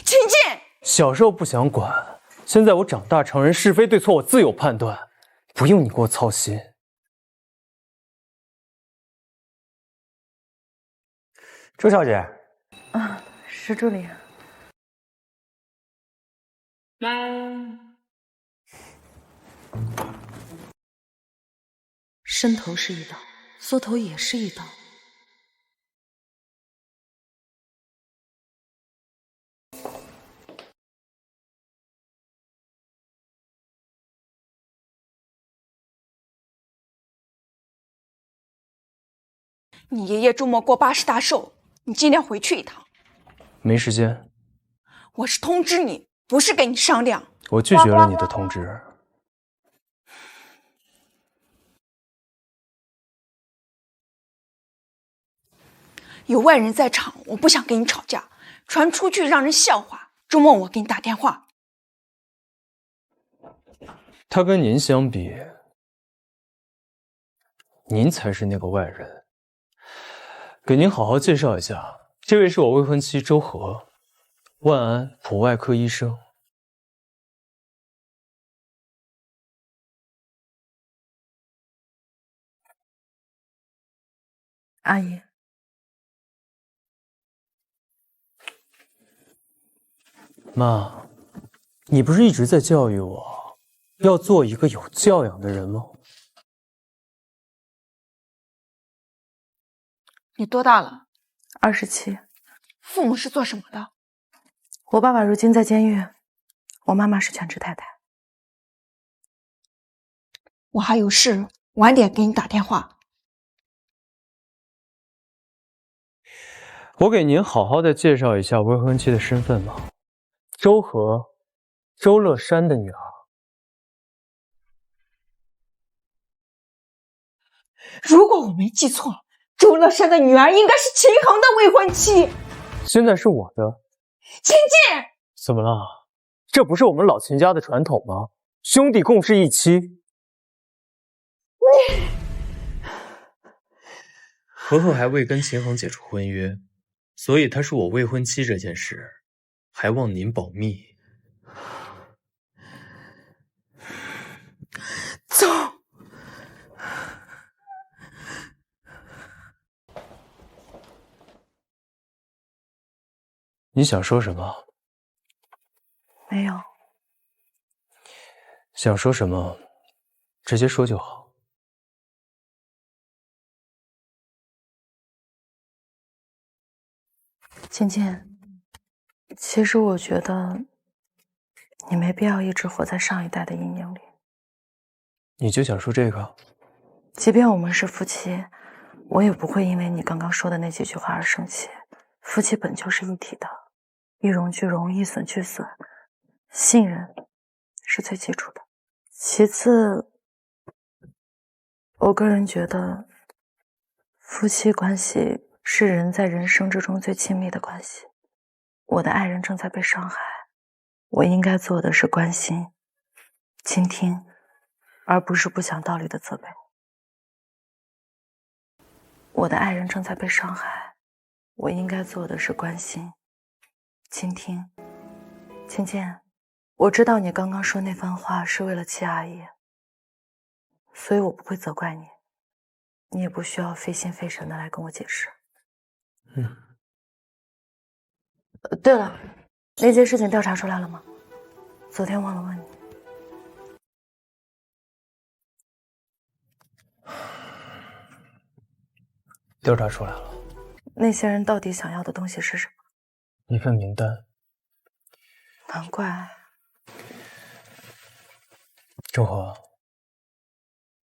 秦晋，小时候不想管，现在我长大成人，是非对错我自有判断，不用你给我操心。周小姐，啊，是助理。伸头是一刀，缩头也是一刀。你爷爷周末过80大寿，你尽量回去一趟。没时间。我是通知你，不是跟你商量。我拒绝了你的通知。有外人在场，我不想跟你吵架，传出去让人笑话。周末我给你打电话。他跟您相比，您才是那个外人。给您好好介绍一下，这位是我未婚妻周和，万安普外科医生。阿姨，妈，你不是一直在教育我，要做一个有教养的人吗？你多大了？27。父母是做什么的？我爸爸如今在监狱，我妈妈是全职太太。我还有事，晚点给你打电话。我给您好好的介绍一下未婚妻的身份吧。周和，周乐山的女儿。如果我没记错，周乐山的女儿应该是秦衡的未婚妻。现在是我的。秦晋，怎么了？这不是我们老秦家的传统吗？兄弟共侍一妻。和和还未跟秦衡解除婚约，所以她是我未婚妻这件事，还望您保密。走。你想说什么？没有。想说什么，直接说就好。芊芊，其实我觉得你没必要一直活在上一代的阴影里。你就想说这个？即便我们是夫妻，我也不会因为你刚刚说的那几句话而生气。夫妻本就是一体的，一荣俱荣，一损俱损，信任是最基础的。其次，我个人觉得夫妻关系是人在人生之中最亲密的关系。我的爱人正在被伤害，我应该做的是关心、倾听，而不是不讲道理的责备。我的爱人正在被伤害，我应该做的是关心、倾听。芊芊，我知道你刚刚说那番话是为了气阿姨，所以我不会责怪你，你也不需要费心费神的来跟我解释。对了，那件事情调查出来了吗？昨天忘了问你。调调查出来了。那些人到底想要的东西是什么？一份名单。难怪。周和，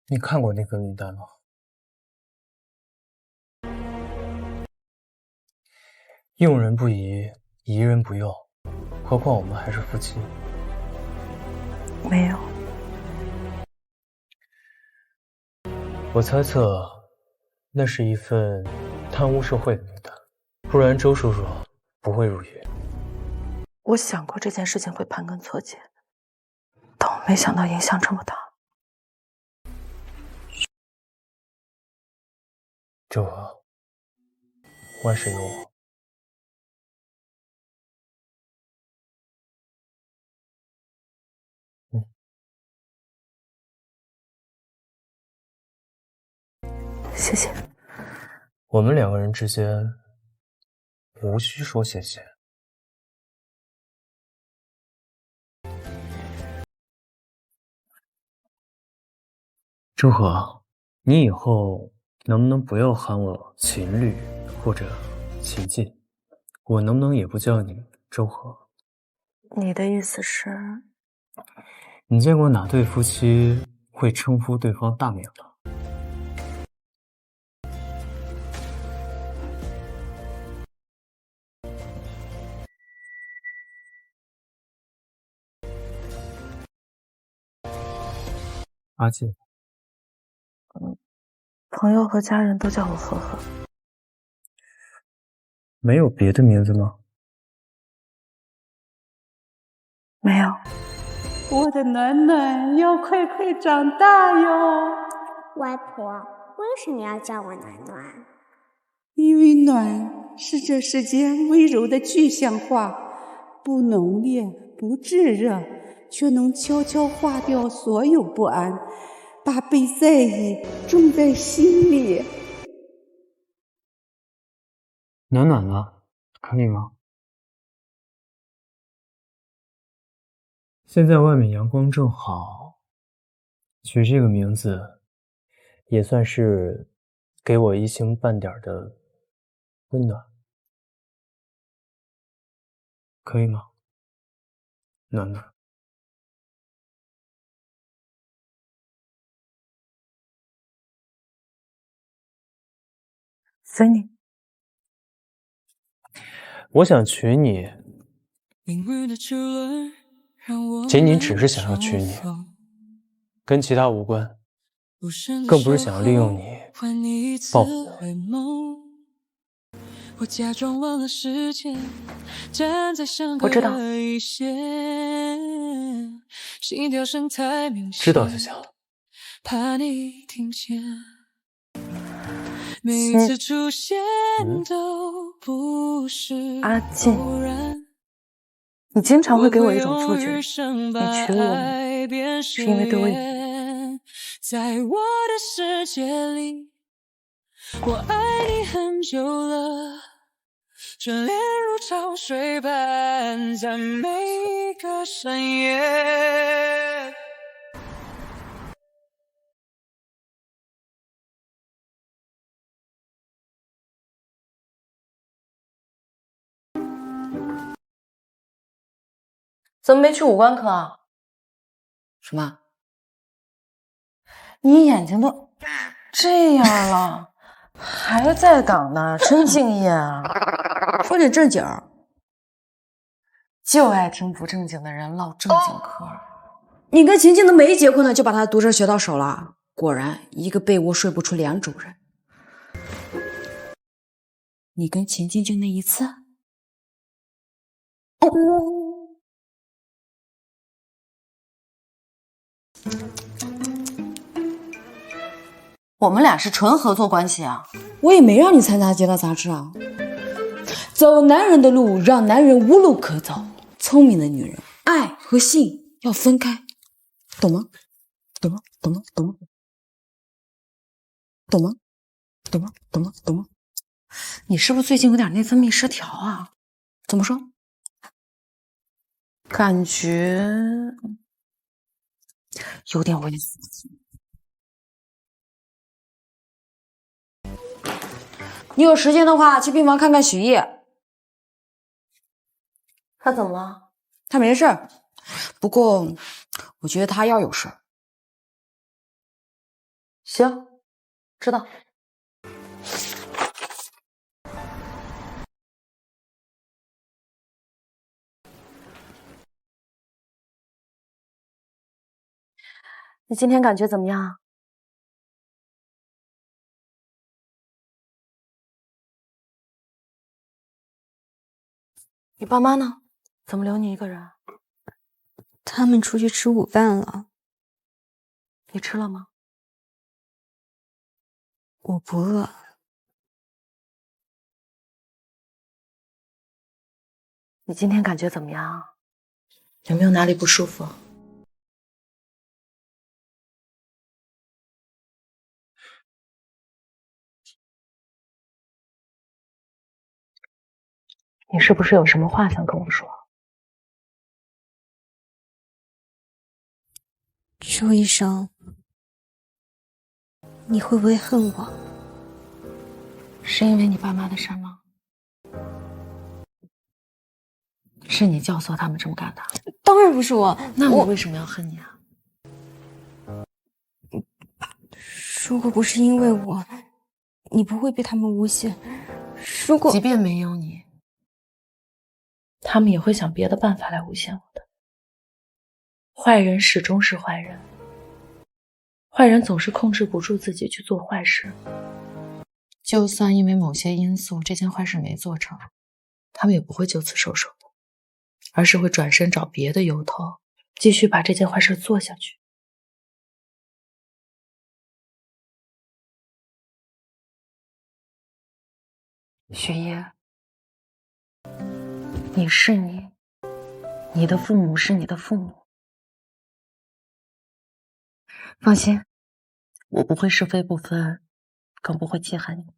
你看过那份名单吗？用人不疑，疑人不用，何况我们还是夫妻。没有。我猜测，那是一份贪污受贿的名单，不然周叔叔不会入狱。我想过这件事情会盘根错节，但我没想到影响这么大。周和，万事有我。谢谢。我们两个人之间无需说谢谢。周和，你以后能不能不要喊我秦律或者秦晋？我能不能也不叫你周和？你的意思是？你见过哪对夫妻会称呼对方大名的？阿静。朋友和家人都叫我和和。没有别的名字吗？没有。我的暖暖要快快长大哟。外婆，为什么要叫我暖暖？因为暖是这世间温柔的具象化，不浓烈，不炙热，却能悄悄化掉所有不安，把被在意种在心里。暖暖了，可以吗？现在外面阳光正好，取这个名字也算是给我一星半点的温暖，可以吗？暖暖。随你。我想娶你，仅仅只是想要娶你，跟其他无关，更不是想要利用你报复我。我知道。知道就行了。阿静，你经常会给我一种错觉，你娶我是因为对我有意。在我的世界里，我爱你很久了，眷恋如潮水般在每一个深夜。怎么没去五官科啊？什么？你眼睛都这样了，还在岗呢，真敬业啊！说点正经儿，就爱听不正经的人唠正经嗑。你跟晴晴都没结婚呢，就把她的毒舌学到手了。果然，一个被窝睡不出两种人。你跟晴晴就那一次？我们俩是纯合作关系啊！我也没让你参加街道杂志啊。走男人的路，让男人无路可走。聪明的女人，爱和性要分开，懂吗？懂吗？懂吗？懂吗？懂吗？懂吗？懂吗？懂吗？你是不是最近有点内分泌失调啊？怎么说？感觉有点猥琐。你有时间的话，去病房看看许毅。他怎么了？他没事儿，不过我觉得他要有事儿。行，知道。你今天感觉怎么样？你爸妈呢？怎么留你一个人？他们出去吃午饭了。你吃了吗？我不饿。你今天感觉怎么样？有没有哪里不舒服？你是不是有什么话想跟我说？周医生，你会不会恨我？是因为你爸妈的事吗？是你教唆他们这么干的？当然不是我。那我为什么要恨你啊？如果不是因为我，你不会被他们诬陷。如果即便没有你，他们也会想别的办法来诬陷我的。坏人始终是坏人，坏人总是控制不住自己去做坏事。就算因为某些因素这件坏事没做成，他们也不会就此收手的，而是会转身找别的由头，继续把这件坏事做下去。雪夜，你是你，你的父母是你的父母。放心，我不会是非不分，更不会记恨你。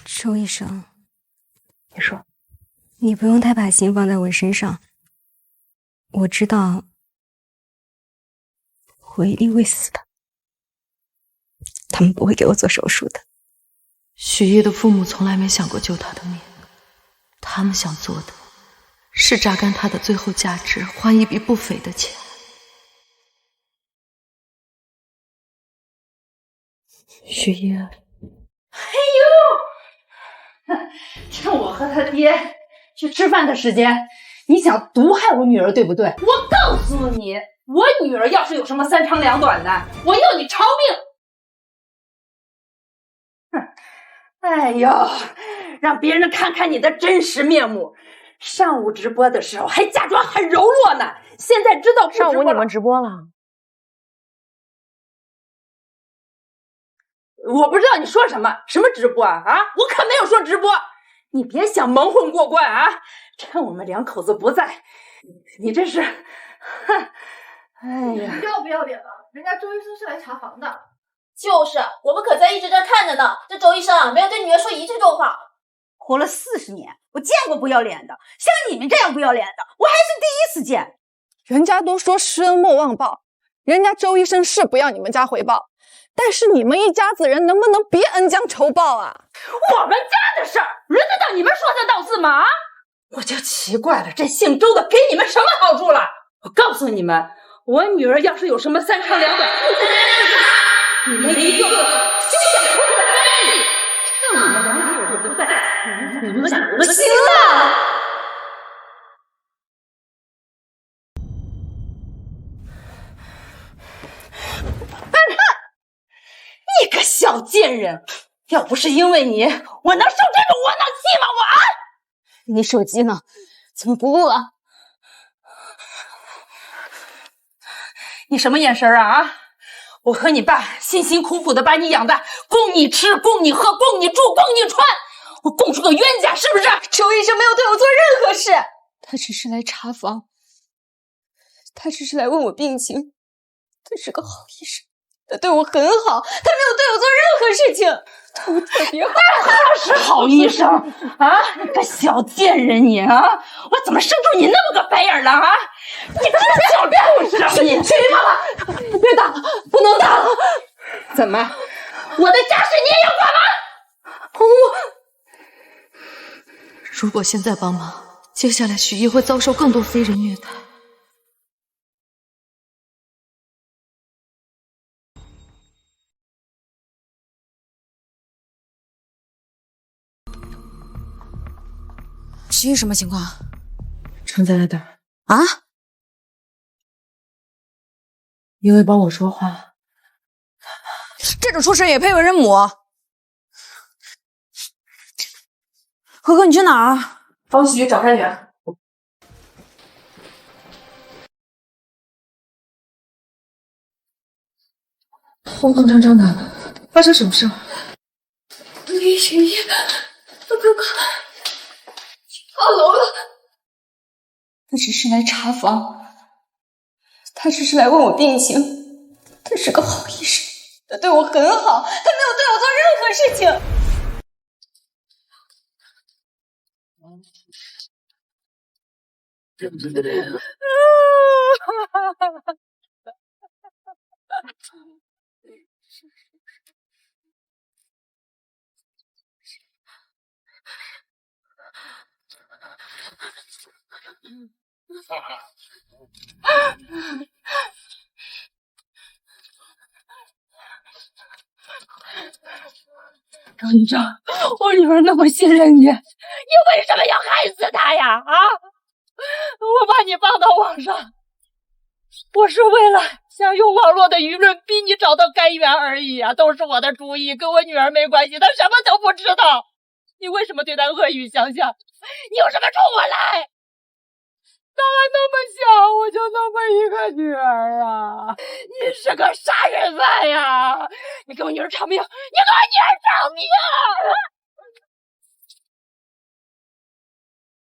周医生，你说，你不用太把心放在我身上，我知道我一定会死的，他们不会给我做手术的。许烨的父母从来没想过救他的命，他们想做的是榨干他的最后价值，换一笔不菲的钱。许烨，哎呦，趁我和他爹去吃饭的时间，你想毒害我女儿，对不对？我告诉你，我女儿要是有什么三长两短的，我要你偿命！哼，哎呦，让别人看看你的真实面目。上午直播的时候还假装很柔弱呢，现在知道不直播了。上午你们直播了？我不知道你说什么直播啊？我可没有说直播，你别想蒙混过关啊！趁我们两口子不在，你这是，哼！哎呀，你要不要脸了？人家周医生是来查房的。就是，我们可在一直在看着呢。这周医生啊，没有对女儿说一句重话。活了40年，我见过不要脸的，像你们这样不要脸的，我还是第一次见。人家都说施恩莫忘报，人家周医生是不要你们家回报，但是你们一家子人能不能别恩将仇报啊？我们家的事儿，轮得到你们说三道四吗？我就奇怪了，这姓周的给你们什么好处了？我告诉你们，我女儿要是有什么三长两短，你们一个个休想出来干预！趁我们两口子不在，你们想不行了！你个小贱人！要不是因为你，我能受这种窝囊气吗？你手机呢？怎么不录啊？你什么眼神啊？我和你爸辛辛苦苦的把你养大，供你吃，供你喝，供你住，供你穿，我供出个冤家，是不是？周医生没有对我做任何事，他只是来查房，他只是来问我病情，他是个好医生，他对我很好，他没有对我做任何事情，他特别好。他是好医生啊！你个小贱人你啊！我怎么生出你那么个白眼狼啊？你个小畜生！你去你妈妈！别打了，不能打了！怎么？我的家事你也要管吗？如果现在帮忙，接下来许煜会遭受更多非人虐待。许煜什么情况？承载了点儿啊？因为帮我说话，这种出身也配为人母？何何，你去哪儿？帮许煜找山源。慌慌张张的，发生什么事？李许煜，他哥哥跳楼了。他只是来查房，他只是来问我病情。他是个好医生，他对我很好，他没有对我做任何事情。张医生，我女儿那么信任你，你为什么要害死她呀？啊！我把你放到网上，我是为了想用网络的舆论逼你找到该源而已啊，都是我的主意，跟我女儿没关系，她什么都不知道。你为什么对她恶语相向？你有什么冲我来？她还那么小，我就那么一个女儿啊！你是个杀人犯呀！你给我女儿偿命！你给我女儿偿命！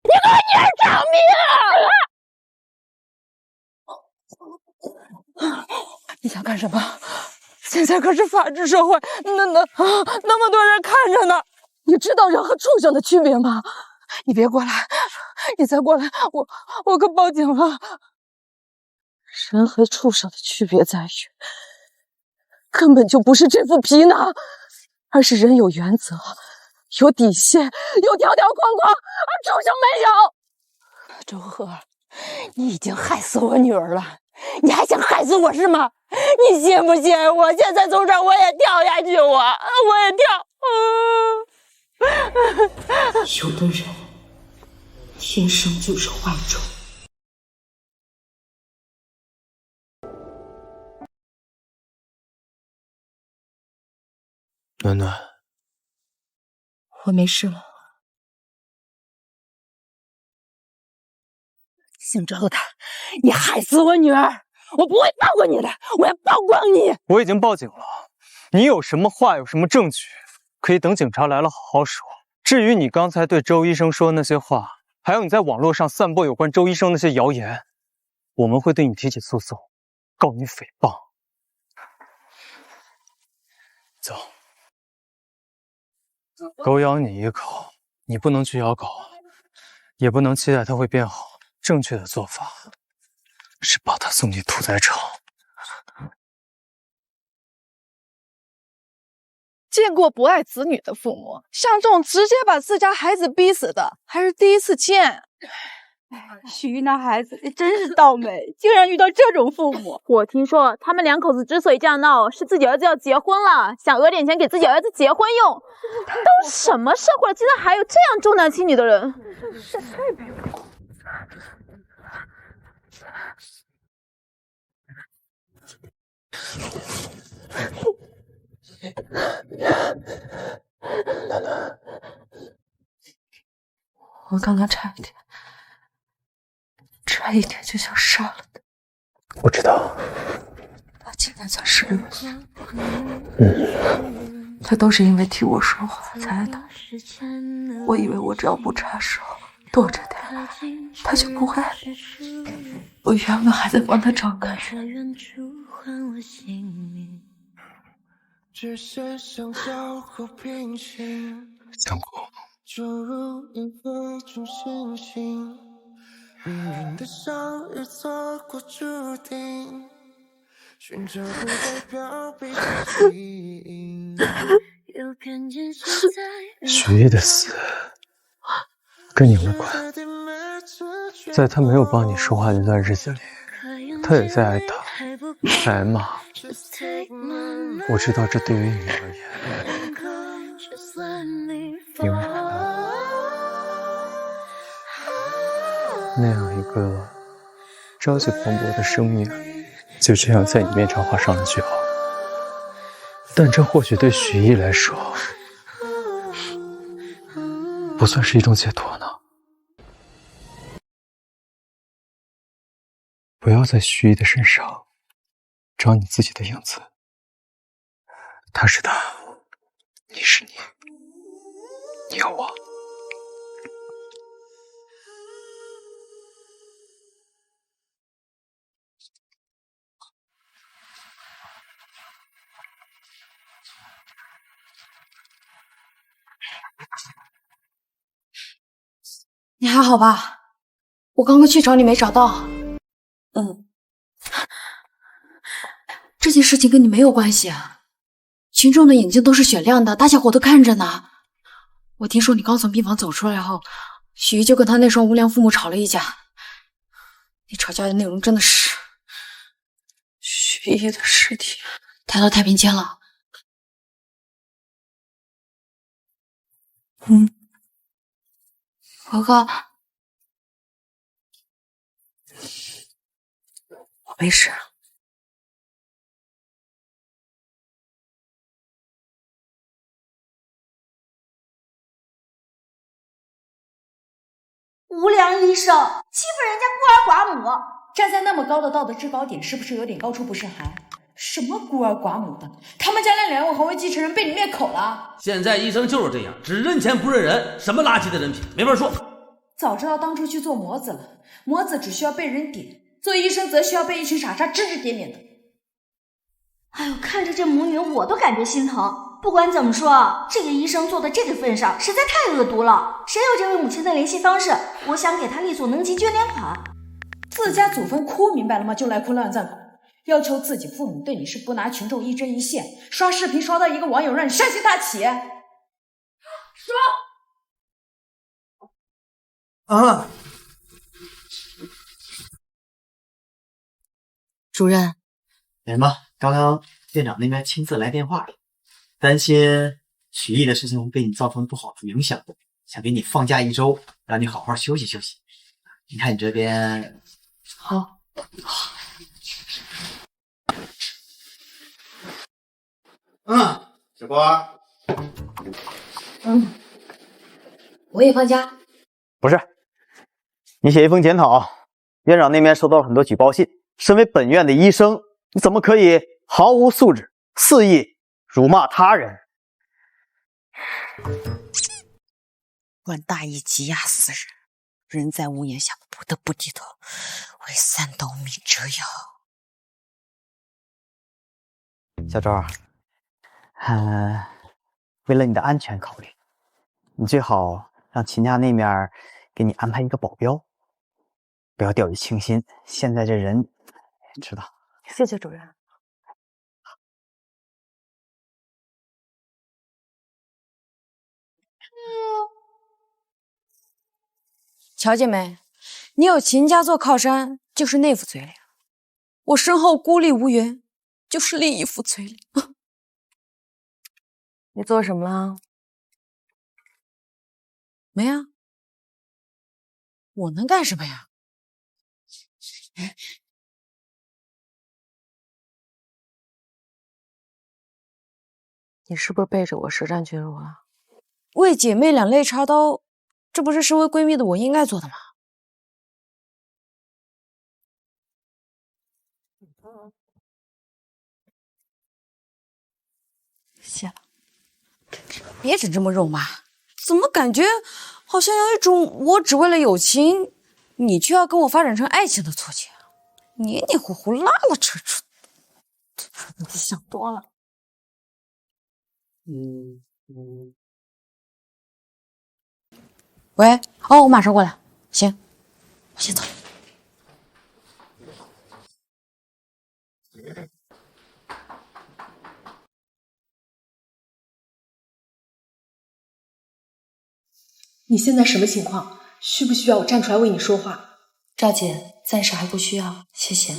你给我女儿偿命！你想干什么？现在可是法治社会，那么多人看着呢。你知道人和畜生的区别吗？你别过来，你再过来，我可报警了。人和畜生的区别在于，根本就不是这副皮囊，而是人有原则，有底线，有条条框框，而畜生没有。周贺，你已经害死我女儿了，你还想害死我是吗？你信不信我现在从这儿我也跳下去，我也跳。有的人天生就是坏种。暖暖，我没事了。姓周的，你害死我女儿，我不会放过你的，我要曝光你。我已经报警了，你有什么话，有什么证据，可以等警察来了好好说。至于你刚才对周医生说的那些话，还有你在网络上散播有关周医生那些谣言，我们会对你提起诉讼，告你诽谤。走，狗咬你一口，你不能去咬狗，也不能期待它会变好。正确的做法是把它送进屠宰场。见过不爱子女的父母，像这种直接把自家孩子逼死的，还是第一次见。许煜那孩子真是倒霉，竟然遇到这种父母。我听说他们两口子之所以这样闹，是自己儿子要结婚了，想讹点钱给自己儿子结婚用。都什么社会了，竟然还有这样重男轻女的人！这太没有。暖暖，我刚刚差一点就想杀了他。我知道。他今年才16岁。他都是因为替我说话才打。我以为我只要不插手，躲着点，他就不会。我原本还在帮他找个人。相公，命运的相遇错过注定，寻找不代表被吸引。徐艺的死跟你无关，在他没有帮你说话那段日子里，他也在挨打，在挨骂。我知道这对于你而言，因为那样一个朝气蓬勃的生命，就这样在你面前画上了句号。但这或许对许艺来说，不算是一种解脱呢。不要在许艺的身上找你自己的影子。他是他，你是你，你有我。你还好吧？我刚刚去找你没找到。这件事情跟你没有关系啊。群众的眼睛都是雪亮的，大家伙都看着呢。我听说你刚从病房走出来后，许艺就跟他那双无良父母吵了一架。你吵架的内容真的是……许艺的尸体抬到太平间了。何哥，我没事。无良医生欺负人家孤儿寡母，站在那么高的道德制高点，是不是有点高处不胜寒？什么孤儿寡母的，他们家那2位皇位继承人被你灭口了。现在医生就是这样，只认钱不认人，什么垃圾的人品，没法说。早知道当初去做模子了，模子只需要被人点，做医生则需要被一群傻叉指指点点的。哎呦，看着这母女我都感觉心疼。不管怎么说，这个医生做到这个份上，实在太恶毒了。谁有这位母亲的联系方式？我想给她力所能及捐点款。自家祖坟哭明白了吗？就来哭乱葬岗，要求自己父母对你是不拿群众一针一线，刷视频刷到一个网友让你山西大起。啊！主任，什么？刚刚店长那边亲自来电话了，担心许艺的事情会对你造成不好的影响，想给你放假1周，让你好好休息休息。你看你这边，好。小郭。我也放假。不是，你写一封检讨，院长那边收到了很多举报信。身为本院的医生，你怎么可以毫无素质，肆意辱骂他人？官大义挤压死人，人在屋檐下不得不低头，为3斗米折腰。小周，为了你的安全考虑，你最好让秦家那面给你安排一个保镖，不要掉以轻心。现在这人，知道。谢谢主任。乔姐妹，你有秦家做靠山，就是那副嘴脸；我身后孤立无援，就是另一副嘴脸。你做什么了？没啊。我能干什么呀？你是不是背着我实战群儒啊？为姐妹两肋插刀，这不是身为闺蜜的我应该做的吗？谢了。别整这么肉麻，怎么感觉好像有一种我只为了友情，你却要跟我发展成爱情的错觉，黏黏糊糊、拉拉扯扯。你想多了。喂，哦，我马上过来。行，我先走了。你现在什么情况？需不需要我站出来为你说话？赵姐，暂时还不需要，谢谢。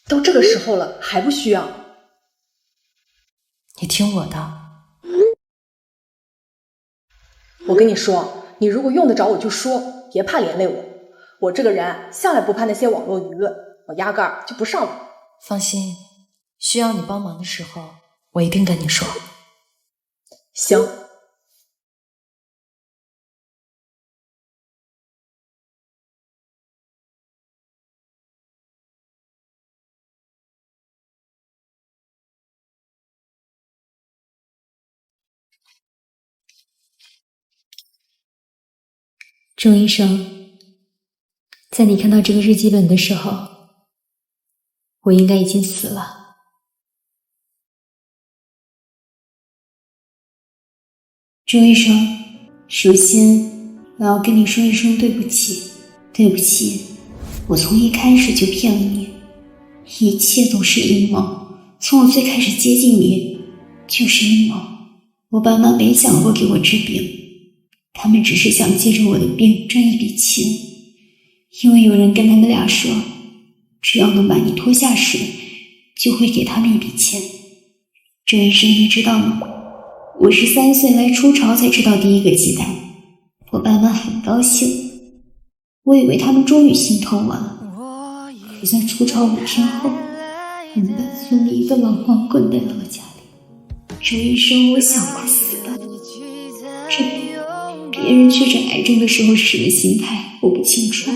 都这个时候了，还不需要？你听我的。我跟你说，你如果用得着我就说，别怕连累我。我这个人向来不怕那些网络舆论，我压根儿就不上网。放心，需要你帮忙的时候，我一定跟你说。行。周医生，在你看到这个日记本的时候，我应该已经死了。周医生，首先我要跟你说一声对不起，对不起，我从一开始就骗了你，一切都是阴谋，从我最开始接近你就是阴谋。我爸妈没想过给我治病。他们只是想借着我的病赚一笔钱，因为有人跟他们俩说，只要能把你拖下水，就会给他们一笔钱。周医生，你知道吗？我13岁来初潮才吃到第一个鸡蛋，我爸妈很高兴，我以为他们终于心疼我了。可在初潮5天后，我们把村里一个老黄滚在了我家里。周医生，我想过死的，真的。别人确诊癌症的时候是什么心态，我不清楚。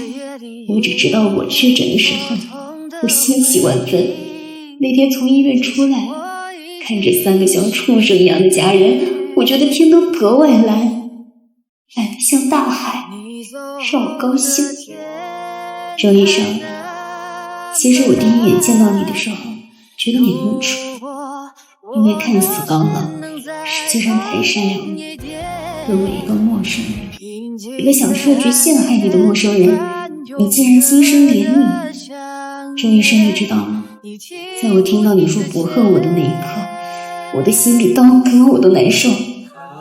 我只知道我确诊的时候，我欣喜万分。那天从医院出来，看着3个像畜生一样的家人，我觉得天都格外蓝，蓝得像大海，让我高兴。周医生，其实我第一眼见到你的时候，觉得你很蠢，因为看似高冷，实际上太善良了。作为一个陌生人，一个想设局陷害你的陌生人，你竟然心生怜悯。周医生，你知道吗？在我听到你说不恨我的那一刻，我的心比刀割我都难受，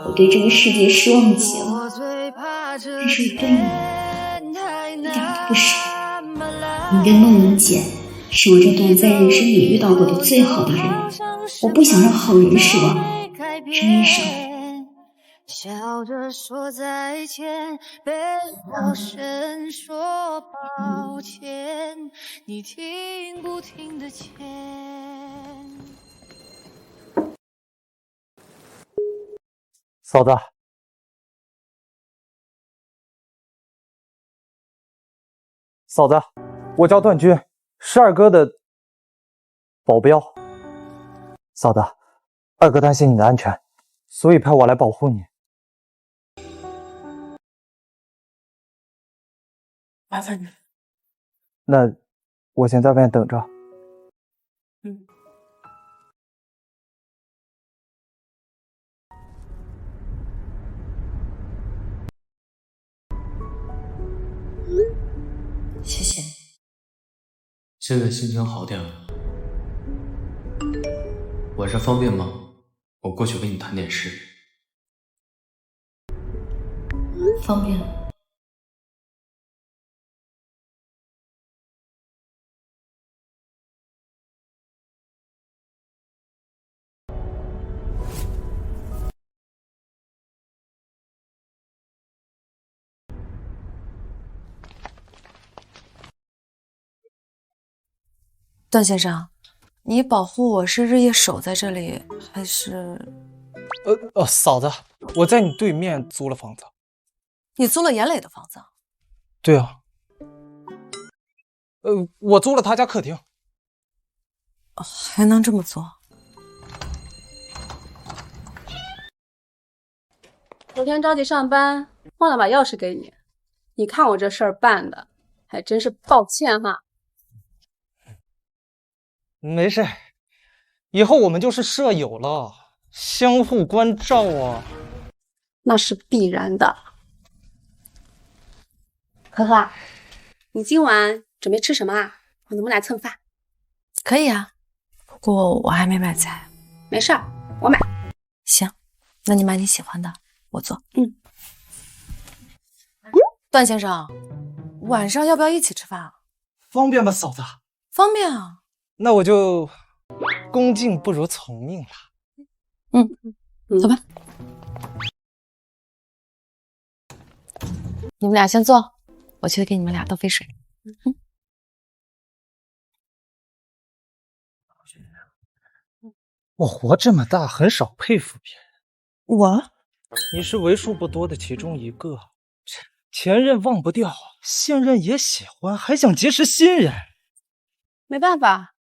我对这个世界失望极了。但是我对你一点都不舍。你跟梦莹姐是我这短暂人生里遇到过的最好的人，我不想让好人失望。周医生，笑着说再见，背后声说抱歉，你听不听得见？嫂子，嫂子，我叫段军，是二哥的保镖。嫂子，二哥担心你的安全，所以派我来保护你。麻烦你。那我先在外面等着。谢谢。现在心情好点了？晚上方便吗？我过去跟你谈点事。方便。段先生，你保护我是日夜守在这里，还是……嫂子，我在你对面租了房子。你租了严磊的房子？对啊。我租了他家客厅。还能这么做？昨天着急上班，忘了把钥匙给你。你看我这事儿办的，还真是抱歉哈。没事，以后我们就是舍友了，相互关照啊。那是必然的。呵呵，你今晚准备吃什么啊？我能不能来蹭饭？可以啊，不过我还没买菜。没事儿，我买。行，那你买你喜欢的，我做。段先生，晚上要不要一起吃饭啊？方便吗，嫂子？方便啊。那我就恭敬不如从命了。走吧。你们俩先坐，我去给你们俩倒杯水。我活这么大，很少佩服别人。我，你是为数不多的其中一个。前任忘不掉，现任也喜欢，还想结识新人。没办法，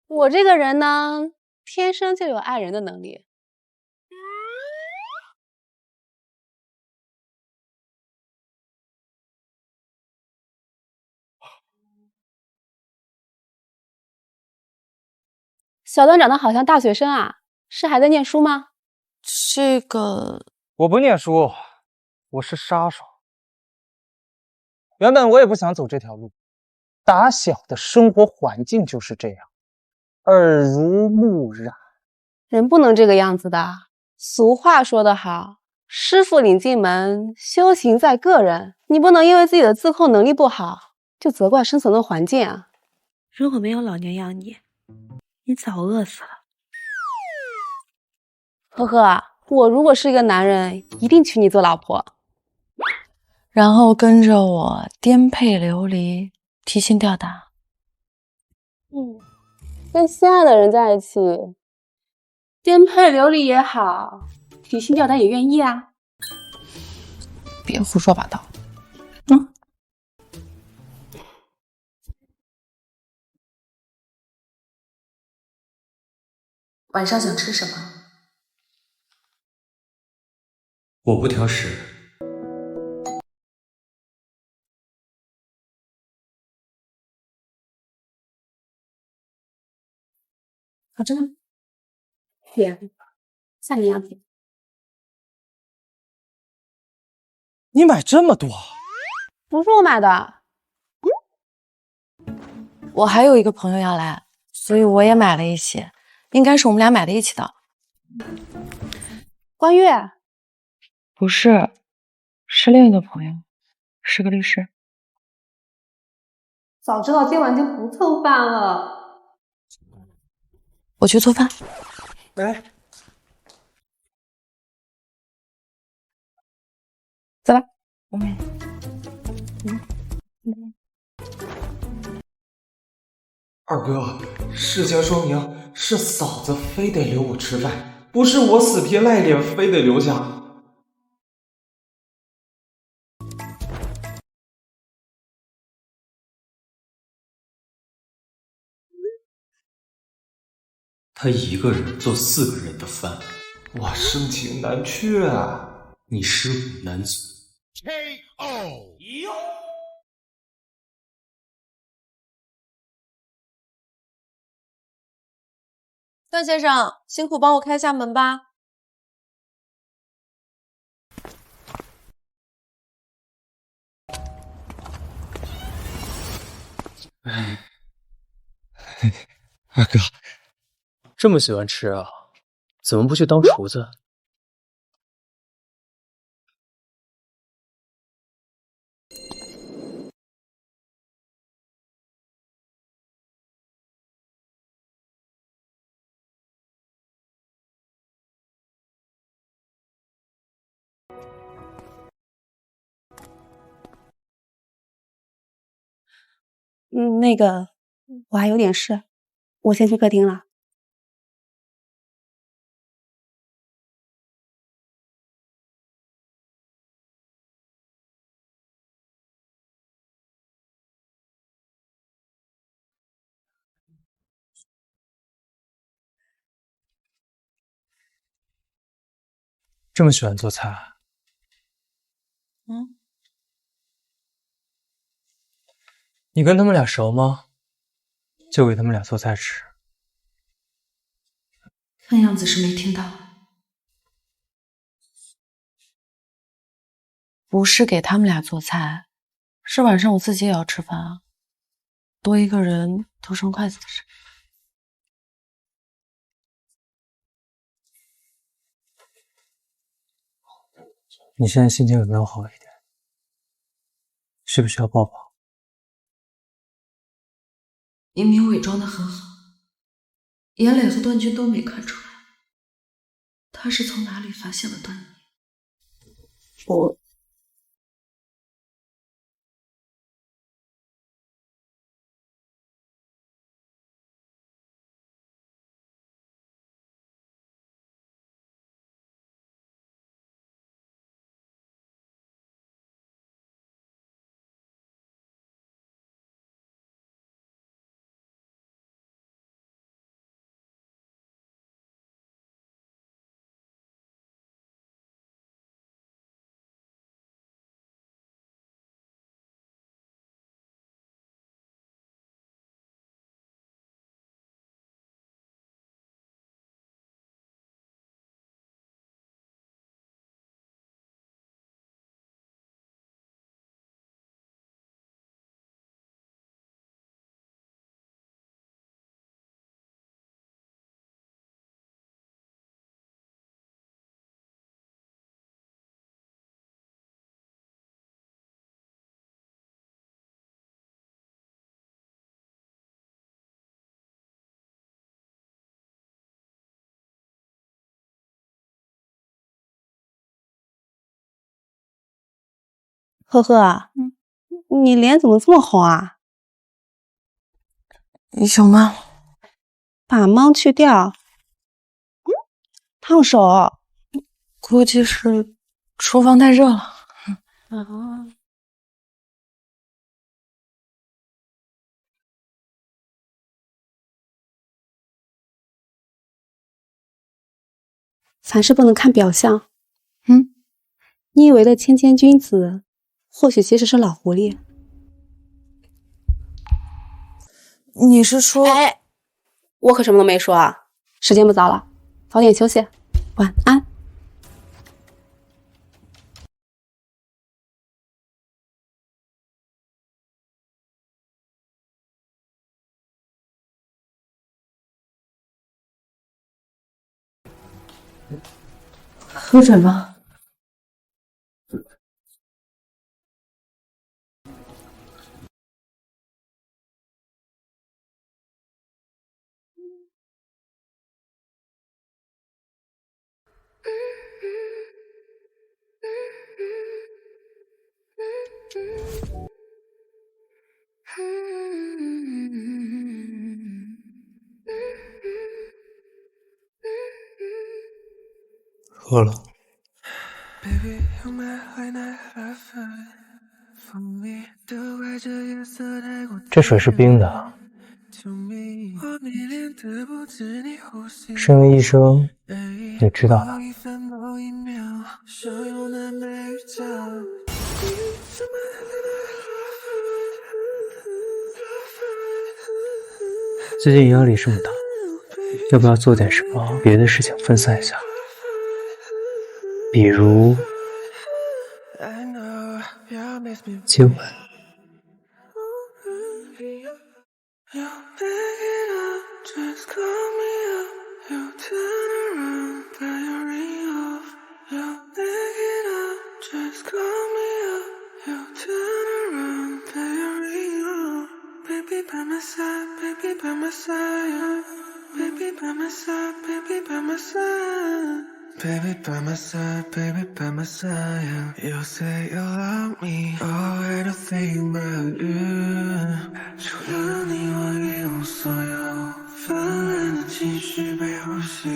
我这个人呢，天生就有爱人的能力。小段长得好像大学生啊，是还在念书吗？这个我不念书，我是杀手。原本我也不想走这条路，打小的生活环境就是这样，耳濡目染。人不能这个样子的。俗话说得好，师傅领进门，修行在个人。你不能因为自己的自控能力不好，就责怪生存的环境啊。如果没有老娘养你，你早饿死了。呵呵，我如果是一个男人，一定娶你做老婆。然后跟着我颠沛流离，提心吊胆。跟心爱的人在一起，颠沛流离也好，提心吊胆也愿意啊。别胡说八道。晚上想吃什么？我不挑食。好吃吗？甜，像你一样甜。你买这么多？不是我买的。我还有一个朋友要来，所以我也买了一些，应该是我们俩买的一起的。关月？不是，是另一个朋友，是个律师。早知道今晚就不蹭饭了。我去做饭。来，走吧。二哥，事情说明是嫂子非得留我吃饭，不是我死皮赖脸非得留下。他一个人做4个人的饭，我盛情难却啊！你尸骨难存。KO。段先生，辛苦帮我开下门吧。二哥，这么喜欢吃啊？怎么不去当厨子？那个，我还有点事，我先去客厅了。这么喜欢做菜？你跟他们俩熟吗？就给他们俩做菜吃。看样子是没听到。不是给他们俩做菜，是晚上我自己也要吃饭啊，多一个人偷生筷子的事。你现在心情有没有好一点？需不需要抱抱？明明伪装的很好，严磊和段君都没看出来，他是从哪里发现了端倪？我赫赫啊，你脸怎么这么红啊？有吗？把芒去掉。烫手。估计是厨房太热了。啊。凡事不能看表象。你以为的谦谦君子，或许其实是老狐狸。你是说？哎，我可什么都没说啊！时间不早了，早点休息，晚安。喝水吗？喝了。这水是冰的，身为医生，也知道的。最近压力这么大，要不要做点什么别的事情分散一下？比如接吻。Baby by my side, baby by my side. You say you love me, oh everything but you. 除了你我一无所有，泛滥的情绪被呼吸。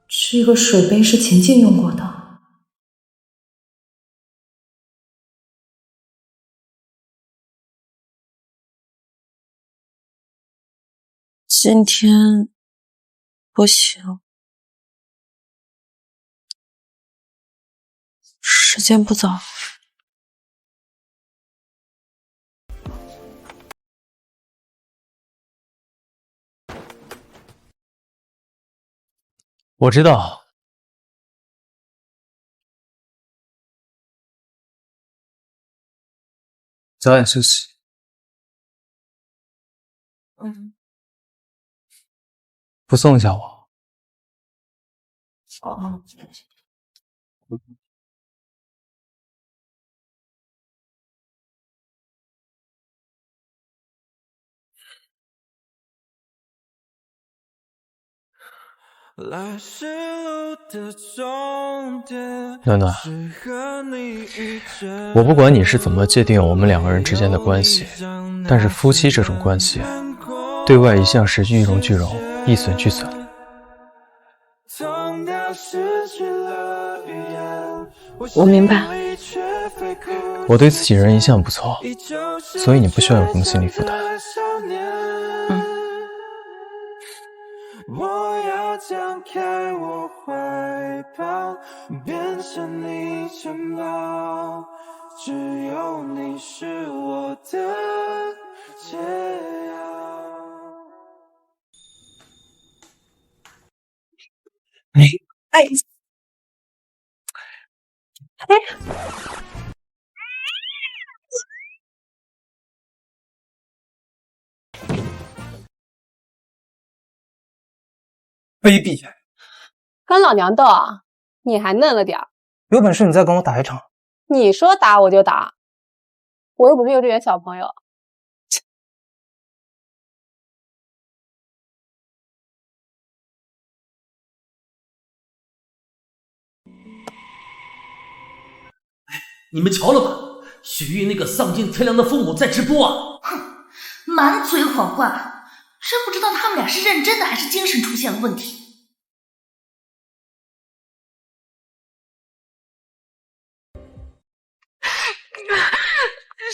这个水杯是钱静用过的。今天不行，时间不早。我知道，早点休息。不送一下我？哦。暖暖，我不管你是怎么界定我们两个人之间的关系，但是夫妻这种关系，对外一向是一荣俱荣，一损俱损。我明白。我对自己人一向不错，所以你不需要有什么心理负担。我要张开我怀抱，变成你城堡，只有你是我的解药。哎，卑鄙！跟老娘斗啊？你还嫩了点儿。有本事你再跟我打一场。你说打我就打，我又不是幼稚园小朋友。你们瞧了吧，许玉那个丧尽天良的父母在直播啊！哼，满嘴谎话，真不知道他们俩是认真的还是精神出现了问题。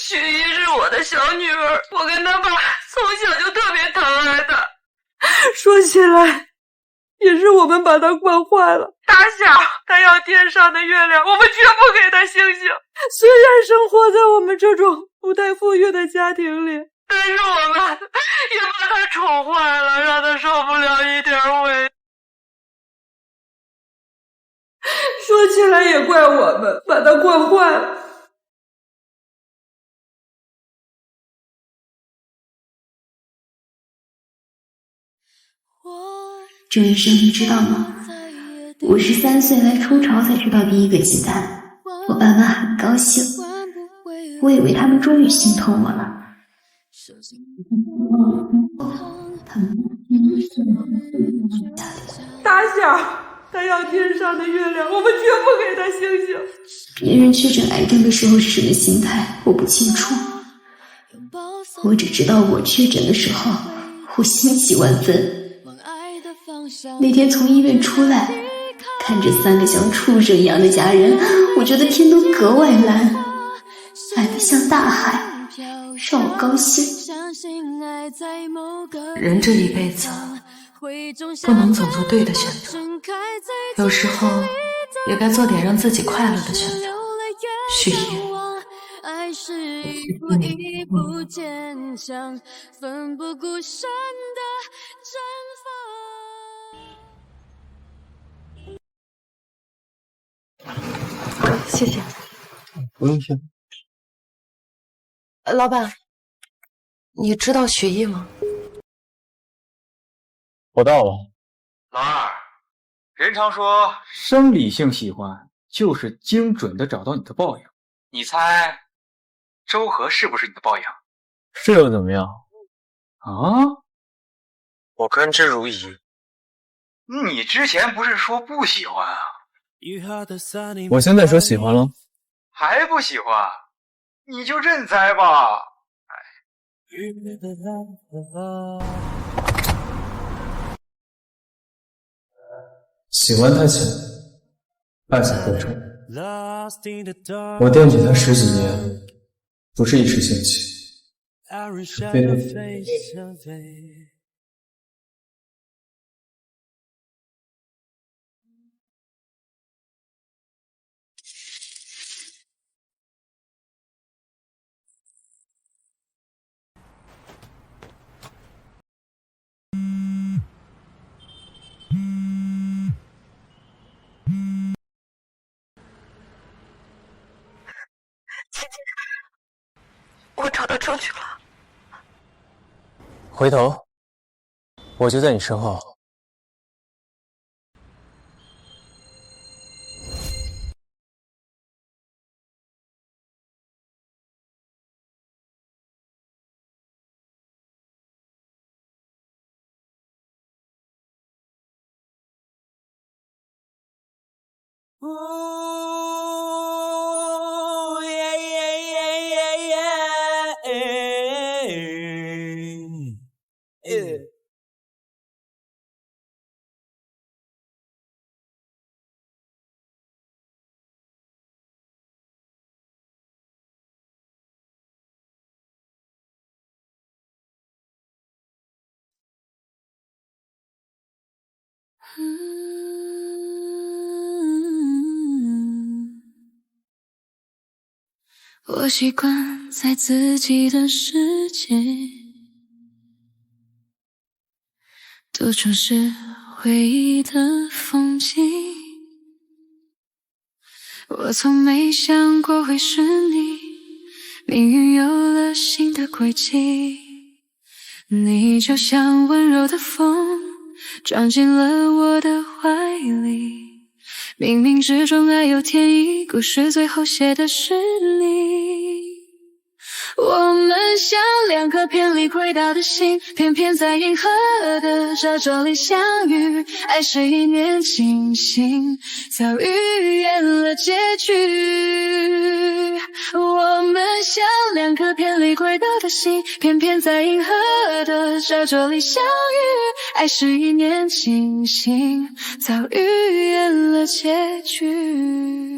许一是我的小女儿，我跟她爸从小就特别疼爱她。说起来，也是我们把她惯坏了。打小她要天上的月亮，我们绝不给她星星。虽然生活在我们这种不太富裕的家庭里，但是我们也把她宠坏了，让她受不了一点委屈。说起来也怪我们把她惯坏了。周医生，你知道吗？我是3岁来初潮才吃到第一个鸡蛋，我爸妈很高兴，我以为他们终于心疼我了。打小他要天上的月亮，我们绝不给他星星。别人确诊癌症的时候是什么心态，我不清楚。我只知道我确诊的时候，我欣喜万分。那天从医院出来，看着3个像畜生一样的家人，我觉得天都格外蓝，蓝得像大海，让我高兴。人这一辈子不能总做对的选择，有时候也该做点让自己快乐的选择。许一，爱是一步一步坚强，奋不顾身的绽放。谢谢。不用谢。老板，你知道许一吗？我到了。老二，人常说生理性喜欢就是精准的找到你的报应，你猜周和是不是你的报应？这又怎么样？啊？我甘之如饴。你之前不是说不喜欢啊？我现在说喜欢了。还不喜欢？你就认栽吧。喜欢太浅，爱才会重。我惦记他10几年，不是一时兴起，是非得非。我找到证据了。回头，我就在你身后。我习惯在自己的世界，独处是回忆的风景。我从没想过会是你，命运有了新的轨迹。你就像温柔的风，装进了我的怀里。冥冥之中爱有天意，故事最后写的是你。我们像两颗偏离轨道的星，偏偏在银河的褶皱里相遇。爱是一念惊醒，早预言了结局。我们像两颗偏离轨道的星，偏偏在银河的褶皱里相遇。爱是一念惊醒，早预言了结局。